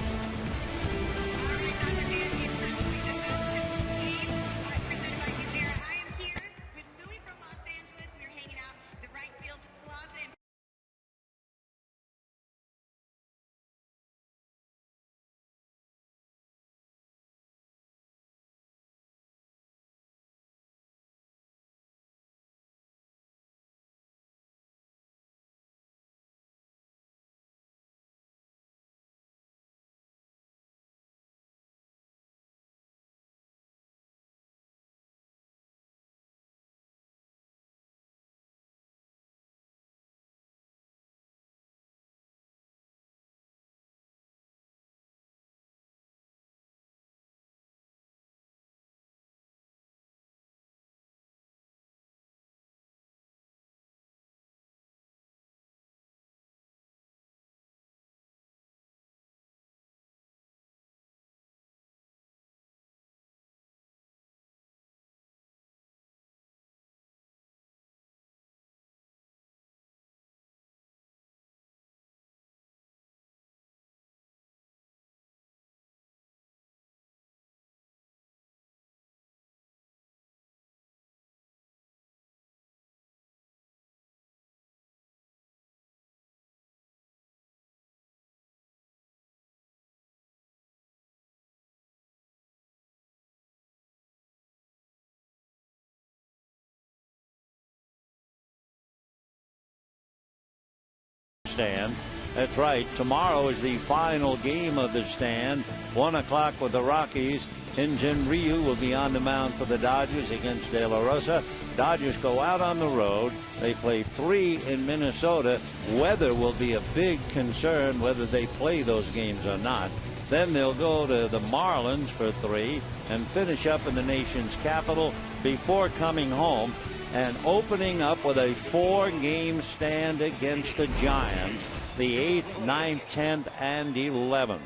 S1: stand. That's right. Tomorrow is the final game of the stand. 1 o'clock with the Rockies. Hyun-Jin Ryu will be on the mound for the Dodgers against De La Rosa. Dodgers go out on the road. They play 3 in Minnesota. Weather will be a big concern whether they play those games or not. Then they'll go to the Marlins for 3 and finish up in the nation's capital before coming home and opening up with a 4-game stand against the Giants, the 8th, 9th, 10th, and 11th.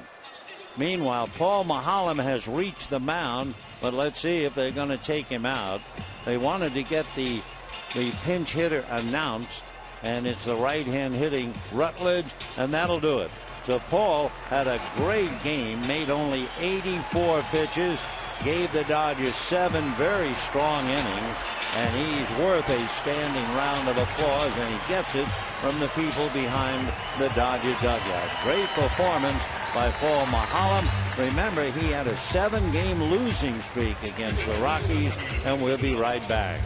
S1: Meanwhile, Paul Maholm has reached the mound, but let's see if they're going to take him out. They wanted to get the pinch hitter announced, and it's the right-hand hitting Rutledge, and that'll do it. So Paul had a great game, made only 84 pitches, gave the Dodgers 7 very strong innings, and he's worth a standing round of applause, and he gets it from the people behind the Dodger dugout. Great performance by Paul Maholm. Remember, he had a 7-game losing streak against the Rockies, and we'll be right back.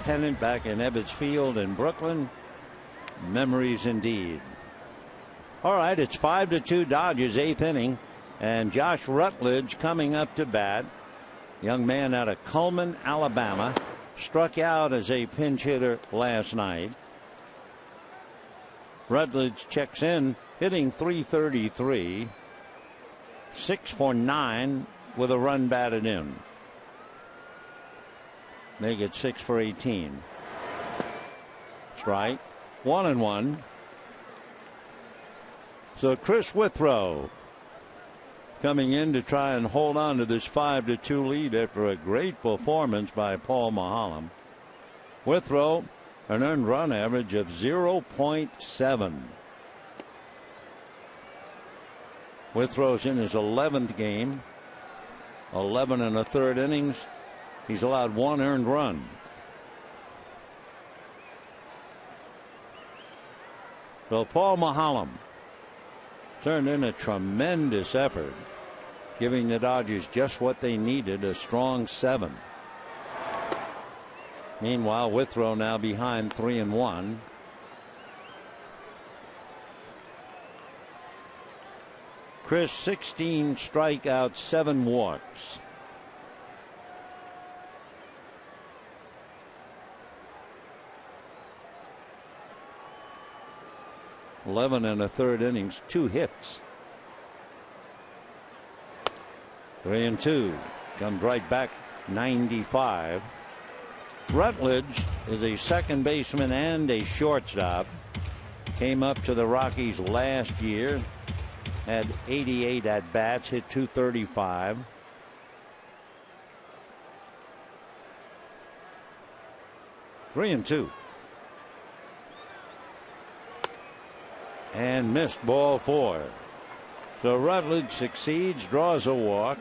S1: Pennant back in Ebbets Field in Brooklyn. Memories indeed. All right, it's 5-2 Dodgers, 8th inning, and Josh Rutledge coming up to bat. Young man out of Cullman, Alabama, struck out as a pinch hitter last night. Rutledge checks in, hitting .333, 6 for 9 with a run batted in. They get 6 for 18. Strike, 1-1. So Chris Withrow coming in to try and hold on to this 5-2 lead after a great performance by Paul Maholm. Withrow, an earned run average of 0.7. Withrow's in his 11th game, 11 1/3 innings. He's allowed 1 earned run. So Paul Maholm turned in a tremendous effort, giving the Dodgers just what they needed, a strong 7. Meanwhile, Withrow now behind 3-1. Chris, 16 strikeouts, 7 walks. Eleven 1/3 innings, 2 hits. 3-2. Comes right back, 95. Rutledge is a second baseman and a shortstop. Came up to the Rockies last year. Had 88 at bats, hit .235. and missed, ball 4. So Rutledge succeeds, draws a walk.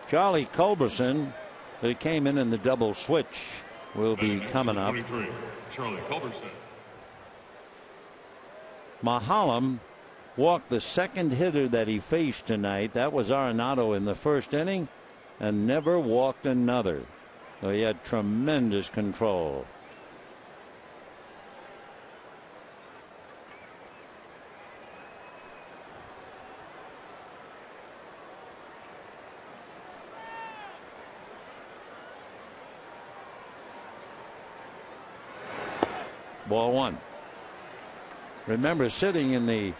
S1: Charlie Culberson, who came in the double switch, will be coming up.
S3: Charlie Culberson.
S1: Mahalam walked the second hitter that he faced tonight. That was Arenado in the first inning, and never walked another. So he had tremendous control. Ball 1. Remember, sitting in the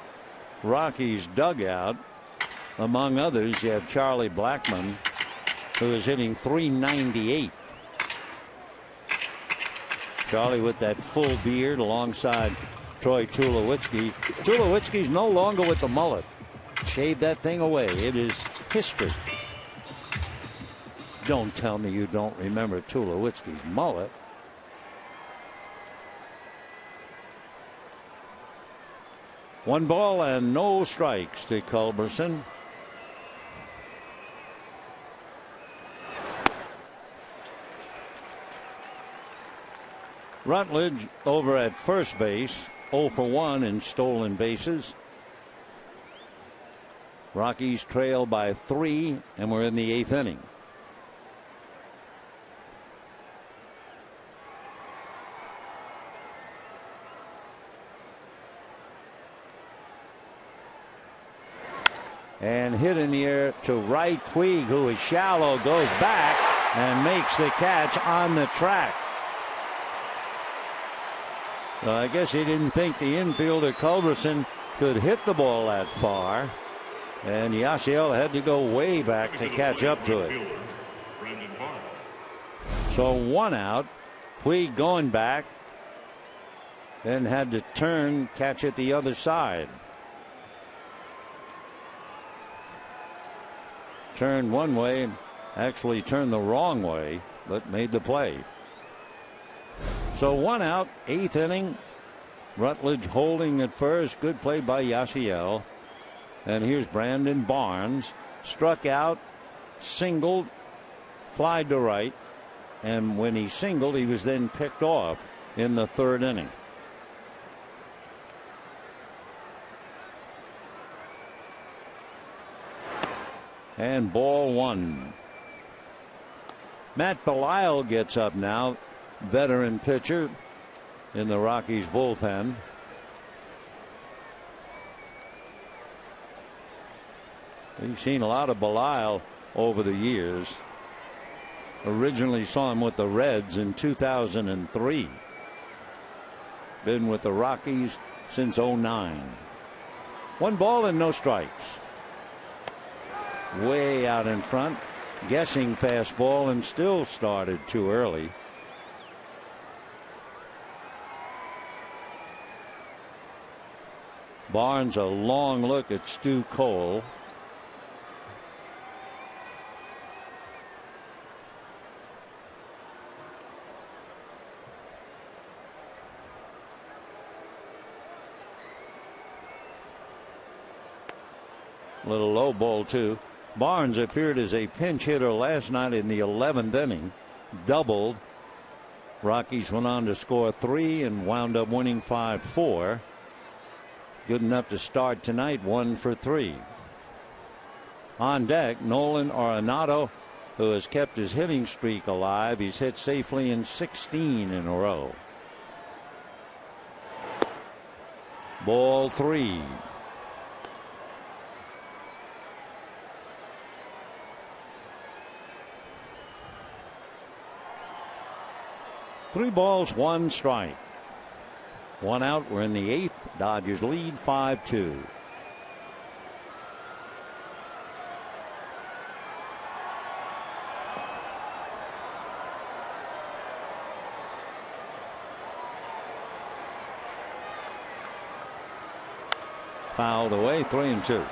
S1: Rockies dugout, among others, you have Charlie Blackmon, who is hitting .398. Charlie with that full beard alongside Troy Tulowitzki. Tulowitzki's no longer with the mullet. Shave that thing away. It is history. Don't tell me you don't remember Tulowitzki's mullet. One ball and no strikes to Culberson. Rutledge over at first base, 0 for 1 in stolen bases. Rockies trail by 3, and we're in the 8th inning. And hit in the air to right. Puig, who is shallow, goes back and makes the catch on the track. So I guess he didn't think the infielder Culberson could hit the ball that far. And Yasiel had to go way back to catch up to it. So 1 out. Puig going back. Then had to turn, catch it the other side. Turned one way, actually turned the wrong way, but made the play. So 1 out, 8th inning. Rutledge holding at first. Good play by Yasiel. And here's Brandon Barnes. Struck out, singled, flied to right. And when he singled, he was then picked off in the 3rd inning. And ball 1. Matt Belisle gets up now, veteran pitcher in the Rockies bullpen. We've seen a lot of Belisle over the years. Originally saw him with the Reds in 2003. Been with the Rockies since '09. 1 ball and no strikes. Way out in front, guessing fastball, and still started too early. Barnes a long look at Stu Cole. Little low ball too. Barnes appeared as a pinch hitter last night in the 11th inning, doubled. Rockies went on to score 3 and wound up winning 5-4. Good enough to start tonight, 1 for 3. On deck, Nolan Arenado, who has kept his hitting streak alive. He's hit safely in 16 in a row. Ball 3. Three balls, 1 strike. 1 out. We're in the 8th. Dodgers lead 5-2. Fouled away, 3-2.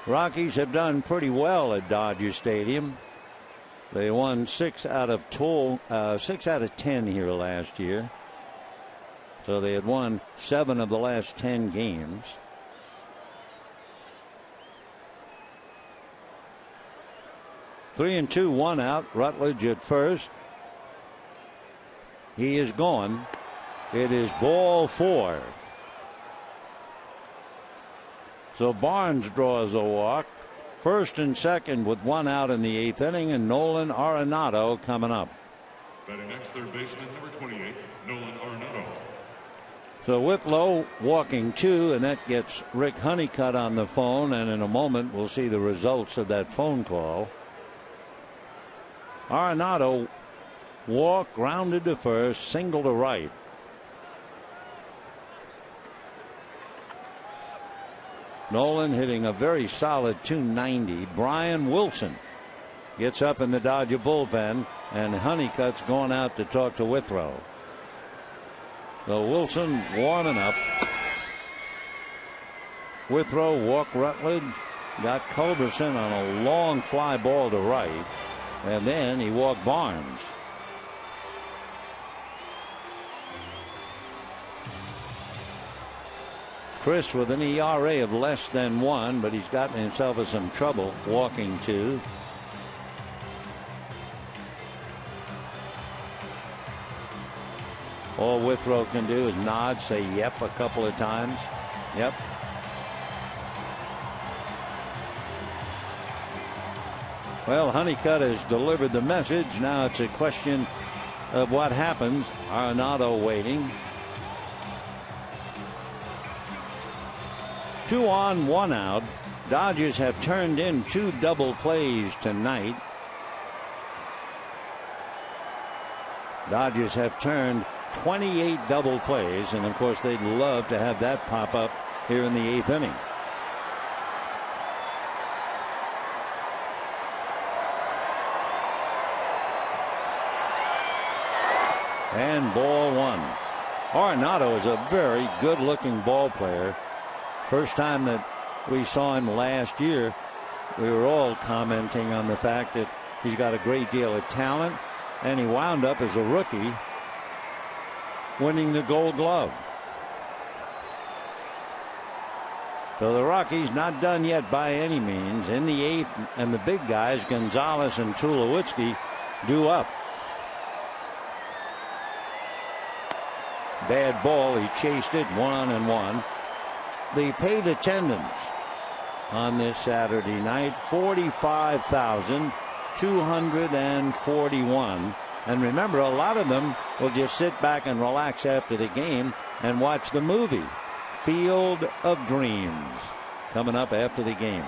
S1: Rockies have done pretty well at Dodger Stadium. They won 6 out of 10 here last year. So they had won 7 of the last 10 games. Three and two, 1 out. Rutledge at first. He is gone. It is ball 4. So Barnes draws a walk. First and second with 1 out in the 8th inning, and Nolan Arenado coming up.
S3: Batting next, third baseman, number 28, Nolan Arenado.
S1: So Whitlow walking 2, and that gets Rick Honeycutt on the phone, and in a moment we'll see the results of that phone call. Arenado walk, grounded to first, single to right. Nolan hitting a very solid .290. Brian Wilson gets up in the Dodger bullpen, and Honeycutt's going out to talk to Withrow. So Wilson warming up. Withrow walked Rutledge, got Culberson on a long fly ball to right, and then he walked Barnes. Chris with an ERA of less than 1, but he's gotten himself in some trouble walking 2. All Withrow can do is nod, say yep a couple of times. Yep. Well, Honeycutt has delivered the message. Now it's a question of what happens. Arenado waiting. 2 on, 1 out. Dodgers have turned in 2 double plays tonight. Dodgers have turned 28 double plays, and of course they'd love to have that pop up here in the 8th inning. And ball 1. Arenado is a very good looking ball player. First time that we saw him last year, we were all commenting on the fact that he's got a great deal of talent, and he wound up as a rookie winning the Gold Glove. So the Rockies not done yet by any means. In the 8th, and the big guys, Gonzalez and Tulowitzki, due up. Bad ball. He chased it 1-1. The paid attendance on this Saturday night, 45,241. And remember, a lot of them will just sit back and relax after the game and watch the movie Field of Dreams coming up after the game.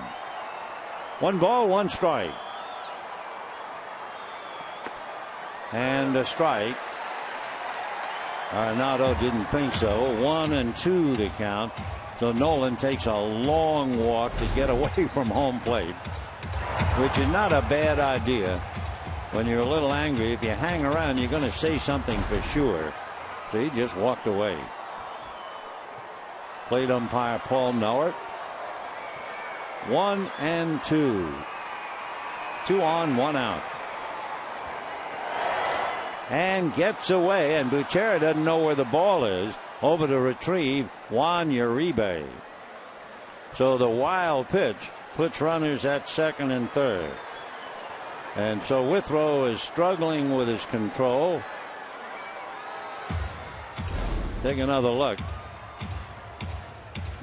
S1: 1 ball, 1 strike. And a strike. Arenado didn't think so. 1-2 to count. So Nolan takes a long walk to get away from home plate, which is not a bad idea. When you're a little angry, if you hang around, you're going to say something for sure. So he just walked away. Plate umpire Paul Nowert. 1-2. 2 on, 1 out. And gets away, and Buchera doesn't know where the ball is. Over to retrieve Juan Uribe. So the wild pitch puts runners at second and third. And so Withrow is struggling with his control. Take another look.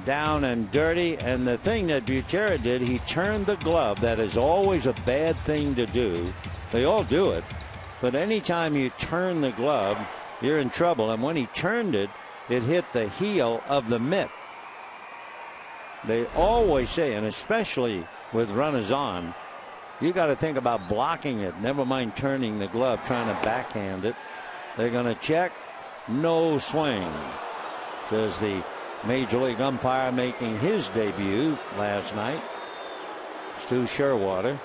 S1: Down and dirty. And the thing that Buchera did, he turned the glove. That is always a bad thing to do. They all do it. But anytime you turn the glove, you're in trouble. And when he turned it, it hit the heel of the mitt. They always say, and especially with runners on, you got to think about blocking it. Never mind turning the glove, trying to backhand it. They're going to check. No swing, says the Major League umpire making his debut last night, Stu Sherwater.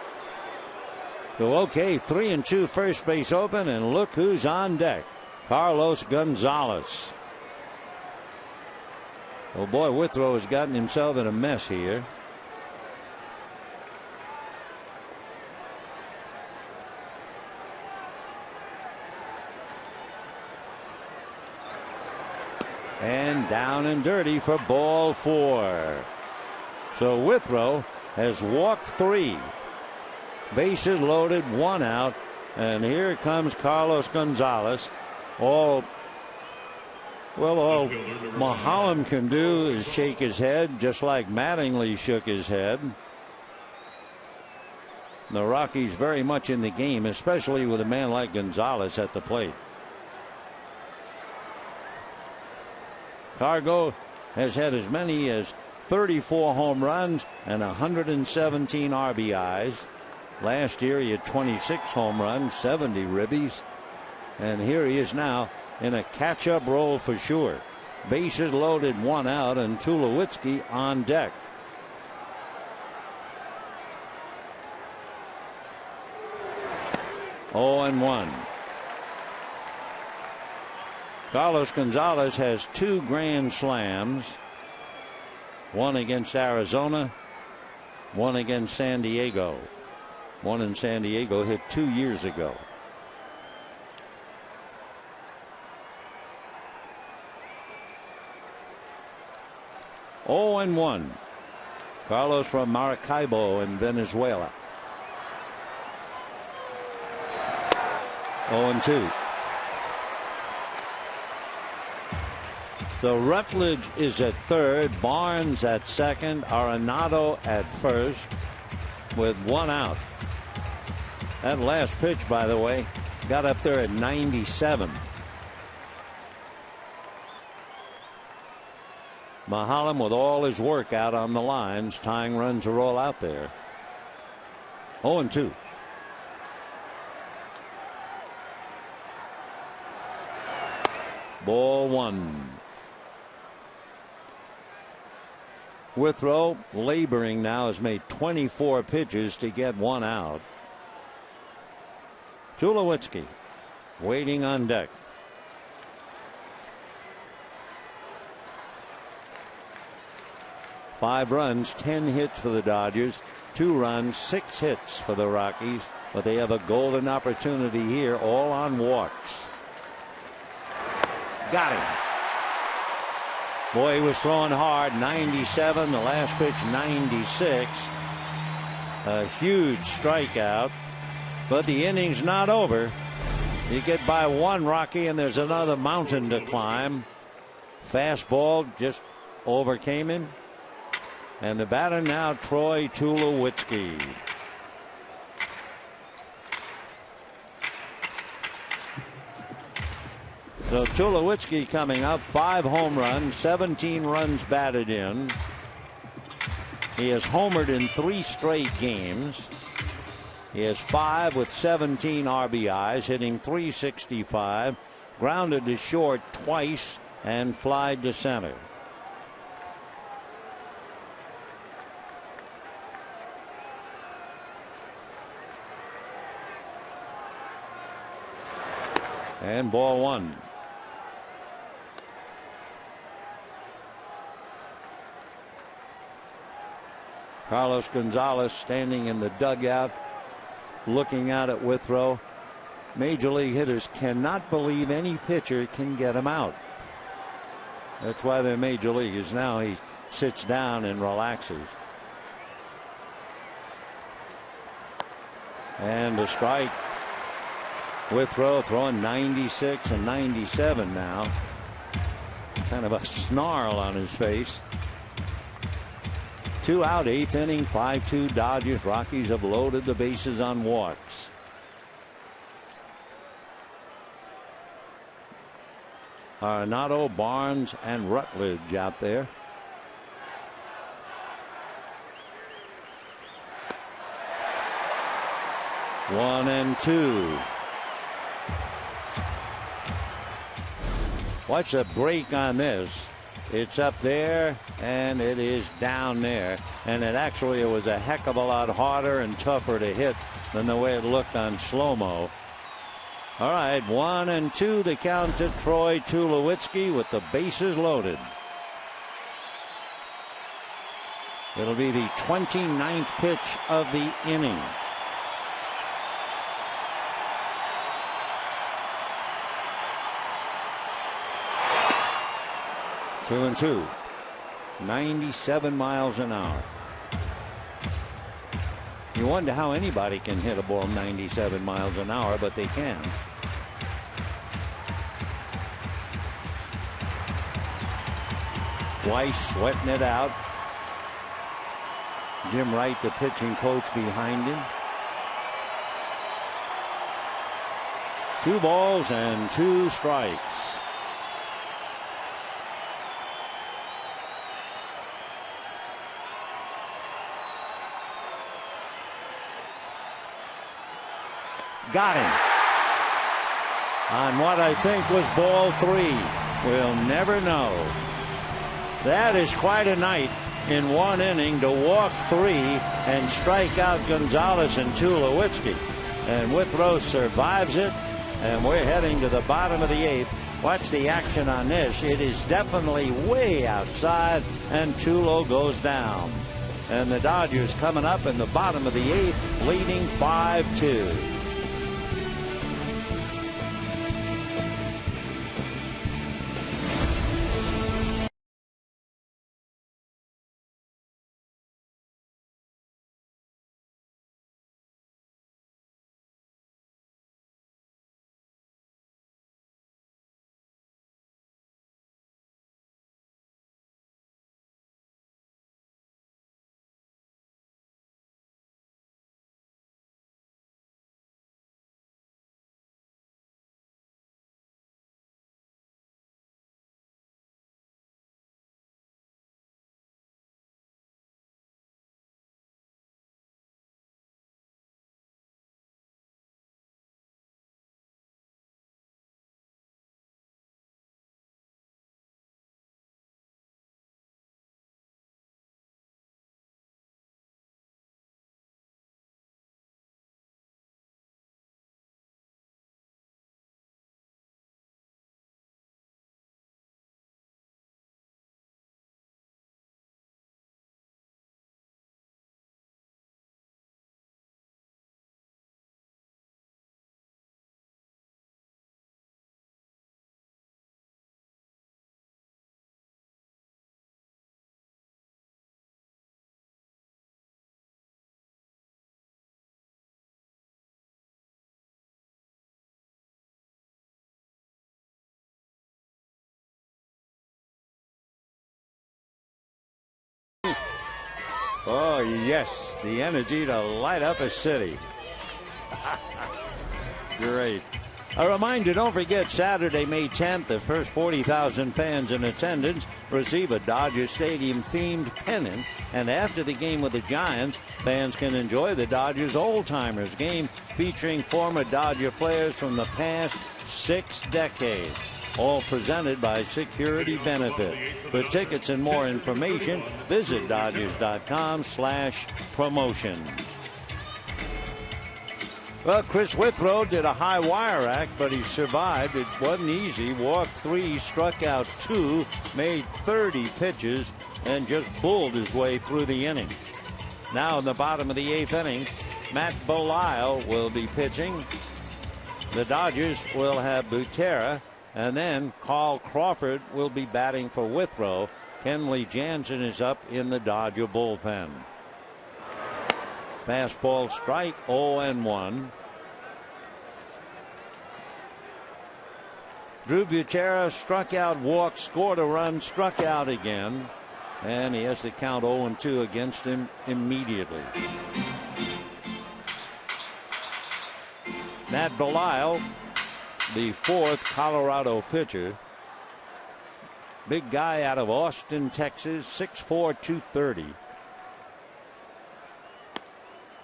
S1: So, okay, 3-2, first base open, and look who's on deck. Carlos Gonzalez. Oh boy, Withrow has gotten himself in a mess here. and down and dirty for ball 4. So Withrow has walked 3. Bases loaded, 1 out, and here comes Carlos Gonzalez. All Mulholland can do is shake his head, just like Mattingly shook his head. The Rockies very much in the game, especially with a man like Gonzalez at the plate. Cargo has had as many as 34 home runs and 117 RBIs. Last year he had 26 home runs, 70 ribbies. And here he is now in a catch-up role for sure. Bases loaded, 1 out, and Tulowitzki on deck. Oh, and 1. Carlos Gonzalez has 2 grand slams. 1 against Arizona, 1 against San Diego. 1 in San Diego, hit 2 years ago. Oh, and 1. Carlos from Maracaibo in Venezuela. 0 and 2. So Rutledge is at third, Barnes at second, Arenado at first with 1 out. That last pitch, by the way, got up there at 97. Mulholland with all his work out on the lines, tying runs are all out there. 0 and 2. Ball 1. Withrow laboring now, has made 24 pitches to get 1 out. Tulowitzki waiting on deck. Five runs, 10 hits for the Dodgers, 2 runs, 6 hits for the Rockies, but they have a golden opportunity here, all on walks. Got him. Boy, he was throwing hard. 97, the last pitch 96. A huge strikeout, but the inning's not over. You get by 1, Rocky, and there's another mountain to climb. Fastball just overcame him. And the batter now, Troy Tulowitzki. So Tulowitzki coming up, 5 home runs, 17 runs batted in. He has homered in 3 straight games. He has 5 with 17 RBIs, hitting .365, grounded to short twice and flied to center. And ball 1. Carlos Gonzalez standing in the dugout looking out at Withrow. Major league hitters cannot believe any pitcher can get him out. That's why they're major leaguers. Now he sits down and relaxes. And a strike. Withrow throwing 96 and 97 now. Kind of a snarl on his face. 2 out, 8th inning, 5-2 Dodgers. Rockies have loaded the bases on walks. Arenado, Barnes, and Rutledge out there. One and 2. Watch the break on this. It's up there and it is down there, and it was a heck of a lot harder and tougher to hit than the way it looked on slow-mo. All right, 1 and 2 the count to Troy Tulowitzki with the bases loaded. It'll be the 29th pitch of the inning. 2-2. 97 miles an hour. You wonder how anybody can hit a ball 97 miles an hour, but they can. Weiss sweating it out. Jim Wright, the pitching coach, behind him. 2 balls and 2 strikes. Got him on what I think was ball 3. We'll never know. That is quite a night in one inning to walk 3 and strike out Gonzalez and Tulowitzki. And Withrow survives it, and we're heading to the bottom of the 8th. Watch the action on this. It is definitely way outside, and Tulo goes down. And the Dodgers coming up in the bottom of the 8th, leading 5-2. Oh, yes, the energy to light up a city. Great. A reminder, don't forget, Saturday, May 10th, the first 40,000 fans in attendance receive a Dodger Stadium-themed pennant. And after the game with the Giants, fans can enjoy the Dodgers Old-Timers game featuring former Dodger players from the past 6 decades. All presented by Security Benefit. For tickets and more information, visit Dodgers.com/promotion. Well, Chris Withrow did a high wire act, but he survived. It wasn't easy. Walked 3, struck out 2, made 30 pitches, and just bulled his way through the inning. Now in the bottom of the 8th inning, Matt Belisle will be pitching. The Dodgers will have Butera. And then Carl Crawford will be batting for Withrow. Kenley Jansen is up in the Dodger bullpen. Fastball strike, 0-1. Drew Butera struck out, walked, scored a run, struck out again. And he has the count 0-2 against him immediately. Matt Belisle, the 4th Colorado pitcher. Big guy out of Austin, Texas, 6'4", 230.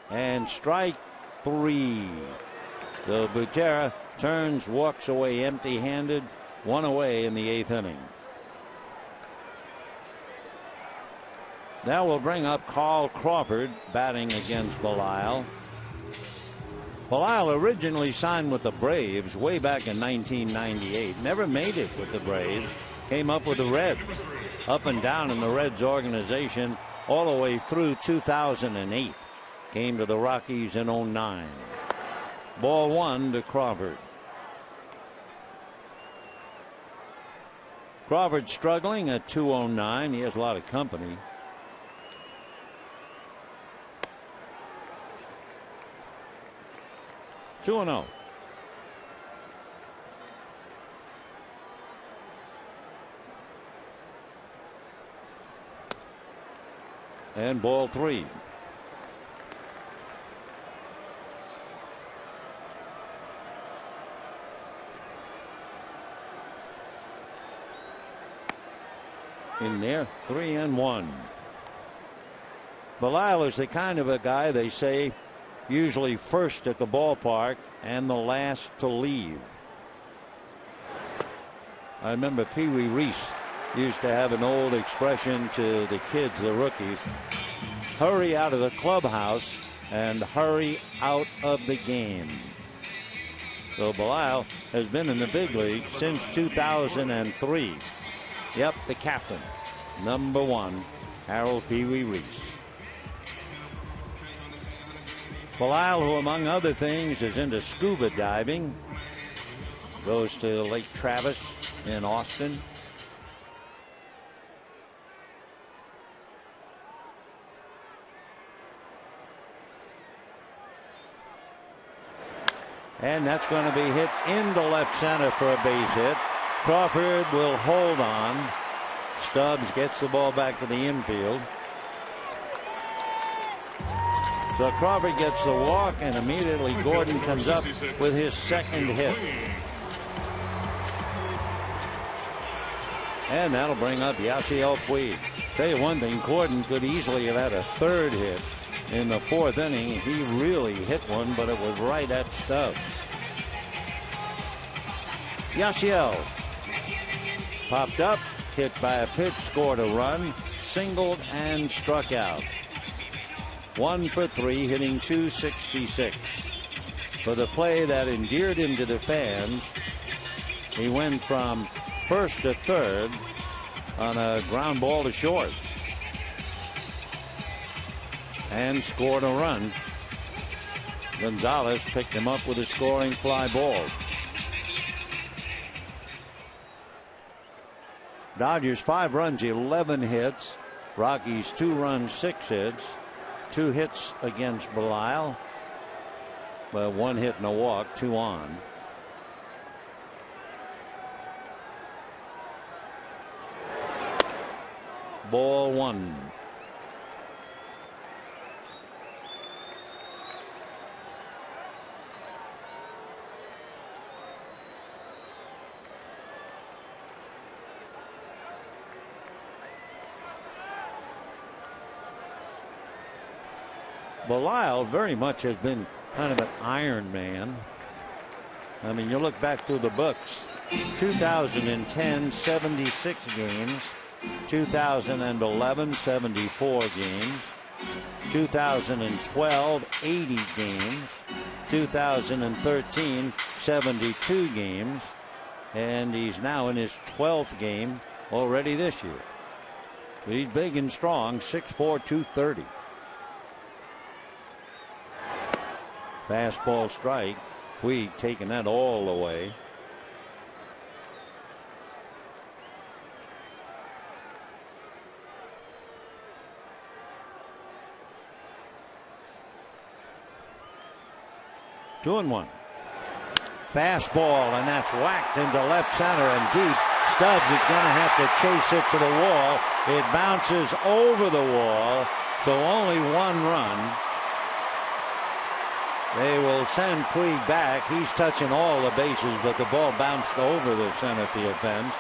S1: And strike 3. So Butera turns, walks away empty-handed, 1 away in the 8th inning. That will bring up Carl Crawford batting against Belisle. Belisle originally signed with the Braves way back in 1998. Never made it with the Braves. Came up with the Reds. Up and down in the Reds organization all the way through 2008. Came to the Rockies in 2009. Ball 1 to Crawford. Crawford struggling at 209. He has a lot of company. Two and 0. And ball 3. In there, 3-1. Belisle is the kind of a guy they say usually first at the ballpark and the last to leave. I remember Pee Wee Reese used to have an old expression to the kids, the rookies: hurry out of the clubhouse and hurry out of the game. So Belisle has been in the big league since 2003. Yep, the captain, number 1, Harold Pee Wee Reese. Belisle, who among other things is into scuba diving, goes to Lake Travis in Austin. And that's going to be hit into left center for a base hit. Crawford will hold on. Stubbs gets the ball back to the infield. So Crawford gets the walk, and immediately Gordon comes up with his second hit. And that'll bring up Yasiel Puig. Tell you one thing, Gordon could easily have had a third hit in the 4th inning. He really hit one, but it was right at Stubbs. Yasiel popped up, hit by a pitch, scored a run, singled, and struck out. 1 for 3, hitting .266. For the play that endeared him to the fans, he went from first to third on a ground ball to short and scored a run. Gonzalez picked him up with a scoring fly ball. Dodgers 5 runs, 11 hits. Rockies 2 runs, 6 hits. 2 hits against Belisle. Well, 1 hit and a walk, 2 on. Ball 1. Belisle very much has been kind of an Iron Man. I mean, you look back through the books. 2010, 76 games. 2011, 74 games. 2012, 80 games. 2013, 72 games. And he's now in his 12th game already this year. He's big and strong, 6'4", 230. Fastball strike. Puig taking that all the way. Two and 1. Fastball, and that's whacked into left center and deep. Stubbs is going to have to chase it to the wall. It bounces over the wall, so only 1 run. They will send Puig back. He's touching all the bases, but the ball bounced over the center field fence.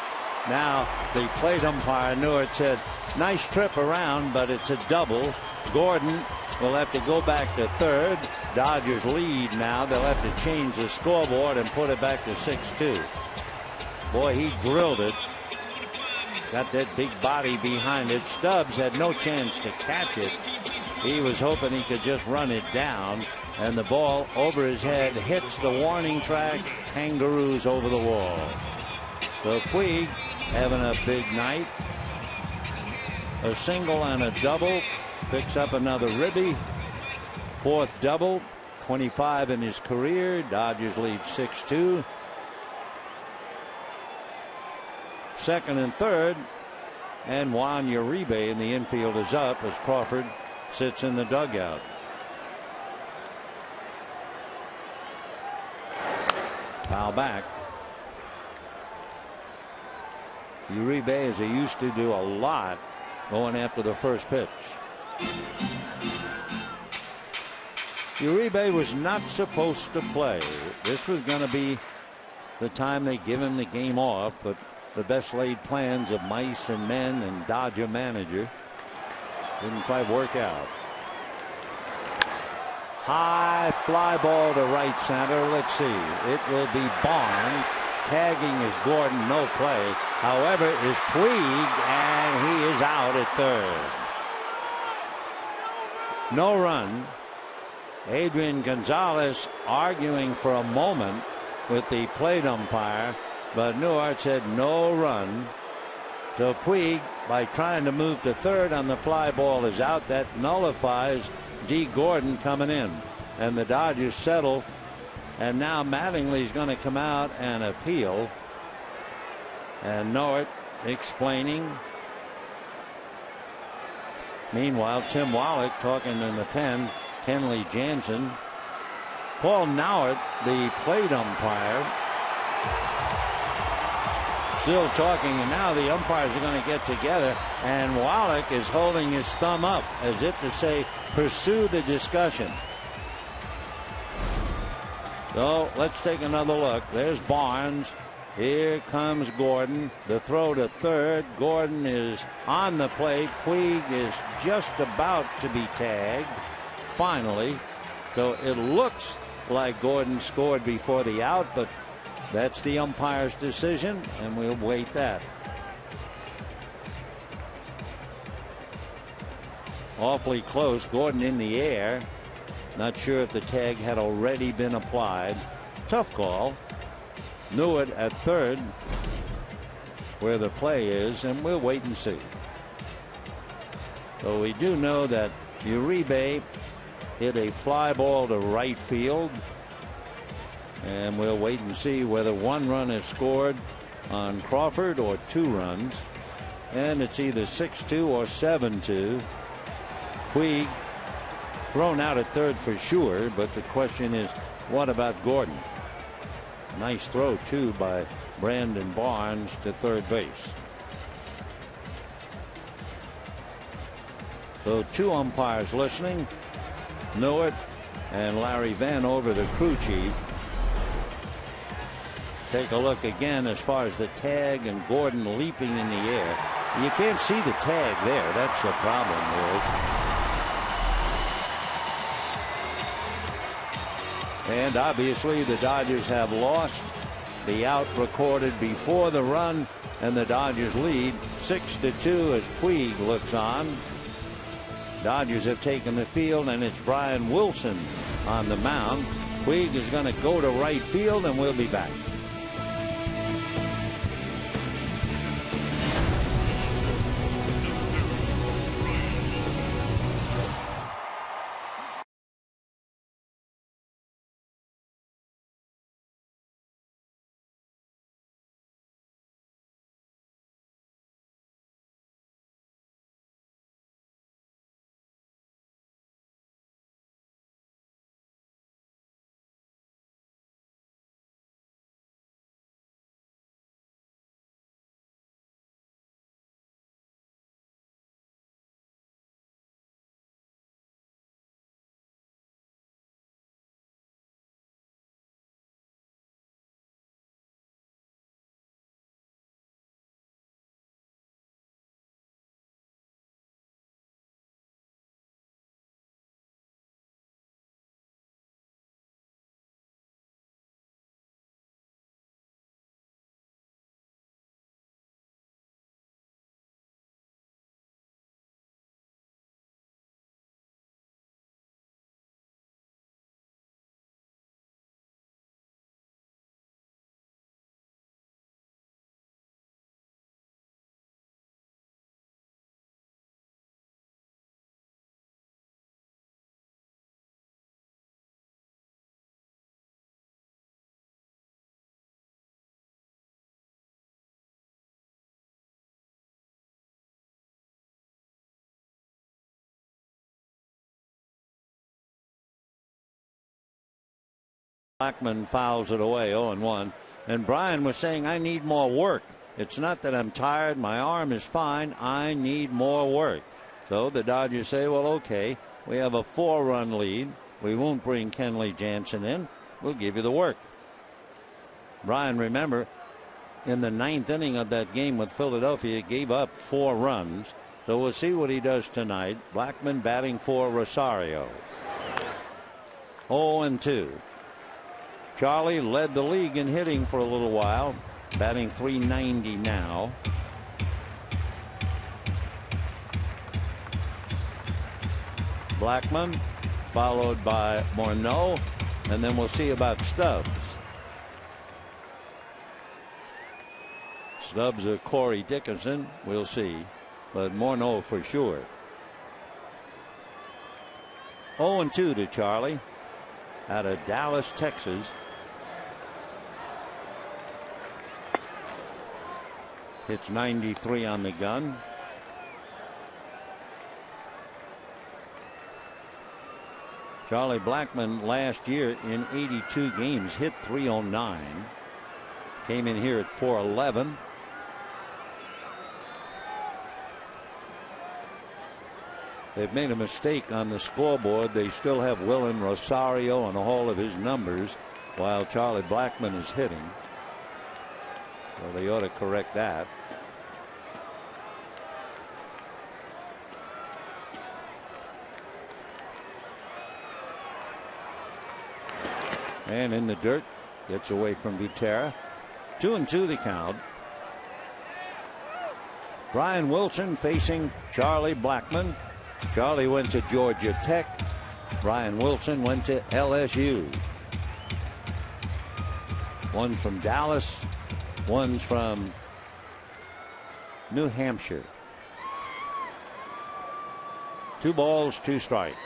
S1: Now the plate umpire Newark said, nice trip around, but it's a double. Gordon will have to go back to third. Dodgers lead now. They'll have to change the scoreboard and put it back to 6-2. Boy, he drilled it. Got that big body behind it. Stubbs had no chance to catch it. He was hoping he could just run it down, and the ball over his head hits the warning track. Kangaroos over the wall. So Puig having a big night. A single and a double. Picks up another ribby. 4th double. 25 in his career. Dodgers lead 6-2. second and third. And Juan Uribe in the infield is up as Crawford sits in the dugout. Foul back. Uribe, as he used to do a lot, going after the first pitch. Uribe was not supposed to play. This was going to be the time they give him the game off, but the best laid plans of mice and men and Dodger manager didn't quite work out. High fly ball to right center. Let's see. It will be Barnes. Tagging is Gordon. No play. However, is Puig, and he is out at third. No run. Adrian Gonzalez arguing for a moment with the plate umpire, but Newhart said no run. So Puig, by trying to move to third on the fly ball, is out. That nullifies D. Gordon coming in, and the Dodgers settle. And now Mattingly's going to come out and appeal, and Newhart explaining. Meanwhile, Tim Wallach talking in the pen. Kenley Jansen. Paul Nowert, the plate umpire, still talking, and now the umpires are going to get together, and Wallach is holding his thumb up as if to say, pursue the discussion. So let's take another look. There's Barnes. Here comes Gordon. The throw to third. Gordon is on the plate. Puig is just about to be tagged. Finally. So it looks like Gordon scored before the out, but that's the umpire's decision, and we'll wait that. Awfully close. Gordon in the air. Not sure if the tag had already been applied. Tough call. Newhart at third, where the play is, and we'll wait and see. So we do know that Uribe hit a fly ball to right field, and we'll wait and see whether one run is scored on Crawford or two runs, and it's either 6-2 or 7-2. Puig thrown out at third for sure, but the question is, what about Gordon? Nice throw too by Brandon Barnes to third base. So two umpires listening, Newhart and Larry Vanover, the crew chief. Take a look again as far as the tag and Gordon leaping in the air. You can't see the tag there. That's the problem, Will. And obviously the Dodgers have lost. The out recorded before the run, and the Dodgers lead 6-2 as Puig looks on. Dodgers have taken the field, and it's Brian Wilson on the mound. Puig is going to go to right field, and we'll be back. Blackman fouls it away, 0-1. And Brian was saying, I need more work. It's not that I'm tired. My arm is fine. I need more work. So the Dodgers say, well, okay, we have a 4-run lead. We won't bring Kenley Jansen in. We'll give you the work. Brian, remember, in the 9th inning of that game with Philadelphia, gave up 4 runs. So we'll see what he does tonight. Blackman batting for Rosario. 0-2. Charlie led the league in hitting for a little while, batting .390 now. Blackman followed by Morneau, and then we'll see about Stubbs. Stubbs or Corey Dickerson, we'll see, but Morneau for sure. 0-2 to Charlie out of Dallas, Texas. Hits 93 on the gun. Charlie Blackman last year in 82 games hit .309. Came in here at .411. They've made a mistake on the scoreboard. They still have Willen Rosario on all of his numbers while Charlie Blackman is hitting. So they ought to correct that. And in the dirt, gets away from Butera. 2-2 the count. Brian Wilson facing Charlie Blackman. Charlie went to Georgia Tech. Brian Wilson went to LSU. One from Dallas, one's from New Hampshire. 2 balls, 2 strikes.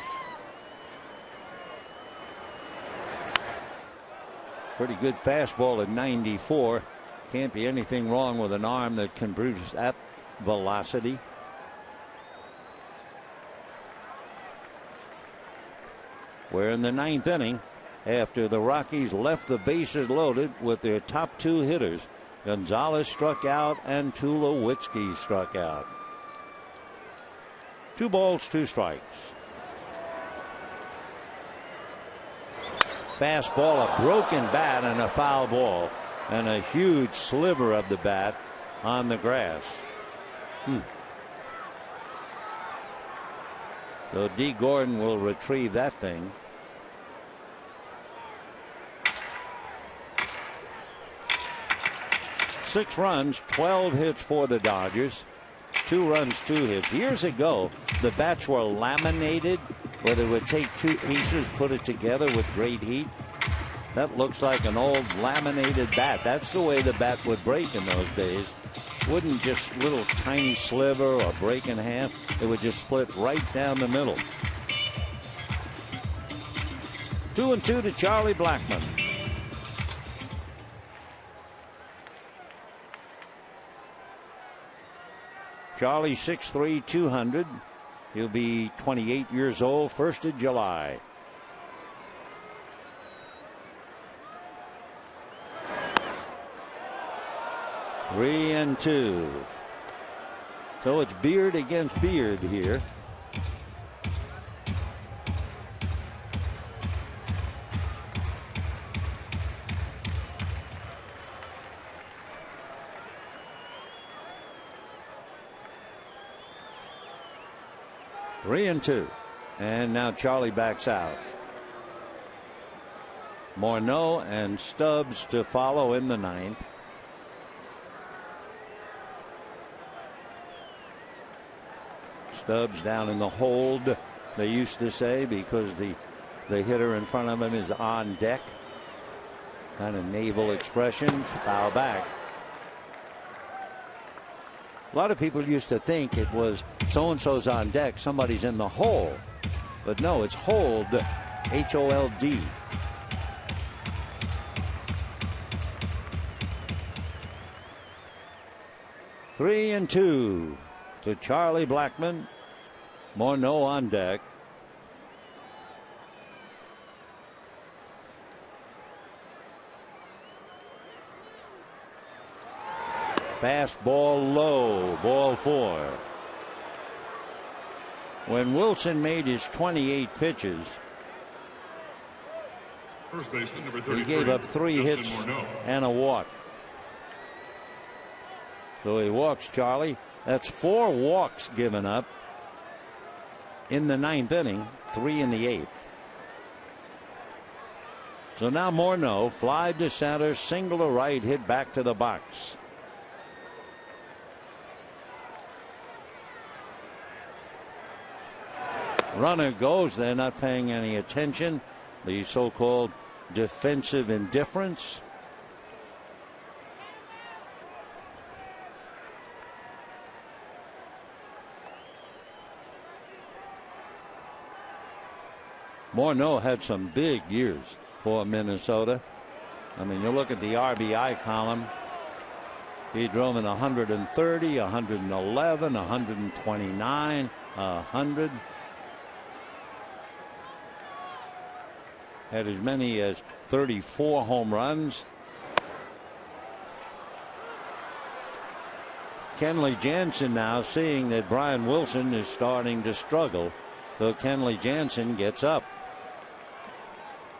S1: Pretty good fastball at 94. Can't be anything wrong with an arm that can produce that velocity. We're in the 9th inning after the Rockies left the bases loaded with their top 2 hitters. Gonzalez struck out and Tulowitzki struck out. 2 balls, 2 strikes. Fastball, a broken bat and a foul ball, and a huge sliver of the bat on the grass. So D. Gordon will retrieve that thing. Six runs, 12 hits for the Dodgers. 2 runs, 2 hits. Years ago, the bats were laminated, where they would take 2 pieces, put it together with great heat. That looks like an old laminated bat. That's the way the bat would break in those days. Wouldn't just little tiny sliver or break in half. It would just split right down the middle. 2-2 to Charlie Blackman. Charlie 6'3", 200. He'll be 28 years old, 1st of July. Three and 2. So it's beard against beard here. Three and 2. And now Charlie backs out. Morneau and Stubbs to follow in the 9th. Stubbs down in the hold, they used to say, because the hitter in front of him is on deck. Kind of naval expression. Foul back. A lot of people used to think it was so-and-so's on deck, somebody's in the hole. But no, it's hold, H-O-L-D. Three and 2 to Charlie Blackman. Morneau on deck. Fastball low, ball 4. When Wilson made his 28 pitches,
S3: First baseman, number 33,
S1: he gave up 3 hits and a walk. So he walks Charlie. That's 4 walks given up in the 9th inning, 3 in the 8th. So now Morneau, fly to center, single to right, hit back to the box. Runner goes. They're not paying any attention. The so-called defensive indifference. Morneau had some big years for Minnesota. I mean, you look at the RBI column. He drove in 130, 111, 129, 100. Had as many as 34 home runs. Kenley Jansen now seeing that Brian Wilson is starting to struggle. So Kenley Jansen gets up.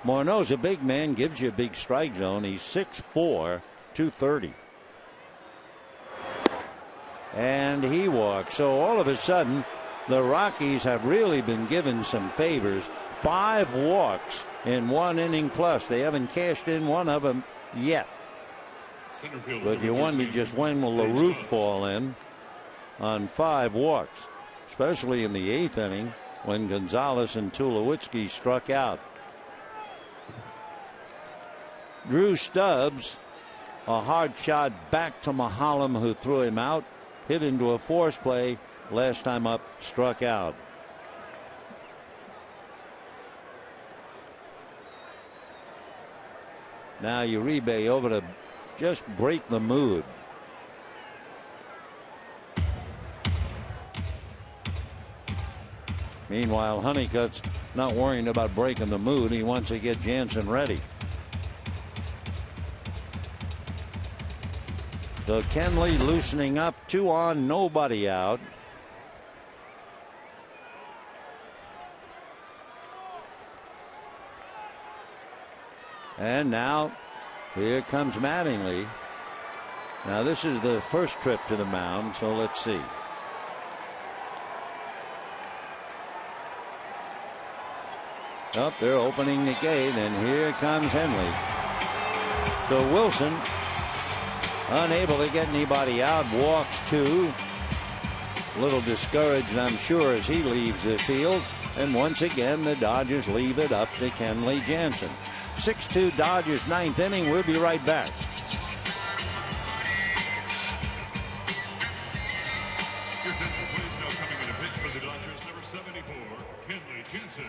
S1: Morneau's a big man, gives you a big strike zone. He's 6'4", 230. And he walks. So all of a sudden, the Rockies have really been given some favors. 5 walks in 1 inning plus. They haven't cashed in one of them yet. But you wonder just when will the roof fall in on 5 walks, especially in the 8th inning when Gonzalez and Tulowitzki struck out. Drew Stubbs, a hard shot back to Mahalam, who threw him out, hit into a force play, last time up, struck out. Now Uribe over to just break the mood. Meanwhile, Honeycutt's not worrying about breaking the mood. He wants to get Jansen ready. So Kenley loosening up, 2 on, nobody out. And now here comes Mattingly. Now this is the first trip to the mound, so let's see. Up, they're opening the gate, and here comes Henley. So Wilson, unable to get anybody out, walks 2. A little discouraged, I'm sure, as he leaves the field. And once again, the Dodgers leave it up to Kenley Jansen. 6-2 Dodgers, 9th inning. We'll be right back.
S3: Your 10th place now coming in a pitch for the Dodgers, number 74, Kenley Jansen.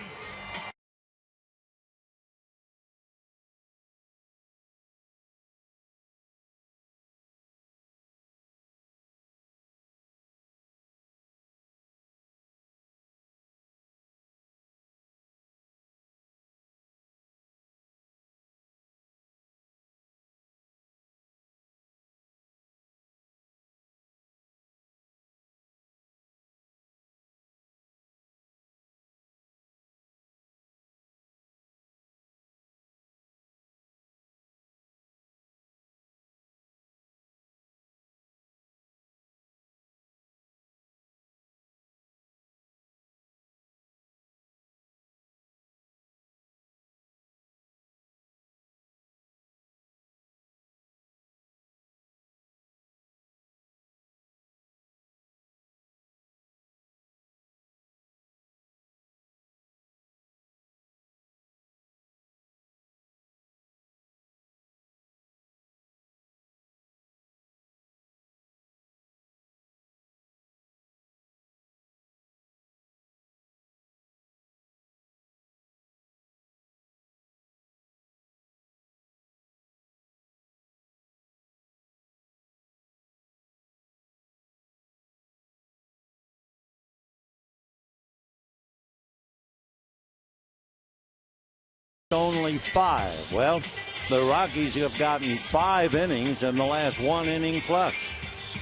S1: Only 5. Well, the Rockies have gotten 5 innings in the last 1 inning plus.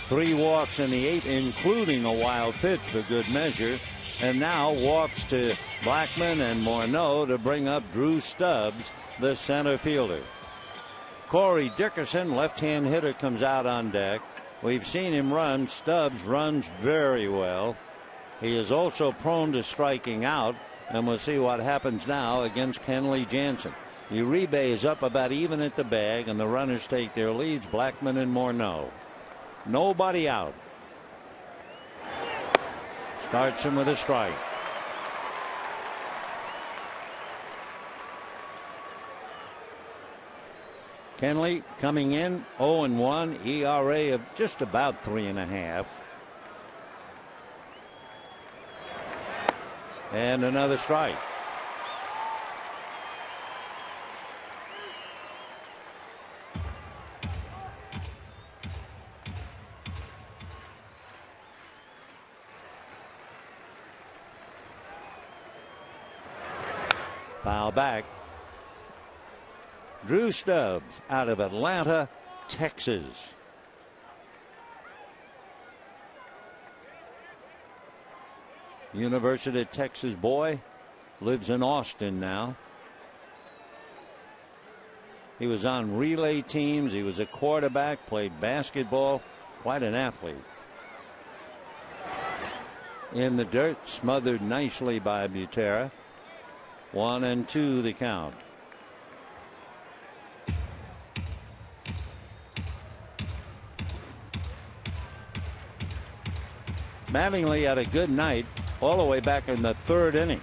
S1: 3 walks in the 8th, including a wild pitch for good measure. And now walks to Blackmon and Morneau to bring up Drew Stubbs, the center fielder. Corey Dickerson, left-hand hitter, comes out on deck. We've seen him run. Stubbs runs very well. He is also prone to striking out, and we'll see what happens now against Kenley Jansen. Uribe is up about even at the bag, and the runners take their leads, Blackmon and Morneau. Nobody out. Starts him with a strike. Kenley coming in 0-1, ERA of just about 3.5. And another strike. Foul back. Drew Stubbs out of Atlanta, Texas. University of Texas boy, lives in Austin now. He was on relay teams. He was a quarterback, played basketball, quite an athlete. In the dirt, smothered nicely by Butera. 1-2 the count. Mattingly had a good night all the way back in the 3rd inning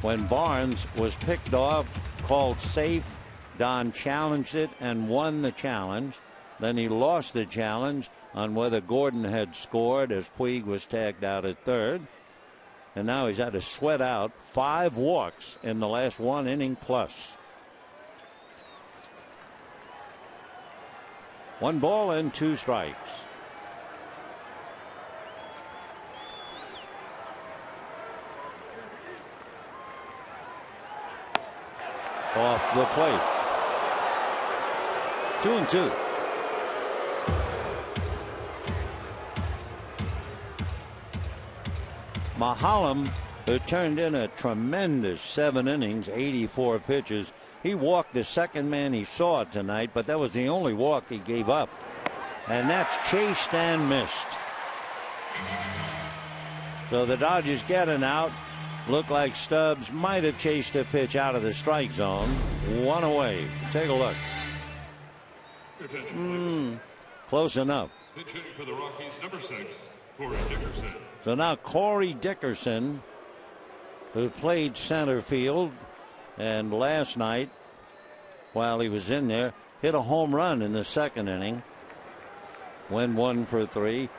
S1: when Barnes was picked off, called safe. Don challenged it and won the challenge. Then he lost the challenge on whether Gordon had scored as Puig was tagged out at 3rd. And now he's had to sweat out 5 walks in the last 1 inning plus. 1 ball and 2 strikes. Off the plate. 2-2. Mahalam, who turned in a tremendous 7 innings, 84 pitches. He walked the second man he saw tonight, but that was the only walk he gave up. And that's chased and missed. So the Dodgers get an out. Looked like Stubbs might have chased a pitch out of the strike zone. 1 away. Take a look. Close enough.
S3: Pitching for the Rockies, number 6, Corey Dickerson.
S1: So now Corey Dickerson, who played center field and last night while he was in there hit a home run in the 2nd inning. Went 1 for 3,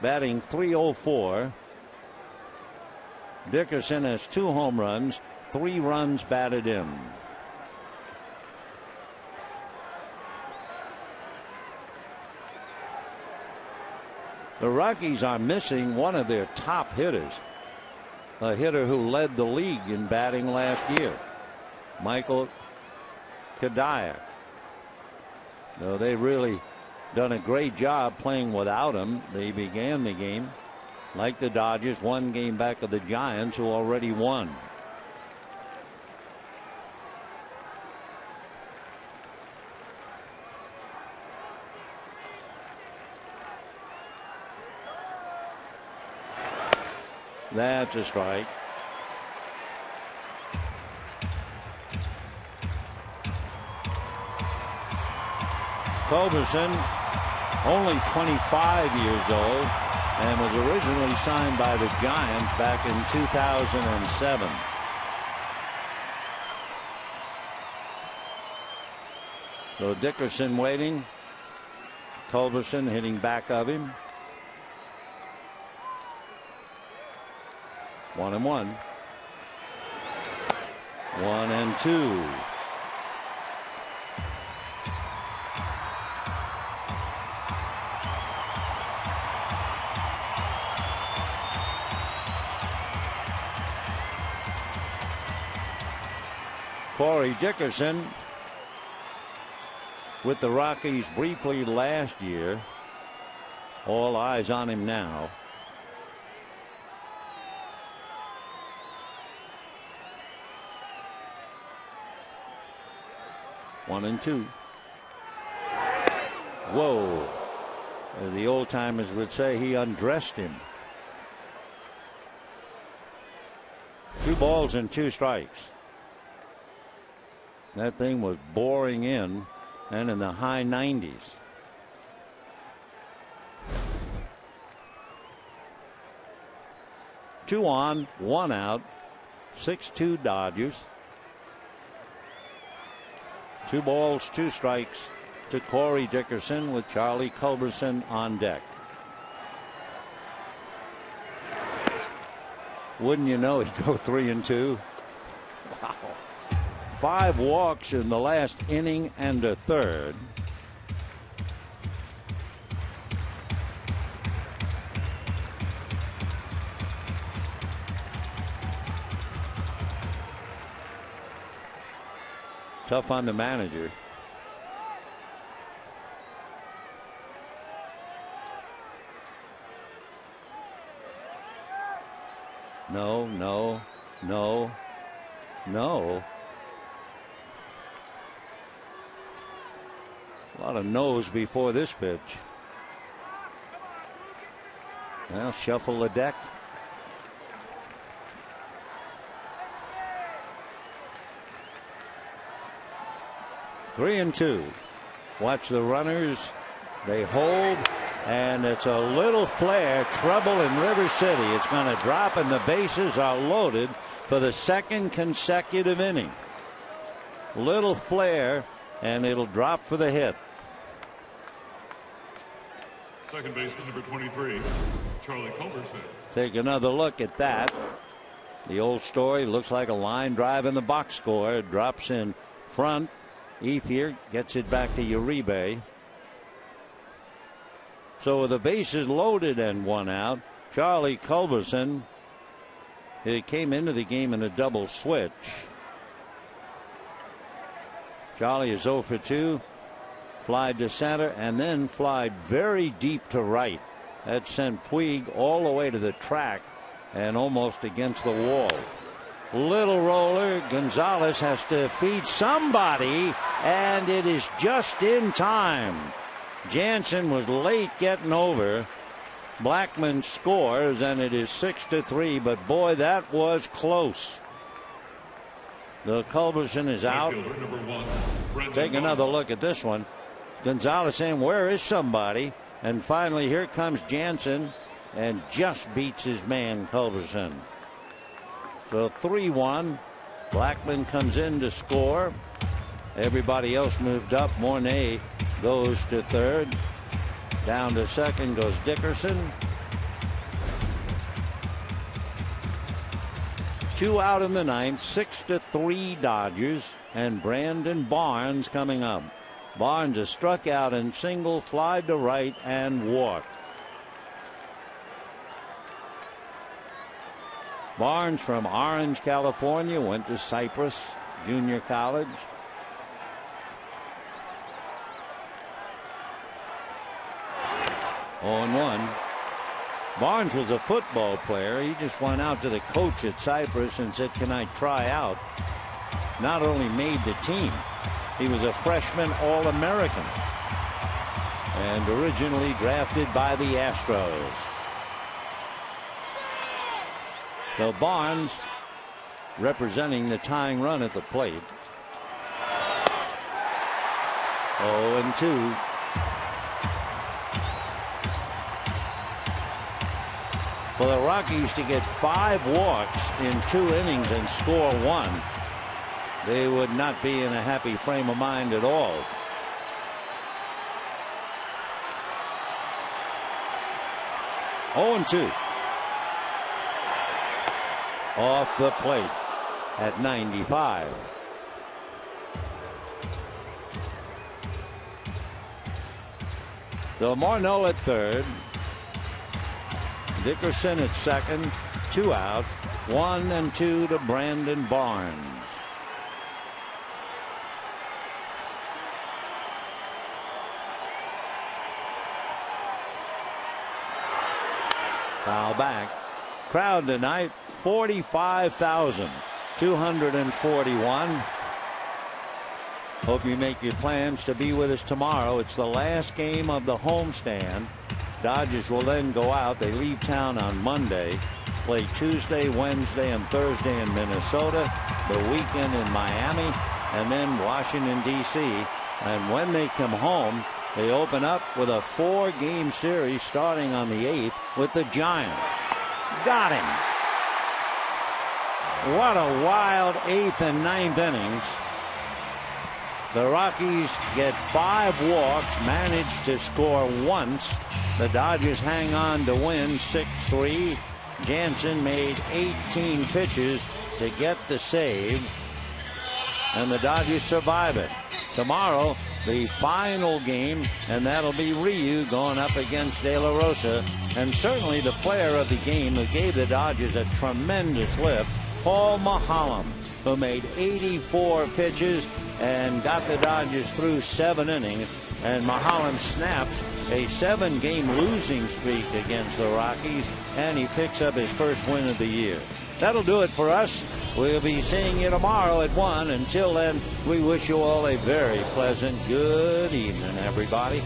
S1: batting .304. Dickerson has 2 home runs, 3 runs batted in. The Rockies are missing one of their top hitters, a hitter who led the league in batting last year, Michael Kadire. So they've really done a great job playing without him. They began the game like the Dodgers, 1 game back of the Giants, who already won. That's a strike. Culberson, only 25 years old, and was originally signed by the Giants back in 2007. So Dickerson waiting. Culberson hitting back of him. 1-1. 1-2. Corey Dickerson with the Rockies briefly last year. All eyes on him now. One and two. Whoa. As the old timers would say, he undressed him. 2 balls and 2 strikes. That thing was boring in and in the high 90s. Two on, 1 out, 6-2 Dodgers. 2 balls, 2 strikes to Corey Dickerson with Charlie Culberson on deck. Wouldn't you know he'd go 3 and 2? Wow. 5 walks in the last inning and a third. Tough on the manager. No, no, no, no. A lot of no's before this pitch. Well, shuffle the deck. Three and 2. Watch the runners. They hold. And it's a little flare. Trouble in River City. It's going to drop, and the bases are loaded for the 2nd consecutive inning. Little flare, and it'll drop for the hit.
S3: Second baseman number 23, Charlie Culberson.
S1: Take another look at that. The old story looks like a line drive in the box score. It drops in front. Ethier gets it back to Uribe. So with the bases loaded and 1 out, Charlie Culberson, he came into the game in a double switch. Charlie is 0 for 2. Flied to center and then flied very deep to right. That sent Puig all the way to the track and almost against the wall. Little roller. Gonzalez has to feed somebody, and it is just in time. Jansen was late getting over. Blackman scores, and it is 6-3, but boy, that was close. The Culberson is out. Take another look at this one. Gonzalez saying, where is somebody? And finally, here comes Jansen and just beats his man Culberson. So 3-1. Blackman comes in to score. Everybody else moved up. Mornay goes to third. Down to second goes Dickerson. 2 out in the 9th. 6-3 Dodgers. And Brandon Barnes coming up. Barnes is struck out in single, fly to right, and walked. Barnes from Orange, California, went to Cypress Junior College. On 1. Barnes was a football player. He just went out to the coach at Cypress and said, can I try out? Not only made the team, he was a freshman All-American and originally drafted by the Astros. So Barnes representing the tying run at the plate. 0-2. For the Rockies to get 5 walks in 2 innings and score 1, they would not be in a happy frame of mind at all. Oh, 2. Off the plate at 95. So Morneau at third. Dickerson at second. 2 out. 1-2 to Brandon Barnes. Foul back. Crowd tonight, 45,241. Hope you make your plans to be with us tomorrow. It's the last game of the homestand. Dodgers will then go out. They leave town on Monday. Play Tuesday, Wednesday, and Thursday in Minnesota. The weekend in Miami, and then Washington, D.C. And when they come home, they open up with a 4-game series starting on the 8th with the Giants. Got him. What a wild 8th and 9th innings. The Rockies get 5 walks, manage to score once. The Dodgers hang on to win 6-3. Jansen made 18 pitches to get the save, and the Dodgers survive it. Tomorrow, the final game, and that'll be Ryu going up against De La Rosa. And certainly the player of the game who gave the Dodgers a tremendous lift, Paul Maholm, who made 84 pitches and got the Dodgers through 7 innings. And Maholm snaps a 7-game losing streak against the Rockies, and he picks up his first win of the year. That'll do it for us. We'll be seeing you tomorrow at 1. Until then, we wish you all a very pleasant good evening, everybody.